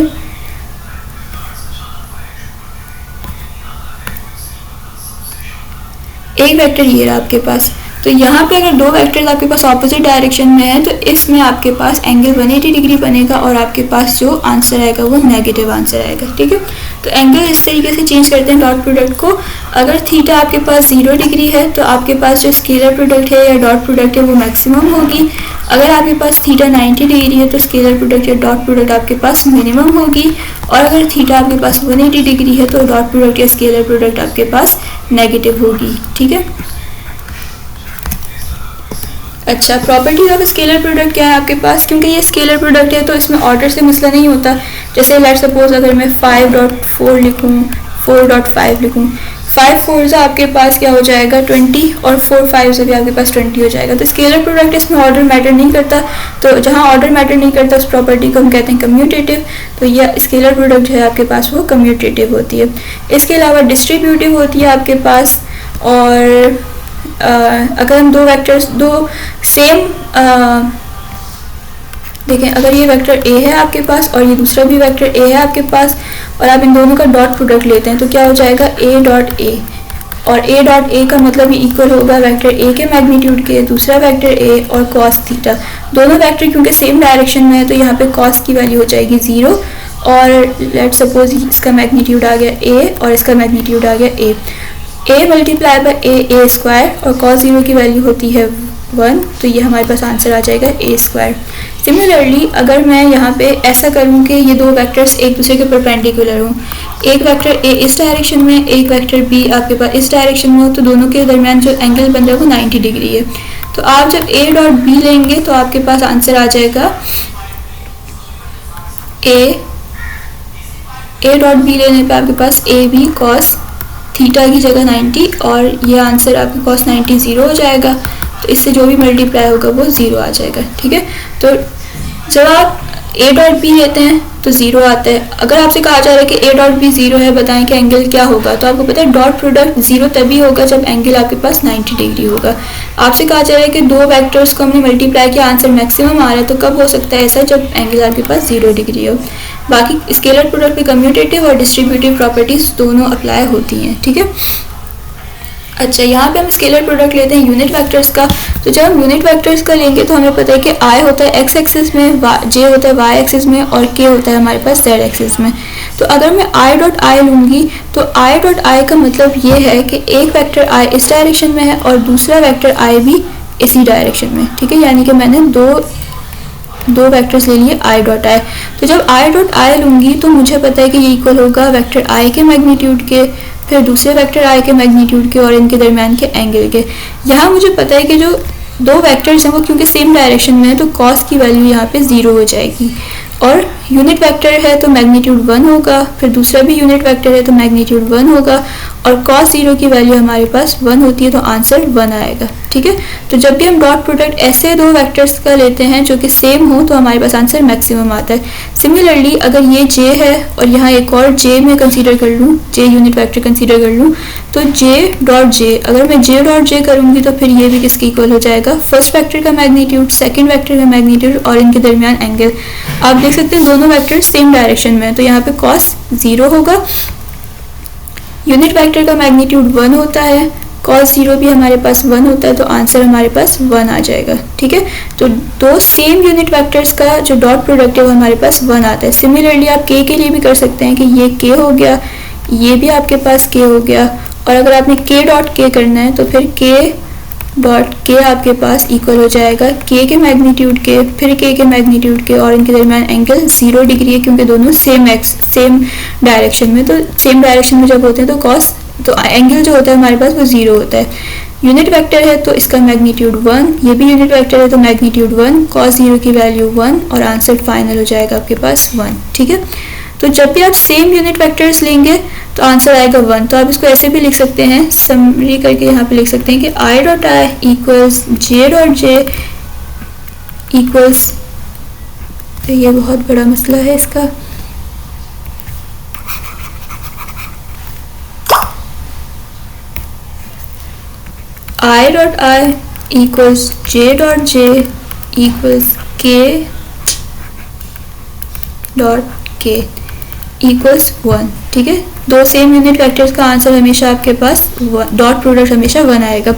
एक वेक्टर ये रहा आपके पास। तो यहाँ पे अगर दो वेक्टर्स आपके पास ऑपोजिट डायरेक्शन में है तो इसमें आपके पास एंगल 180 डिग्री बनेगा और आपके पास जो आंसर आएगा वो नेगेटिव आंसर आएगा, ठीक है। तो एंगल इस तरीके से चेंज करते हैं डॉट प्रोडक्ट को। अगर थीटा आपके पास 0 डिग्री है तो आपके पास जो स्केलर प्रोडक्ट है या डॉट प्रोडक्ट है वो मैक्सिमम होगी। अगर आपके पास थीटा 90 डिग्री है तो स्केलर प्रोडक्ट या डॉट प्रोडक्ट आपके पास मिनिमम होगी, और अगर थीटा आपके पास 180 डिग्री है तो डॉट प्रोडक्ट या स्केलर प्रोडक्ट आपके पास नेगेटिव होगी। ठीक है। अच्छा, प्रॉपर्टीज ऑफ स्केलर प्रोडक्ट क्या है आपके पास? क्योंकि ये स्केलर प्रोडक्ट है तो इसमें ऑर्डर से मसला नहीं होता। जैसे लेट सपोज अगर मैं 5.4 लिखूँ, 4.5 लिखूँ, 5 4 से आपके पास क्या हो जाएगा 20, और 4 5 से भी आपके पास 20 हो जाएगा। तो स्केलर प्रोडक्ट इसमें ऑर्डर मैटर नहीं करता, तो जहाँ ऑर्डर मैटर नहीं करता उस प्रॉपर्टी को हम कहते हैं कम्यूटेटिव। तो यह स्केलर प्रोडक्ट जो है आपके पास वो कम्यूटेटिव होती है। इसके अलावा डिस्ट्रीब्यूटिव होती है आपके पास। और अगर हम दो वेक्टर्स, दो सेम देखें, अगर ये वेक्टर ए है आपके पास और ये दूसरा भी वेक्टर ए है आपके पास, और आप इन दोनों का डॉट प्रोडक्ट लेते हैं तो क्या हो जाएगा ए डॉट ए, और ए डॉट ए का मतलब ये इक्वल होगा वेक्टर ए के मैग्नीट्यूड के दूसरा वेक्टर ए और कॉस थीटा। दोनों वेक्टर क्योंकि सेम डायरेक्शन में है तो यहाँ पे कॉस की वैल्यू हो जाएगी 0, और लेट सपोज इसका मैग्नीट्यूड आ गया ए और इसका मैग्नीट्यूड आ गया A multiply by A square, और कॉस 0 की वैल्यू होती है 1, तो ये हमारे पास आंसर आ जाएगा ए स्क्वायर। सिमिलरली अगर मैं यहाँ पे ऐसा करूँ कि ये दो वेक्टर्स एक दूसरे के परपेंडिकुलर हों, एक वेक्टर ए इस डायरेक्शन में, एक वेक्टर बी आपके पास इस डायरेक्शन में हो, तो दोनों के दरमियान जो एंगल बन रहा है वो 90 डिग्री है। तो आप जब ए डॉट बी लेंगे तो आपके पास आंसर आ जाएगा ए डॉट बी लेने पे आपके पास ए बी कॉस थीटा की जगह 90, और ये आंसर आपके कॉस 90 0 हो जाएगा। तो इससे जो भी मल्टीप्लाई होगा वो 0 आ जाएगा। ठीक है। तो जब आप ए डॉट बी लेते हैं तो 0 आता है। अगर आपसे कहा जा रहा है कि ए डॉट बी 0 है, बताएं कि एंगल क्या होगा, तो आपको पता है डॉट प्रोडक्ट 0 तभी होगा जब एंगल आपके पास 90 डिग्री होगा। आपसे कहा जा रहा है कि दो वेक्टर्स को हमने मल्टीप्लाई किया, आंसर मैक्सिमम आ रहा है, तो कब हो सकता है ऐसा? जब एंगल आपके पास 0 डिग्री हो। बाकी स्केलर प्रोडक्ट पे कम्यूटेटिव और डिस्ट्रीब्यूटिव प्रॉपर्टीज दोनों अप्लाई होती हैं। ठीक है। अच्छा, यहाँ पे हम स्केलर प्रोडक्ट लेते हैं यूनिट वेक्टर्स का। तो जब हम यूनिट वेक्टर्स का लेंगे तो हमें पता है कि आई होता है एक्स एक्सिस में, जे होता है वाई एक्सिस में, और के होता है हमारे पास जेड एक्सिस में। तो अगर मैं आई डॉट आई लूँगी तो आई डॉट आई का मतलब ये है कि एक वेक्टर आई इस डायरेक्शन में है और दूसरा वेक्टर आई भी इसी डायरेक्शन में। ठीक है। यानी कि मैंने दो वेक्टर्स ले लिए आई डॉट आई। तो जब आई डॉट आई लूँगी तो मुझे पता है कि ये इक्वल होगा वेक्टर आई के मैग्नीट्यूड के, फिर दूसरे वेक्टर आई के मैग्नीट्यूड के, और इनके दरमियान के एंगल के। यहाँ मुझे पता है कि जो दो वेक्टर्स हैं वो क्योंकि सेम डायरेक्शन में है तो कॉस की वैल्यू यहाँ पे 0 हो जाएगी, और यूनिट वेक्टर है तो मैग्नीट्यूड 1 होगा, फिर दूसरा भी यूनिट वेक्टर है तो मैग्नीट्यूड 1 होगा, और कॉस 0 की वैल्यू हमारे पास 1 होती है तो आंसर 1 आएगा। ठीक है। तो जब भी हम डॉट प्रोडक्ट ऐसे दो वेक्टर्स का लेते हैं जो कि सेम हो तो हमारे पास आंसर मैक्सिमम आता है। सिमिलरली अगर ये जे है और यहाँ एक और जे में कंसीडर कर लूँ, जे यूनिट वेक्टर कंसीडर कर लूँ, तो जे डॉट जे, अगर मैं जे डॉट जे करूँगी तो फिर ये भी किसकी इक्वल हो जाएगा? फर्स्ट वेक्टर का मैग्नीट्यूड, सेकेंड वेक्टर का मैग्नीट्यूड और इनके दरमियान एंगल। आप देख सकते हैं दोनों वेक्टर सेम डायरेक्शन में है तो यहाँ पे कॉस 0 होगा। यूनिट वेक्टर का मैग्नीट्यूड 1 होता है, कॉस 0 भी हमारे पास 1 होता है, तो आंसर हमारे पास 1 आ जाएगा। ठीक है। तो दो सेम यूनिट वेक्टर्स का जो डॉट प्रोडक्ट है वो हमारे पास 1 आता है। सिमिलरली आप के लिए भी कर सकते हैं कि ये के हो गया, ये भी आपके पास के हो गया, और अगर आपने के डॉट के करना है तो फिर के डॉट के आपके पास इक्वल हो जाएगा के मैग्नीट्यूड के, फिर के मैग्नीट्यूड के, और इनके दरमियान एंगल 0 डिग्री है क्योंकि दोनों सेम डायरेक्शन में। तो सेम डायरेक्शन में जब होते हैं तो एंगल जो होता है हमारे पास वो 0 होता है। यूनिट वेक्टर है तो इसका मैग्नीट्यूड 1, ये भी यूनिट वेक्टर है तो मैग्नीट्यूड 1, कॉस 0 की वैल्यू 1, और आंसर फाइनल हो जाएगा आपके पास 1। ठीक है। तो जब भी आप सेम यूनिट वेक्टर्स लेंगे तो आंसर आएगा 1। तो आप इसको ऐसे भी लिख सकते हैं, समरी करके यहाँ पे लिख सकते हैं कि I dot I equals J dot J equals, तो ये बहुत बड़ा मसला है इसका, I dot I equals J dot J equals के डॉट के इक्वल्स 1। ठीक है। दो सेम यूनिट वेक्टर्स का आंसर हमेशा आपके पास डॉट प्रोडक्ट हमेशा 1 आएगा।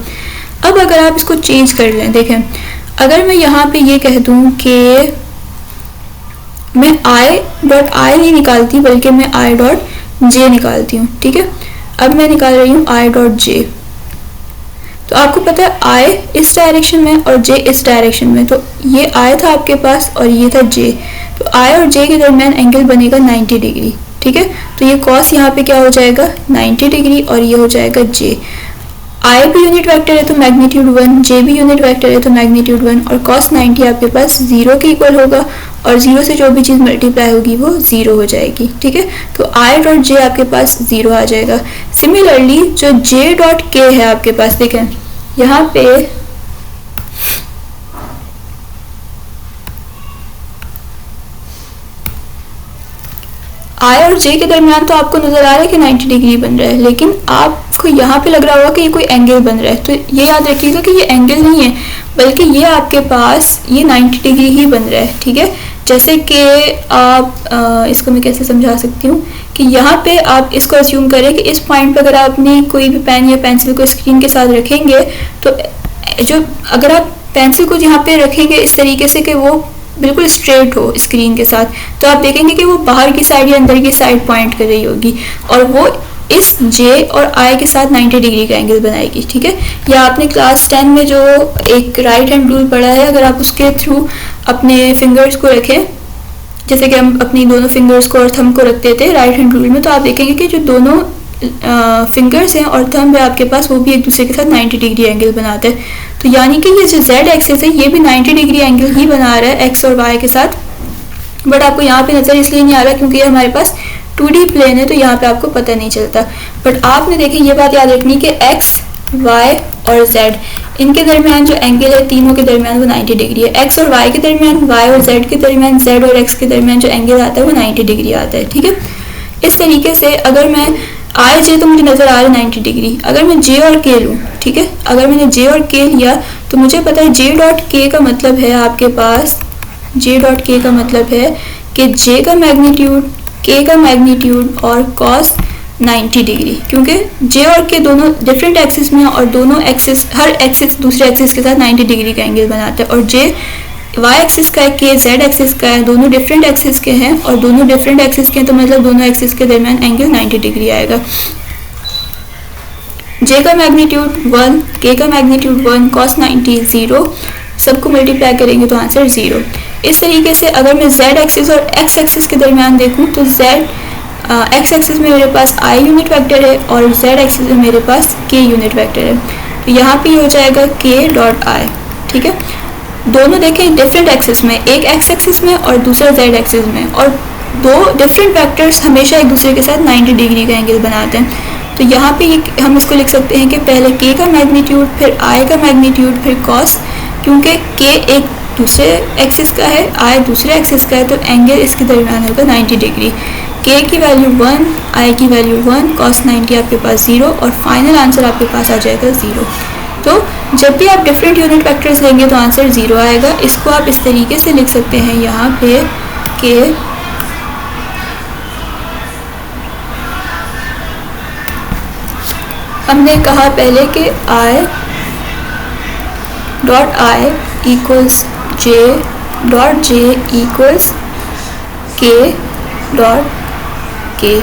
अब अगर आप इसको चेंज कर लें, देखें अगर मैं यहाँ पे ये कह दूँ कि मैं आई डॉट आई नहीं निकालती बल्कि मैं आई डॉट जे निकालती हूँ। ठीक है। अब मैं निकाल रही हूँ आई डॉट जे। तो आपको पता है आई इस डायरेक्शन में और जे इस डायरेक्शन में, तो ये आई था आपके पास और ये था जे, तो आई और जे के दरमियान एंगल बनेगा 90 डिग्री, ठीक है। तो ये कॉस यहाँ पे क्या हो जाएगा 90 डिग्री और ये हो जाएगा जे। आई भी यूनिट वेक्टर है तो मैग्नीट्यूड 1, जे भी यूनिट वेक्टर है तो मैग्नीट्यूड 1, और कॉस 90 आपके पास 0 के इक्वल होगा और 0 से जो भी चीज़ मल्टीप्लाई होगी वो 0 हो जाएगी, ठीक है। तो आई डॉट जे आपके पास 0 आ जाएगा। सिमिलरली जो जे डॉट के है आपके पास, देखें यहाँ पे आई और जे के दरमियान तो आपको नजर आ रहा है कि 90 डिग्री बन रहा है, लेकिन आपको यहाँ पे लग रहा होगा कि ये कोई एंगल बन रहा है, तो ये याद रखिएगा कि ये एंगल नहीं है, बल्कि ये आपके पास ये 90 डिग्री ही बन रहा है, ठीक है। जैसे कि आप इसको मैं कैसे समझा सकती हूँ कि यहाँ पे आप इसको अस्यूम करें कि इस पॉइंट पे अगर आप अपनी कोई भी पेन या पेंसिल को स्क्रीन के साथ रखेंगे, तो जो अगर आप पेंसिल को यहाँ पे रखेंगे इस तरीके से कि वो बिल्कुल स्ट्रेट हो स्क्रीन के साथ, तो आप देखेंगे कि वो बाहर की साइड या अंदर की साइड पॉइंट कर रही होगी और वो इस जे और आई के साथ 90 डिग्री का एंगल बनाएगी, ठीक है। या आपने क्लास 10 में जो एक राइट हैंड रूल पढ़ा है, अगर आप उसके थ्रू अपने फिंगर्स को रखें, जैसे कि हम अपनी दोनों फिंगर्स को और थंब को रखते थे राइट हैंड रूल में, तो आप देखेंगे कि जो दोनों फिंगर्स हैं और थंब है आपके पास, वो भी एक दूसरे के साथ 90 डिग्री एंगल बनाते हैं। तो यानी कि ये जो जेड एक्सिस है ये भी 90 डिग्री एंगल ही बना रहा है एक्स और वाई के साथ, बट आपको यहाँ पे नजर इसलिए नहीं आ रहा क्योंकि ये हमारे पास 2D प्लेन है, तो यहाँ पे आपको पता नहीं चलता। बट आपने देखें ये बात याद रखनी कि एक्स, वाई और जेड इनके दरमियान जो एंगल है तीनों के दरमियान वो 90 डिग्री है। एक्स और वाई के दरमियान, वाई और जेड के दरमियान, जेड और एक्स के दरमियान जो एंगल आता है वो 90 डिग्री आता है, ठीक है। इस तरीके से अगर मैं आई जे तो मुझे नजर आ रहा है 90 डिग्री, अगर मैं जे और के लूँ, ठीक है, अगर मैंने जे और के लिया तो मुझे पता है जे डॉट के का मतलब है आपके पास, जे डॉट के का मतलब है कि जे का मैग्नीट्यूड, के का मैग्नीट्यूड और कॉस 90 डिग्री, क्योंकि जे और के दोनों डिफरेंट एक्सिस में और दोनों एक्सिस, हर एक्सिस दूसरे एक्सिस के साथ 90 डिग्री का एंगल बनाता है, और जे वाई एक्सिस का है, के जेड एक्सिस का है, दोनों डिफरेंट एक्सिस के हैं और दोनों डिफरेंट एक्सिस के हैं, तो मतलब दोनों एक्सिस के दरमियान एंगल 90 डिग्री आएगा। जे का मैग्नीट्यूड 1, के का मैग्नीट्यूड 1, cos 90 0, सबको मल्टीप्लाई करेंगे तो आंसर 0। इस तरीके से अगर मैं जेड एक्सिस और एक्स एक्सिस के दरमियान देखूं तो जेड एक्स एक्सिस में मेरे पास आई यूनिट वेक्टर है और जेड एक्सिस में मेरे पास के यूनिट वेक्टर है, तो यहाँ पे हो जाएगा के डॉट आई, ठीक है। दोनों देखें डिफरेंट एक्सिस में, एक एक्स एक्सिस में और दूसरा जेड एक्सिस में, और दो डिफरेंट वेक्टर्स हमेशा एक दूसरे के साथ 90 डिग्री का एंगल बनाते हैं। तो यहाँ पे ये हम इसको लिख सकते हैं कि पहले के का मैग्नीट्यूड, फिर आई का मैग्नीट्यूड, फिर कॉस, क्योंकि के एक दूसरे एक्सिस का है, आई दूसरे एक्सिस का है, तो एंगल इसके दरमियान होगा 90 डिग्री। के की वैल्यू 1, आई की वैल्यू 1, cos 90 आपके पास 0 और फाइनल आंसर आपके पास आ जाएगा 0। तो जब भी आप डिफरेंट यूनिट वेक्टर्स लेंगे तो आंसर 0 आएगा। इसको आप इस तरीके से लिख सकते हैं यहाँ पे कि हमने कहा पहले कि I dot I equals J dot J equals के डॉट के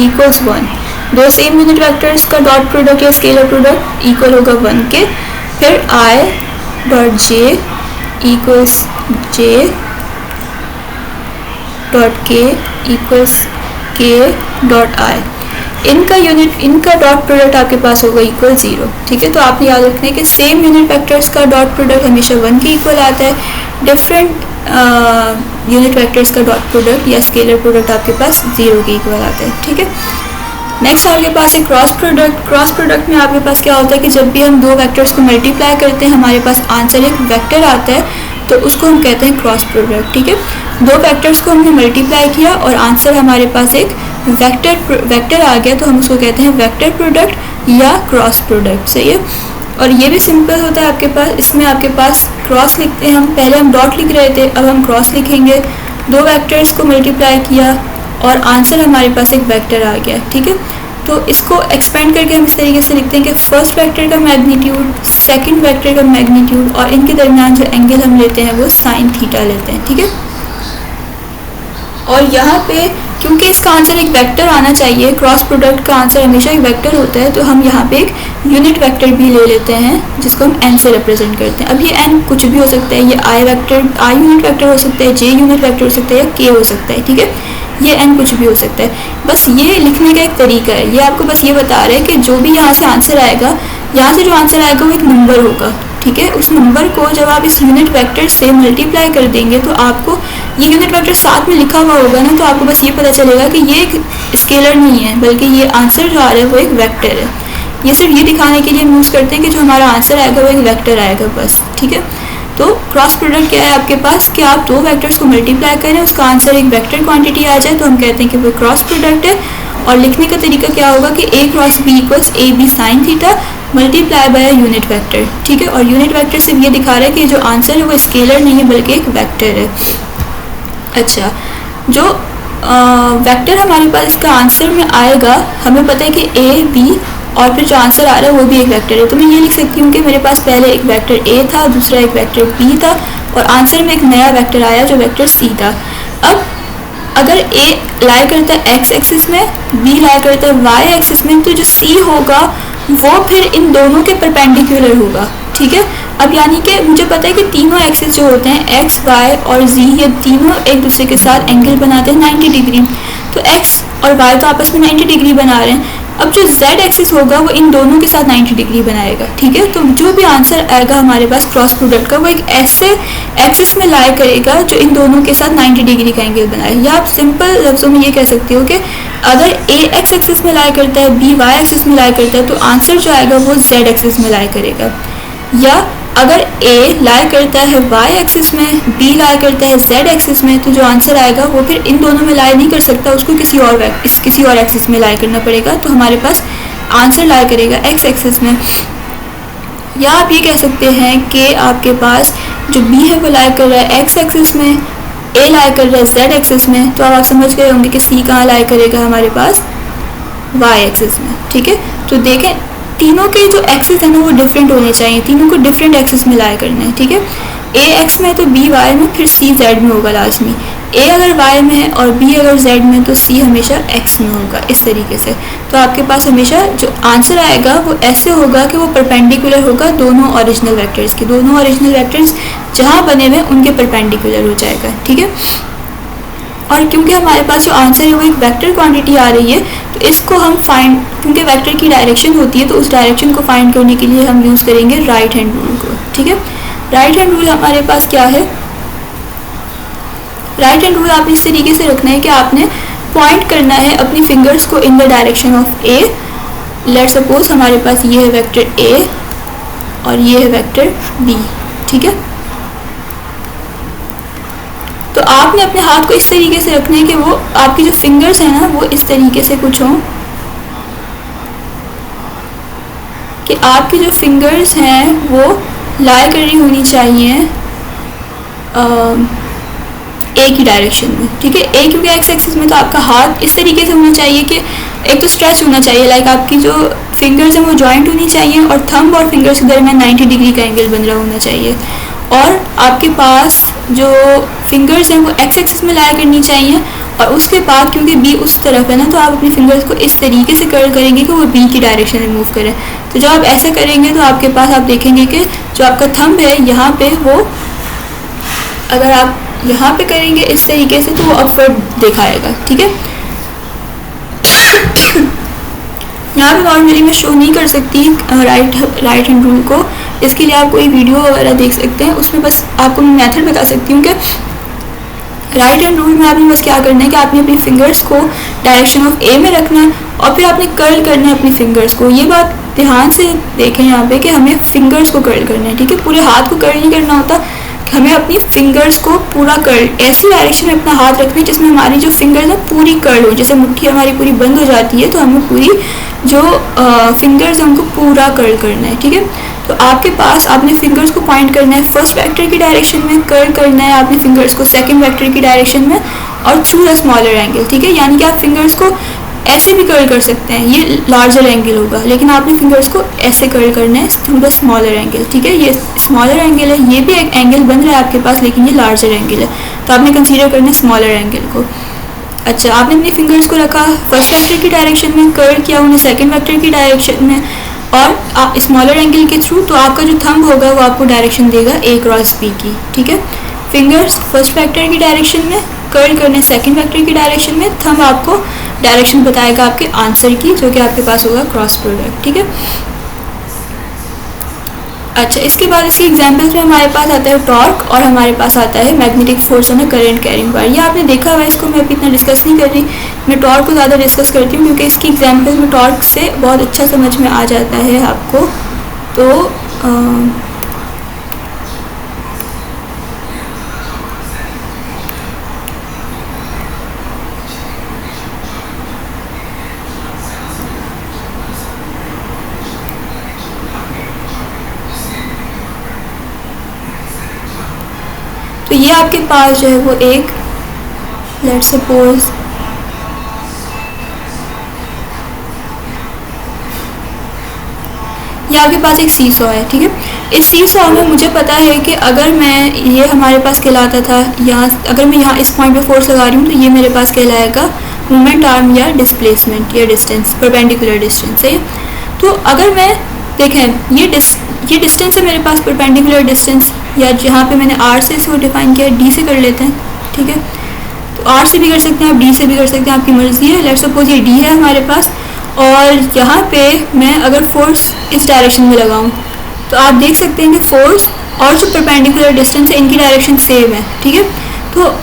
इक्वल्स 1। दो सेम यूनिट वेक्टर्स का डॉट प्रोडक्ट या स्केलर प्रोडक्ट इक्वल होगा 1 के। फिर I dot J equals J dot के इक्वल्स के डॉट आई। इनका डॉट प्रोडक्ट आपके पास होगा इक्वल 0, ठीक है। तो आपने याद रखना है कि सेम यूनिट वेक्टर्स का डॉट प्रोडक्ट हमेशा 1 के इक्वल आता है, डिफरेंट यूनिट वेक्टर्स का डॉट प्रोडक्ट या स्केलर प्रोडक्ट आपके पास 0 के इक्वल आता है, ठीक है। नेक्स्ट आपके पास है क्रॉस प्रोडक्ट। क्रॉस प्रोडक्ट में आपके पास क्या होता है कि जब भी हम दो वेक्टर्स को मल्टीप्लाई करते हैं हमारे पास आंसर एक वेक्टर आता है, तो उसको हम कहते हैं क्रॉस प्रोडक्ट, ठीक है। दो वेक्टर्स को हमने मल्टीप्लाई किया और आंसर हमारे पास एक वेक्टर आ गया, तो हम उसको कहते हैं वेक्टर प्रोडक्ट या क्रॉस प्रोडक्ट, सही है। और ये भी सिंपल होता है आपके पास, इसमें आपके पास क्रॉस लिखते हैं हम, पहले हम डॉट लिख रहे थे, अब हम क्रॉस लिखेंगे। दो वेक्टर्स को मल्टीप्लाई किया और आंसर हमारे पास एक वेक्टर आ गया, ठीक है। तो इसको एक्सपेंड करके हम इस तरीके से लिखते हैं कि फर्स्ट वेक्टर का मैग्नीट्यूड, सेकंड वेक्टर का मैग्नीट्यूड और इनके दरमियान जो एंगल हम लेते हैं वो साइन थीटा लेते हैं, ठीक है। और यहाँ पे क्योंकि इसका आंसर एक वेक्टर आना चाहिए, क्रॉस प्रोडक्ट का आंसर हमेशा एक वेक्टर होता है, तो हम यहाँ पे एक यूनिट वेक्टर भी ले लेते हैं जिसको हम n से रिप्रेजेंट करते हैं। अब ये n कुछ भी हो सकता है, ये i यूनिट वेक्टर हो सकता है, j यूनिट वेक्टर हो सकता है या k हो सकता है, ठीक है। ये n कुछ भी हो सकता है, बस ये लिखने का एक तरीका है। ये आपको बस ये बता रहा है कि जो भी यहाँ से आंसर आएगा, यहाँ से जो आंसर आएगा वो एक नंबर होगा, ठीक है। उस नंबर को जब आप इस यूनिट वेक्टर से मल्टीप्लाई कर देंगे तो आपको ये यूनिट वेक्टर साथ में लिखा हुआ होगा ना, तो आपको बस ये पता चलेगा कि ये एक स्केलर नहीं है, बल्कि ये आंसर जो आ रहा है वो एक वेक्टर है। ये सिर्फ ये दिखाने के लिए हम यूज़ करते हैं कि जो हमारा आंसर आएगा वो एक वेक्टर आएगा, बस, ठीक है। तो क्रॉस प्रोडक्ट क्या है आपके पास कि आप दो वेक्टर्स को मल्टीप्लाई करें, उसका आंसर एक वेक्टर क्वांटिटी आ जाए, तो हम कहते हैं कि वो क्रॉस प्रोडक्ट है। और लिखने का तरीका क्या होगा कि a cross b equals A B sine theta multiply by unit vector, ठीक है। और यूनिट वेक्टर सिर्फ ये दिखा रहा है कि जो आंसर है वो स्केलर नहीं है बल्कि एक वेक्टर है। अच्छा, जो वेक्टर हमारे पास इसका आंसर में आएगा, हमें पता है कि a b और फिर जो आंसर आ रहा है वो भी एक वेक्टर है, तो मैं ये लिख सकती हूँ कि मेरे पास पहले एक वेक्टर a था, दूसरा एक वेक्टर b था और आंसर में एक नया वेक्टर आया जो वेक्टर c था। अब अगर a लाई करता है x एक्सिस में, b लाई करता है y एक्सिस में, तो जो c होगा वो फिर इन दोनों के परपेंडिकुलर होगा, ठीक है। अब यानी कि मुझे पता है कि तीनों एक्सिस जो होते हैं x, y और z, ये तीनों एक दूसरे के साथ एंगल बनाते हैं 90 डिग्री, तो x और y तो आपस में 90 डिग्री बना रहे हैं। अब जो z एक्सिस होगा वो इन दोनों के साथ 90 डिग्री बनाएगा, ठीक है। तो जो भी आंसर आएगा हमारे पास क्रॉस प्रोडक्ट का, वो एक ऐसे एक्सिस में लाई करेगा जो इन दोनों के साथ 90 डिग्री का एंगल बनाए। या आप सिंपल लफ्ज़ों में ये कह सकते हो कि अगर a x एक्सिस में लाई करता है, b y एक्सिस में लाई करता है, तो आंसर जो आएगा वो z एक्सिस में लाई करेगा। या अगर a लाई करता है y एक्सिस में, b लाई करता है z एक्सिस में, तो जो आंसर आएगा वो फिर इन दोनों में लाई नहीं कर सकता, उसको किसी और एक्सिस में लाई करना पड़ेगा, तो हमारे पास आंसर लाई करेगा x एक्सिस में। या आप ये कह सकते हैं कि आपके पास जो b है वो लाई कर रहा है x एक्सिस में, a लाई कर रहा है z एक्सिस में, तो अब आप समझ गए होंगे कि c कहाँ लाई करेगा हमारे पास y एक्सिस में, ठीक है। तो देखें तीनों के जो एक्सिस है ना वो डिफरेंट होने चाहिए, तीनों को डिफरेंट एक्सिस में लाई करना है, ठीक है। a x में तो b y में, फिर c z में होगा लाजमी। a अगर y में है और b अगर z में, तो c हमेशा x में होगा, इस तरीके से। तो आपके पास हमेशा जो आंसर आएगा वो ऐसे होगा कि वो परपेंडिकुलर होगा दोनों ओरिजिनल वेक्टर्स के, दोनों ओरिजिनल वेक्टर्स जहाँ बने हुए उनके परपेंडिकुलर हो जाएगा, ठीक है। और क्योंकि हमारे पास जो आंसर है वो एक वेक्टर क्वांटिटी आ रही है, तो इसको हम फाइंड, क्योंकि वेक्टर की डायरेक्शन होती है तो उस डायरेक्शन को फाइंड करने के लिए हम यूज़ करेंगे राइट हैंड रूल को, ठीक है। राइट हैंड रूल हमारे पास क्या है, राइट हैंड रूल आपने इस तरीके से रखना है कि आपने पॉइंट करना है अपनी फिंगर्स को in the direction of A. Let suppose हमारे पास ये है वेक्टर ए और ये है वेक्टर बी, ठीक है। तो आपने अपने हाथ को इस तरीके से रखना है कि वो आपकी जो फिंगर्स हैं ना वो इस तरीके से कुछ हों कि आपकी जो फिंगर्स हैं वो लाई कर रही होनी चाहिए ए की डायरेक्शन में, ठीक है। ए क्योंकि एक्स एक्सिस में, तो आपका हाथ इस तरीके से होना चाहिए कि एक तो स्ट्रेच होना चाहिए, लाइक आपकी जो फिंगर्स हैं वो जॉइंट होनी चाहिए और थंब और फिंगर्स के दरमियान 90 डिग्री का एंगल बन रहा होना चाहिए। और आपके पास जो फिंगर्स हैं वो एक्स एक्सिस में लाया करनी चाहिए, और उसके बाद क्योंकि बी उस तरफ है ना, तो आप अपनी फिंगर्स को इस तरीके से कर्ल करेंगे कि वो बी की डायरेक्शन में मूव करें। तो जब आप ऐसे करेंगे तो आपके पास आप देखेंगे कि जो आपका थंब है यहाँ पे, वो अगर आप यहाँ पे करेंगे इस तरीके से तो वो अपवर्ड दिखाएगा, ठीक है। यहाँ पे नॉर्मली मैं शो नहीं कर सकती राइट हैंड रूल को, इसके लिए आप कोई वीडियो वगैरह देख सकते हैं, उसमें बस आपको मैं मेथड बता सकती हूँ कि राइट हैंड रूल में आपने बस क्या करना है कि आपने अपनी फिंगर्स को डायरेक्शन ऑफ ए में रखना है और फिर आपने कर्ल करना है अपनी फिंगर्स को। ये बात ध्यान से देखें यहाँ पे कि हमें फिंगर्स को कर्ल करना है, ठीक है। पूरे हाथ को कर्ल नहीं करना होता, हमें अपनी फिंगर्स को पूरा कर्ल ऐसी डायरेक्शन में अपना हाथ रखना है जिसमें हमारी जो फिंगर्स है पूरी कर्ल हो। जैसे मुट्ठी हमारी पूरी बंद हो जाती है तो हमें पूरी जो फिंगर्स हैं उनको पूरा कर्ल करना है, ठीक है। तो आपके पास आपने फिंगर्स को पॉइंट करना है फर्स्ट वेक्टर की डायरेक्शन में, कर्ल करना है आपने फिंगर्स को सेकंड वेक्टर की डायरेक्शन में और थ्रू द स्मॉलर एंगल, ठीक है। यानी कि आप फिंगर्स को ऐसे भी कर्ल कर सकते हैं, ये लार्जर एंगल होगा, लेकिन आपने फिंगर्स को ऐसे कर्ल करना है थ्रू द स्मॉलर एंगल, ठीक है। ये स्मॉलर एंगल है, ये भी एक एंगल बन रहा है आपके पास, लेकिन ये लार्जर एंगल है, तो आपने कंसीडर करना है स्मॉलर एंगल को। अच्छा, आपने अपनी फिंगर्स को रखा फर्स्ट वेक्टर की डायरेक्शन में, कर्ल किया उन्हें सेकंड वेक्टर की डायरेक्शन में, और स्मॉलर एंगल के थ्रू, तो आपका जो थंब होगा वो आपको डायरेक्शन देगा A क्रॉस B की, ठीक है। फिंगर्स फर्स्ट वेक्टर की डायरेक्शन में, कर्ल करने सेकंड वेक्टर की डायरेक्शन में, थंब आपको डायरेक्शन बताएगा आपके आंसर की, जो कि आपके पास होगा क्रॉस प्रोडक्ट, ठीक है। अच्छा, इसके बाद इसके एग्जांपल्स में हमारे पास आता है टॉर्क और हमारे पास आता है magnetic force on a current carrying wire. ये आपने देखा हुआ है, इसको मैं अभी इतना डिस्कस नहीं कर रही, मैं टॉर्क को ज़्यादा डिस्कस करती हूँ क्योंकि इसकी एग्जांपल में टॉर्क से बहुत अच्छा समझ में आ जाता है आपको। तो ये आपके पास जो है वो एक लेट्स सपोज ये आपके पास एक सी सॉ है, ठीक है। इस सी सॉ में मुझे पता है कि अगर मैं ये हमारे पास कहलाता था यहाँ, अगर मैं यहाँ इस पॉइंट पे फोर्स लगा रही हूँ तो ये मेरे पास कहलाएगा मोमेंट आर्म या डिस्प्लेसमेंट या डिस्टेंस, परपेंडिकुलर डिस्टेंस है। तो अगर मैं देखें ये डिस्टेंस है मेरे पास, परपेंडिकुलर डिस्टेंस, या जहाँ पे मैंने आर से इसको डिफाइन किया है, डी से कर लेते हैं, ठीक है। तो आर से भी कर सकते हैं आप, डी से भी कर सकते हैं, आपकी मर्जी है। लेट्स सपोज ये डी है हमारे पास, और यहाँ पे मैं अगर फोर्स इस डायरेक्शन में लगाऊँ तो आप देख सकते हैं कि फोर्स और जो परपेंडिकुलर डिस्टेंस है इनकी डायरेक्शन सेम है, ठीक है। तो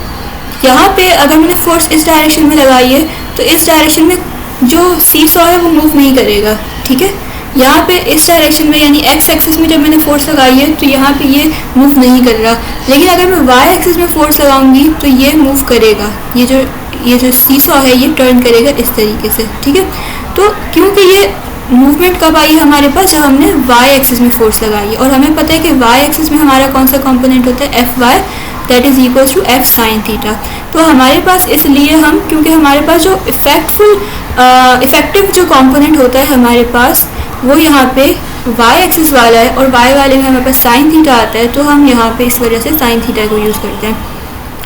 यहाँ पे अगर मैंने फोर्स इस डायरेक्शन में लगाई है तो इस डायरेक्शन में जो सी सॉ है वो मूव नहीं करेगा, ठीक है। यहाँ पे इस डायरेक्शन में यानी एक्स एक्सिस में जब मैंने फोर्स लगाई है तो यहाँ पे ये मूव नहीं कर रहा, लेकिन अगर मैं वाई एक्सिस में फोर्स लगाऊंगी तो ये मूव करेगा। ये जो सी सॉ है ये टर्न करेगा इस तरीके से, ठीक है। तो क्योंकि ये मूवमेंट कब आई हमारे पास, जब हमने वाई एक्सिस में फोर्स लगाई है, और हमें पता है कि वाई एक्सिस में हमारा कौन सा कंपोनेंट होता है, F Y, that is equal to F sine theta. तो हमारे पास इसलिए हम, क्योंकि हमारे पास जो इफेक्टिव जो कंपोनेंट होता है हमारे पास वो यहाँ पे वाई एक्सिस वाला है, और वाई वाले में हमारे पास साइन थीटा आता है, तो हम यहाँ पे इस वजह से साइन थीटा को यूज़ करते हैं।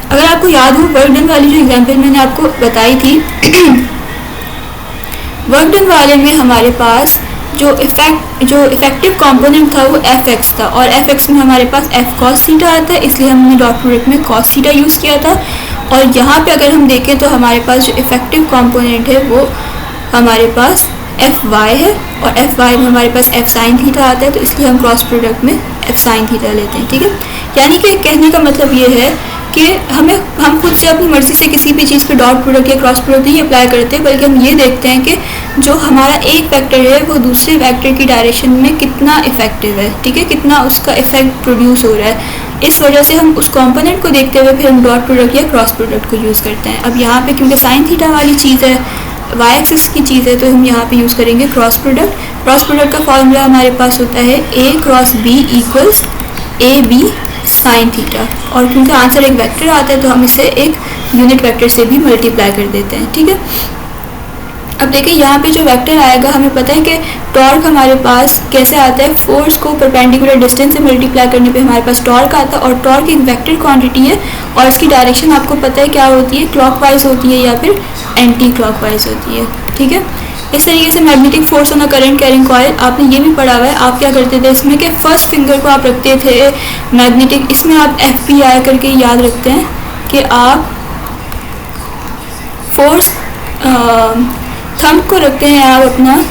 अगर आपको याद हो वर्क डन वाली जो एग्जांपल मैंने आपको बताई थी वर्क डन वाले में हमारे पास जो इफेक्टिव कंपोनेंट था वो एफ एक्स था, और एफ एक्स में हमारे पास एफ कॉस थीटा आता है, इसलिए हमने डॉट प्रोडक्ट में कॉस थीटा यूज़ किया था। और यहाँ पे अगर हम देखें तो हमारे पास जो इफेक्टिव कंपोनेंट है वो हमारे पास एफ वाई है, और एफ वाई में हमारे पास एफ साइन थीटा आता है, तो इसलिए हम क्रॉस प्रोडक्ट में एफ साइन थीटा लेते हैं, ठीक है। यानी कि कहने का मतलब ये है कि हम खुद से अपनी मर्जी से किसी भी चीज़ पे डॉट प्रोडक्ट या क्रॉस प्रोडक्ट नहीं अप्लाई करते, बल्कि हम ये देखते हैं कि जो हमारा एक वेक्टर है वो दूसरे वेक्टर की डायरेक्शन में कितना इफेक्टिव है, ठीक है, कितना उसका इफेक्ट प्रोड्यूस हो रहा है। इस वजह से हम उस कंपोनेंट को देखते हुए फिर हम डॉट प्रोडक्ट या क्रॉस प्रोडक्ट को यूज़ करते हैं। अब यहाँ पे क्योंकि साइन थीटा वाली चीज़ है, वाई एक्सिस की चीज़ है, तो हम यहाँ पे यूज़ करेंगे क्रॉस प्रोडक्ट। क्रॉस प्रोडक्ट का फॉर्मूला हमारे पास होता है A cross B equals A B sine theta, और क्योंकि आंसर एक वेक्टर आता है तो हम इसे एक यूनिट वेक्टर से भी मल्टीप्लाई कर देते हैं, ठीक है। अब देखिए यहाँ पे जो वेक्टर आएगा, हमें पता है कि टॉर्क हमारे पास कैसे आता है, फोर्स को परपेंडिकुलर डिस्टेंस से मल्टीप्लाई करने पे हमारे पास टॉर्क आता है, और टॉर्क एक वेक्टर क्वांटिटी है, और इसकी डायरेक्शन आपको पता है क्या होती है, क्लॉकवाइज होती है या फिर एंटी क्लॉकवाइज होती है, ठीक है। इस तरीके से magnetic force on a current carrying coil, आपने ये भी पढ़ा हुआ है। आप क्या करते थे इसमें कि फर्स्ट फिंगर को आप रखते थे मैग्नेटिक, इसमें आप एफ पी आई करके याद रखते हैं कि आप फोर्स थंब को रखते हैं, आप अपना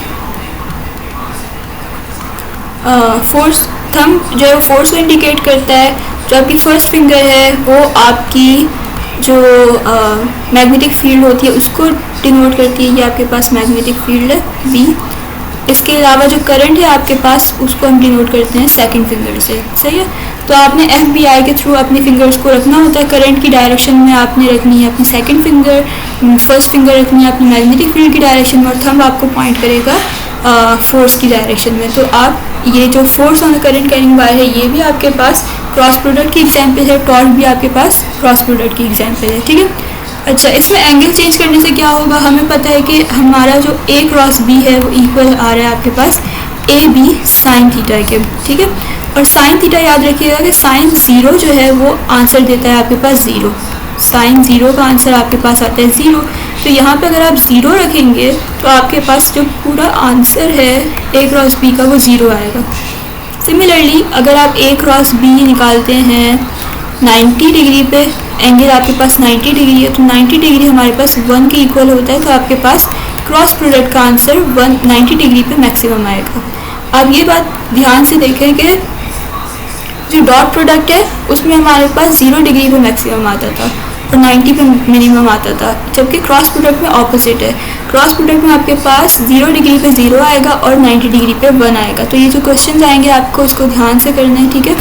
फोर्स थंब जो है फोर्स को इंडिकेट करता है, जो आपकी फर्स्ट फिंगर है वो आपकी जो मैग्नेटिक फील्ड होती है उसको डिनोट करती है, ये आपके पास मैग्नेटिक फील्ड है बी। इसके अलावा जो करंट है आपके पास उसको हम डिनोट करते हैं सेकंड फिंगर से, सही है। तो आपने एफ बी आई के थ्रू अपनी फिंगर्स को रखना होता है, करंट की डायरेक्शन में आपने रखनी है अपनी सेकंड फिंगर, फर्स्ट फिंगर रखनी है अपनी मैग्नेटिक फील्ड की डायरेक्शन में, और थंब आपको पॉइंट करेगा फोर्स की डायरेक्शन में। तो आप ये जो force on the current carrying wire है ये भी आपके पास क्रॉस प्रोडक्ट की एग्जाम्पल है, टॉर्क भी आपके पास क्रॉस प्रोडक्ट की एग्जाम्पल है, ठीक है। अच्छा, इसमें एंगल चेंज करने से क्या होगा, हमें पता है कि हमारा जो ए क्रॉस बी है वो इक्वल आ रहा है आपके पास ए बी साइन थीटा के, ठीक है। और साइन थीटा याद रखिएगा कि साइन ज़ीरो जो है वो आंसर देता है आपके पास ज़ीरो, साइन 0 का आंसर आपके पास आता है 0। तो यहाँ पे अगर आप 0 रखेंगे तो आपके पास जो पूरा आंसर है a क्रॉस b का वो 0 आएगा। सिमिलरली अगर आप a क्रॉस b निकालते हैं 90 डिग्री पे, एंगल आपके पास 90 डिग्री है, तो 90 डिग्री हमारे पास 1 के इक्वल होता है, तो आपके पास क्रॉस प्रोडक्ट का आंसर 90 डिग्री पे मैक्सिमम आएगा। अब ये बात ध्यान से देखें कि जो डॉट प्रोडक्ट है उसमें हमारे पास 0 डिग्री पे मैक्सिमम आता था और 90 पे मिनिमम आता था, जबकि क्रॉस प्रोडक्ट में ऑपोजिट है। क्रॉस प्रोडक्ट में आपके पास 0 डिग्री पे 0 आएगा और 90 डिग्री पे 1 आएगा। तो ये जो क्वेश्चन आएंगे आपको इसको ध्यान से करना है, ठीक है,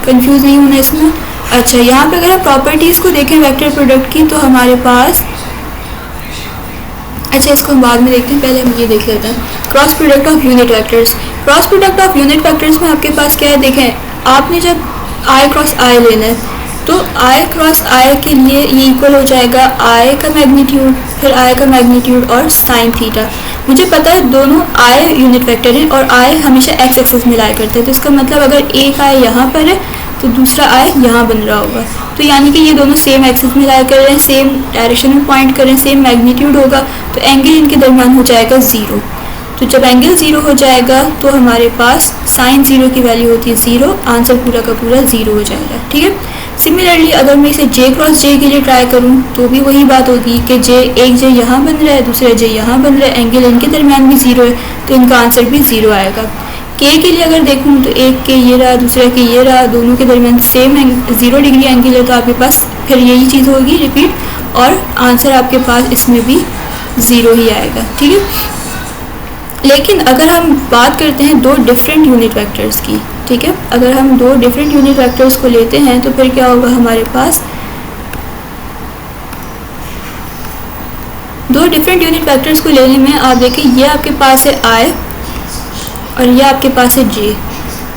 कंफ्यूज नहीं होना इसमें। अच्छा, यहाँ पे अगर हम प्रॉपर्टीज़ को देखें वेक्टर प्रोडक्ट की तो हमारे पास, अच्छा इसको हम बाद में देखते हैं, पहले हम ये देख लेते हैं cross product of unit vectors. Cross product of unit vectors में आपके पास क्या है, देखें आपने जब i क्रॉस i लेना है तो i क्रॉस i के लिए ये इक्वल हो जाएगा i का मैग्नीट्यूड, फिर i का मैग्नीट्यूड और साइन थीटा। मुझे पता है दोनों i यूनिट वेक्टर हैं और i हमेशा x एक्सिस में लाया करते हैं, तो इसका मतलब अगर एक i यहाँ पर है तो दूसरा i यहाँ बन रहा होगा। तो यानी कि ये दोनों सेम एक्सिस में लाया कर रहे हैं, सेम डायरेक्शन में पॉइंट कर रहे हैं, सेम मैग्नीट्यूड होगा, तो एंगल इनके दरमियान हो जाएगा 0। तो जब एंगल 0 हो जाएगा तो हमारे पास साइन 0 की वैल्यू होती है 0, आंसर पूरा का पूरा 0 हो जाएगा, ठीक है। सिमिलरली अगर मैं इसे j क्रॉस j के लिए ट्राई करूँ तो भी वही बात होगी कि एक j यहाँ बन रहा है, दूसरा j यहाँ बन रहा है, एंगल इनके दरमियान भी 0 है, तो इनका आंसर भी 0 आएगा। k के लिए अगर देखूँ तो एक के ये रहा, दूसरा के ये रहा, दोनों के दरमियान सेम 0 डिग्री एंगल है, तो आपके पास फिर यही चीज़ होगी रिपीट, और आंसर आपके पास इसमें भी 0 ही आएगा, ठीक है। लेकिन अगर हम बात करते हैं दो डिफरेंट यूनिट वेक्टर्स की, ठीक है, अगर हम दो डिफरेंट यूनिट वेक्टर्स को लेते हैं तो फिर क्या होगा, हमारे पास दो डिफरेंट यूनिट वेक्टर्स को लेने में आप देखें ये आपके पास है i और ये आपके पास है j।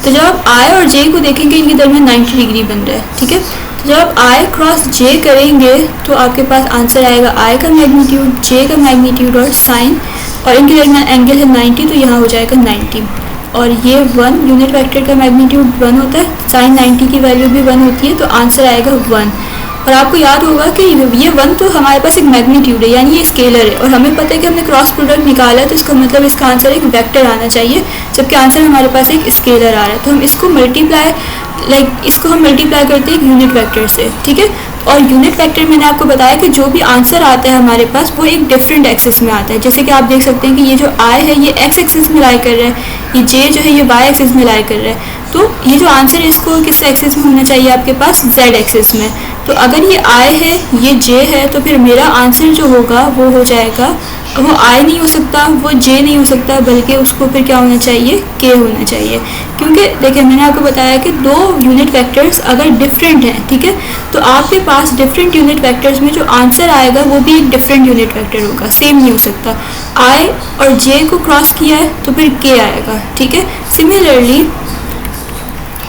तो जब आप i और j को देखेंगे इनके दरमियान 90 डिग्री बन रहा है, ठीक है। तो जब आप i क्रॉस j करेंगे तो आपके पास आंसर आएगा i का मैग्नीट्यूड, j का मैग्नीट्यूड और साइन, और इनके दरमियान एंगल है 90, तो यहाँ हो जाएगा 90। और ये 1 यूनिट वेक्टर का मैग्नीट्यूड 1 होता है, साइन 90 की वैल्यू भी 1 होती है, तो आंसर आएगा 1। और आपको याद होगा कि ये 1 तो हमारे पास एक मैग्नीट्यूड है, यानी ये स्केलर है, और हमें पता है कि हमने क्रॉस प्रोडक्ट निकाला है, तो इसका मतलब इसका आंसर एक वेक्टर आना चाहिए, जबकि आंसर हमारे पास एक स्केलर आ रहा है। तो हम इसको मल्टीप्लाई करते हैं एक यूनिट वेक्टर से, ठीक है। और यूनिट वेक्टर मैंने आपको बताया कि जो भी आंसर आता है हमारे पास वो एक डिफरेंट एक्सिस में आता है। जैसे कि आप देख सकते हैं कि ये जो i है ये x एक्सिस में लाई कर रहा है, ये j जो है ये y एक्सिस में लाई कर रहा है, तो ये जो आंसर है इसको किस एक्सिस में होना चाहिए आपके पास, z एक्सिस में। तो अगर ये i है ये j है तो फिर मेरा आंसर जो होगा वो हो जाएगा, वो i नहीं हो सकता, वो j नहीं हो सकता, बल्कि उसको फिर क्या होना चाहिए, k होना चाहिए। क्योंकि देखिए मैंने आपको बताया कि दो यूनिट वेक्टर्स अगर डिफरेंट हैं, ठीक है, तो आपके पास डिफरेंट यूनिट वेक्टर्स में जो आंसर आएगा वो भी एक डिफरेंट यूनिट वेक्टर होगा, सेम नहीं हो सकता। i और j को क्रॉस किया है तो फिर k आएगा, ठीक है। सिमिलरली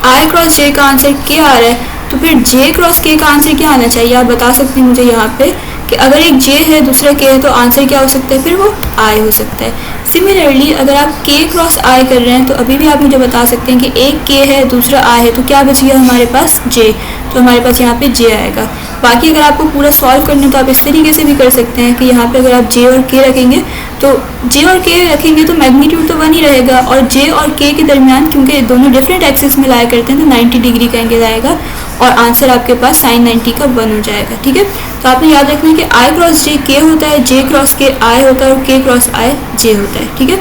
i क्रॉस j का आंसर k आ रहा है, तो फिर j क्रॉस k का आंसर क्या आना चाहिए, आप बता सकते हैं मुझे यहाँ पे कि अगर एक j है दूसरा k है तो आंसर क्या हो सकता है, फिर वो i हो सकता है। सिमिलरली अगर आप k क्रॉस i कर रहे हैं तो अभी भी आप मुझे बता सकते हैं कि एक k है दूसरा i है, तो क्या बच गया हमारे पास j, तो हमारे पास यहाँ पे j आएगा। बाकी अगर आपको पूरा सॉल्व करना है तो आप इस तरीके से भी कर सकते हैं कि यहाँ पे अगर आप j और k रखेंगे तो j और k रखेंगे तो मैग्नीट्यूड तो 1 ही रहेगा, और j और k के दरमियान क्योंकि दोनों डिफरेंट एक्सिस में लाया करते हैं तो 90 डिग्री का एंगल आएगा, और आंसर आपके पास साइन 90 का 1 हो जाएगा, ठीक है। तो आपने याद रखना है कि i क्रॉस j k होता है, j क्रॉस k i होता है और k क्रॉस i j होता है, ठीक है।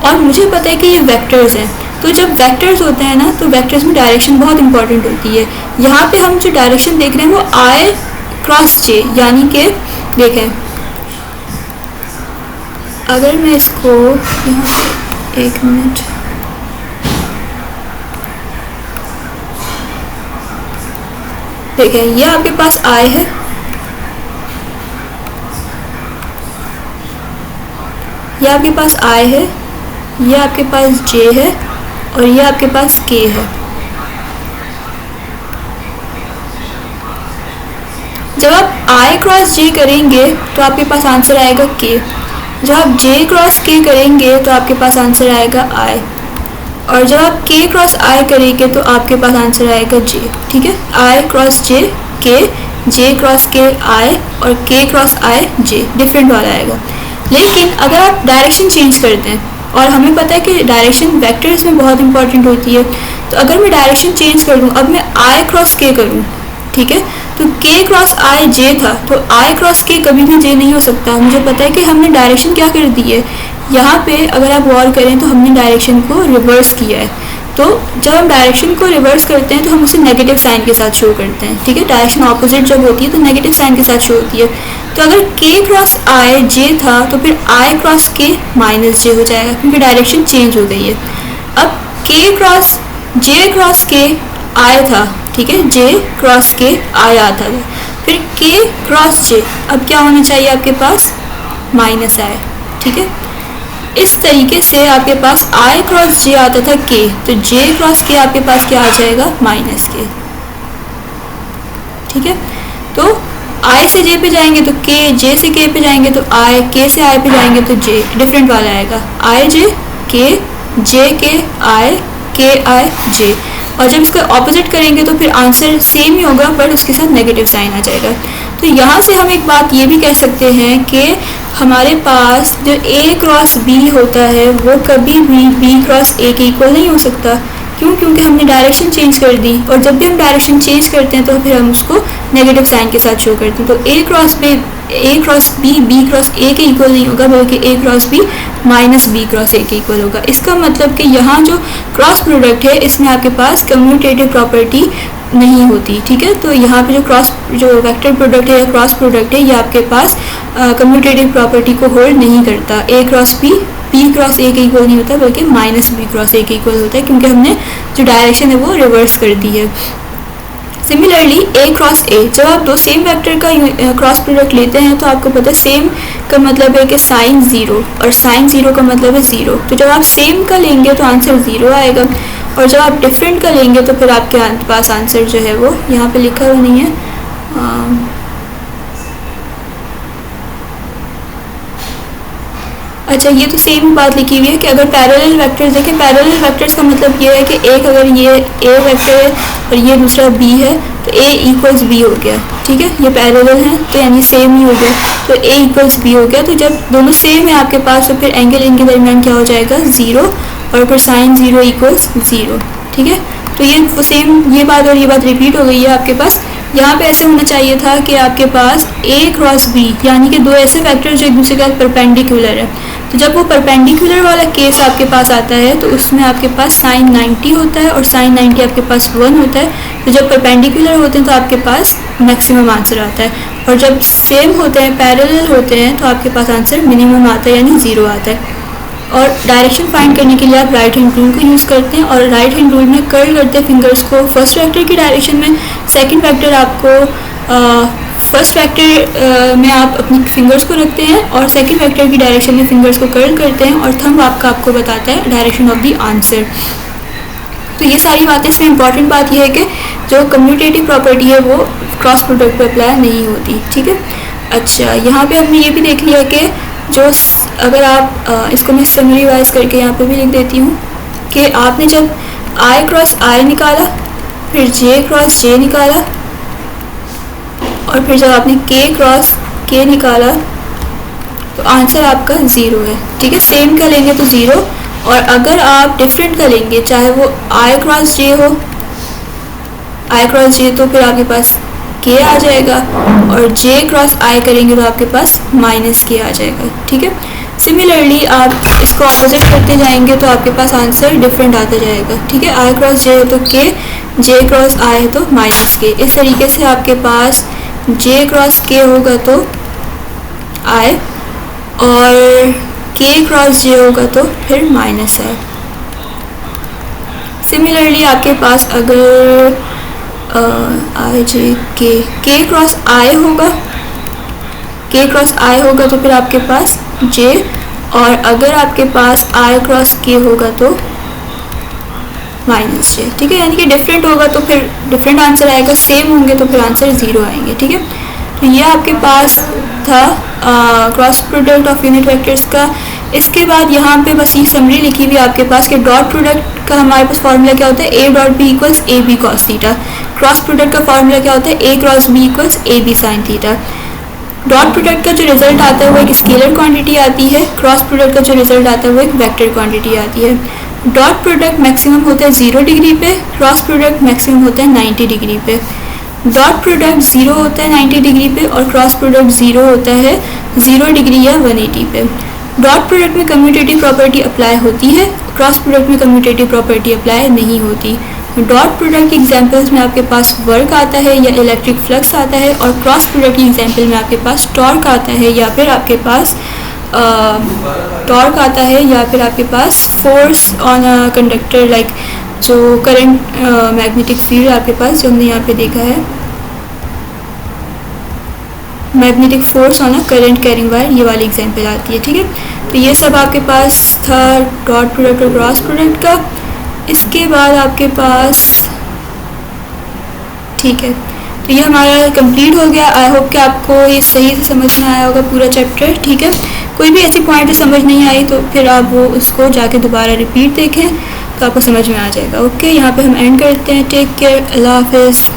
और मुझे पता है कि ये वेक्टर्स हैं, तो जब वेक्टर्स होते हैं ना तो वेक्टर्स में डायरेक्शन बहुत इंपॉर्टेंट होती है। यहाँ पे हम जो डायरेक्शन देख रहे हैं वो i क्रॉस j, यानी कि देखें अगर मैं इसको यहाँ एक मिनट, देखें ये आपके पास i है, ये आपके पास i है, ये आपके पास j है और ये आपके पास k है। जब आप i क्रॉस j करेंगे तो आपके पास आंसर आएगा k, जब आप j क्रॉस k करेंगे तो आपके पास आंसर आएगा i, और जब आप k क्रॉस i करेंगे तो आपके पास आंसर आएगा j, ठीक है। i cross j k, J cross के आई और के क्रॉस आई जे, डिफरेंट वाला आएगा। लेकिन अगर आप डायरेक्शन चेंज करते हैं, और हमें पता है कि डायरेक्शन वेक्टर्स में बहुत इंपॉर्टेंट होती है, तो अगर मैं डायरेक्शन चेंज कर दूँ, अब मैं आई क्रॉस के करूँ, ठीक है, तो के क्रॉस आई जे था, तो आई क्रॉस के कभी भी जे नहीं हो सकता। मुझे पता है कि हमने डायरेक्शन क्या कर दी है यहाँ पे, अगर आप गौर करें तो हमने डायरेक्शन को रिवर्स किया है। तो जब हम डायरेक्शन को रिवर्स करते हैं तो हम उसे नेगेटिव साइन के साथ शो करते हैं, ठीक है। डायरेक्शन ऑपोजिट जब होती है तो नेगेटिव साइन के साथ शो होती है। तो अगर के क्रॉस आई जे था तो फिर आई क्रॉस के माइनस जे हो जाएगा, क्योंकि डायरेक्शन चेंज हो गई है। अब के क्रॉस के आई था, ठीक है, जे क्रॉस के आई आता था, फिर के क्रॉस जे, अब क्या होना चाहिए आपके पास, माइनस आई, ठीक है। इस तरीके से आपके पास आई क्रॉस जे आता था के, तो जे क्रॉस के आपके पास क्या आ जाएगा, माइनस के, ठीक है। तो आई से जे पे जाएंगे तो के, जे से के पे जाएंगे तो आई, के से आई पे जाएंगे तो जे, डिफरेंट वाला आएगा, आई जे के, जे के आई, के आई जे। और जब इसका ऑपोजिट करेंगे तो फिर आंसर सेम ही होगा, बट उसके साथ नेगेटिव साइन आ जाएगा। तो यहाँ से हम एक बात ये भी कह सकते हैं कि हमारे पास जो ए क्रॉस बी होता है वो कभी भी बी क्रॉस ए के इक्वल नहीं हो सकता। क्यों? क्योंकि हमने डायरेक्शन चेंज कर दी, और जब भी हम डायरेक्शन चेंज करते हैं तो फिर हम उसको नेगेटिव साइन के साथ शो करते हैं। तो A cross B B cross A के इक्वल नहीं होगा, बल्कि A cross B minus B cross A के इक्वल होगा। इसका मतलब कि यहाँ जो क्रॉस प्रोडक्ट है इसमें आपके पास कम्यूटेटिव प्रॉपर्टी नहीं होती, ठीक है। तो यहाँ पे जो वेक्टर प्रोडक्ट है या क्रॉस प्रोडक्ट है ये आपके पास कम्यूटेटिव प्रॉपर्टी को होल्ड नहीं करता। ए क्रॉस बी क्रॉस ए के इक्वल नहीं होता, बल्कि माइनस बी क्रॉस ए के इक्वल होता है, क्योंकि हमने जो डायरेक्शन है वो रिवर्स कर दी है। सिमिलरली ए क्रॉस ए, जब आप दो सेम वेक्टर का क्रॉस प्रोडक्ट लेते हैं तो आपको पता है सेम का मतलब है कि साइन ज़ीरो, और साइन ज़ीरो का मतलब है ज़ीरो। तो जब आप सेम का लेंगे तो आंसर ज़ीरो आएगा, और जब आप डिफरेंट का लेंगे तो फिर आपके पास आंसर जो है वो यहाँ पे लिखा हुआ नहीं है। अच्छा, ये तो सेम बात लिखी हुई है कि अगर पैरेलल वेक्टर्स देखें, पैरेलल वेक्टर्स का मतलब ये है कि एक अगर ये ए वेक्टर है और ये दूसरा बी है तो ए इक्वल्स बी हो गया, ठीक है। ये पैरेलल है तो यानी सेम ही हो गया, तो ए इक्वल्स बी हो गया। तो जब दोनों सेम है आपके पास तो फिर एंगल इनके दरमियान क्या हो जाएगा, ज़ीरो, और फिर साइन ज़ीरो इक्वल्स ज़ीरो, ठीक है। तो ये वो सेम ये बात और ये बात रिपीट हो गई है आपके पास। यहाँ पे ऐसे होना चाहिए था कि आपके पास ए क्रॉस बी, यानी कि दो ऐसे वेक्टर जो एक दूसरे के साथ परपेंडिकुलर है, तो जब वो परपेंडिकुलर वाला केस आपके पास आता है तो उसमें आपके पास साइन 90 होता है और साइन 90 आपके पास 1 होता है। तो जब परपेंडिकुलर होते हैं तो आपके पास मैक्सिमम आंसर आता है, और जब सेम होते हैं, पैरेलल होते हैं, तो आपके पास आंसर मिनिमम आता है, यानी ज़ीरो आता है। और डायरेक्शन फाइंड करने के लिए आप राइट हैंड रूल को यूज़ करते हैं, और राइट हैंड रूल में कर्ल करते हैं फिंगर्स को फर्स्ट वेक्टर की डायरेक्शन में, सेकंड वेक्टर आपको फर्स्ट वेक्टर में आप अपनी फिंगर्स को रखते हैं और सेकंड वेक्टर की डायरेक्शन में फिंगर्स को कर्ल करते हैं, और थंब आपको बताता है डायरेक्शन ऑफ द आंसर। तो ये सारी बातें, इसमें इंपॉर्टेंट बात यह है कि जो कम्यूटेटिव प्रॉपर्टी है वो क्रॉस प्रोडक्ट पर अप्लाई नहीं होती, ठीक है। अच्छा, यहाँ पे हमने ये भी देख लिया कि जो अगर आप इसको मैं समरी वाइज करके यहाँ पे भी लिख देती हूँ कि आपने जब आई क्रॉस आई निकाला, फिर जे क्रॉस जे निकाला, और फिर जब आपने के क्रॉस के निकाला तो आंसर आपका ज़ीरो है, ठीक है। सेम का लेंगे तो ज़ीरो, और अगर आप डिफरेंट का लेंगे, चाहे वो आई क्रॉस जे हो, आई क्रॉस जे, तो फिर आपके पास के आ जाएगा, और जे क्रॉस आई करेंगे तो आपके पास माइनस के आ जाएगा, ठीक है। सिमिलरली आप इसको ऑपोजिट करते जाएंगे तो आपके पास आंसर डिफरेंट आता जाएगा, ठीक है। आई क्रॉस जे है तो के, जे क्रॉस आई है तो माइनस के। इस तरीके से आपके पास जे क्रॉस के होगा तो आई, और के क्रॉस जे होगा तो फिर माइनस आई। सिमिलरली आपके पास अगर आई जे के क्रॉस आई होगा, के क्रॉस आई होगा तो फिर आपके पास जे, और अगर आपके पास आई क्रॉस के होगा तो माइनस जे, ठीक है। यानी कि डिफरेंट होगा तो फिर डिफरेंट आंसर आएगा, सेम होंगे तो फिर आंसर ज़ीरो आएंगे, ठीक है। तो ये आपके पास था cross product of unit vectors का इसके बाद यहाँ पे बस ये समरी लिखी हुई है आपके पास कि डॉट प्रोडक्ट का हमारे पास फार्मूला क्या होता है, A dot B equals A B cos theta. Cross product का फार्मूला क्या होता है, A cross B equals A B sine theta. Dot product का जो रिजल्ट आता है वो एक स्केलर क्वांटिटी आती है, क्रॉस प्रोडक्ट का जो रिजल्ट आता है वो एक वेक्टर क्वांटिटी आती है। डॉट प्रोडक्ट मैक्सिमम होता है 0 डिग्री पे, क्रॉस प्रोडक्ट मैक्सिमम होता है 90 डिग्री पे। डॉट प्रोडक्ट 0 होता है 90 डिग्री पे और क्रॉस प्रोडक्ट 0 होता है 0 डिग्री या 180 पे। डॉट प्रोडक्ट में कम्यूटेटिव प्रॉपर्टी अप्लाई होती है, क्रॉस प्रोडक्ट में कम्यूटेटिव प्रॉपर्टी अप्लाई नहीं होती। डॉट प्रोडक्ट के एग्जांपल्स में आपके पास वर्क आता है या इलेक्ट्रिक फ्लक्स आता है, और क्रॉस प्रोडक्ट की एग्जांपल में आपके पास टॉर्क आता है या फिर आपके पास टॉर्क आता है या फिर आपके पास force on a conductor, like जो करंट मैग्नेटिक फील्ड आपके पास जो हमने यहाँ पे देखा है, magnetic force on a current carrying wire, ये वाली एग्जांपल आती है। ठीक है, तो ये सब आपके पास था डॉट प्रोडक्ट और क्रॉस प्रोडक्ट का। इसके बाद आपके पास, ठीक है, तो ये हमारा कंप्लीट हो गया। आई होप कि आपको ये सही से समझ में आया होगा पूरा चैप्टर। ठीक है, कोई भी ऐसी पॉइंट समझ नहीं आई तो फिर आप वो उसको जाके दोबारा रिपीट देखें तो आपको समझ में आ जाएगा। ओके, यहाँ पे हम एंड करते हैं। टेक केयर, अल्लाह हाफिज़।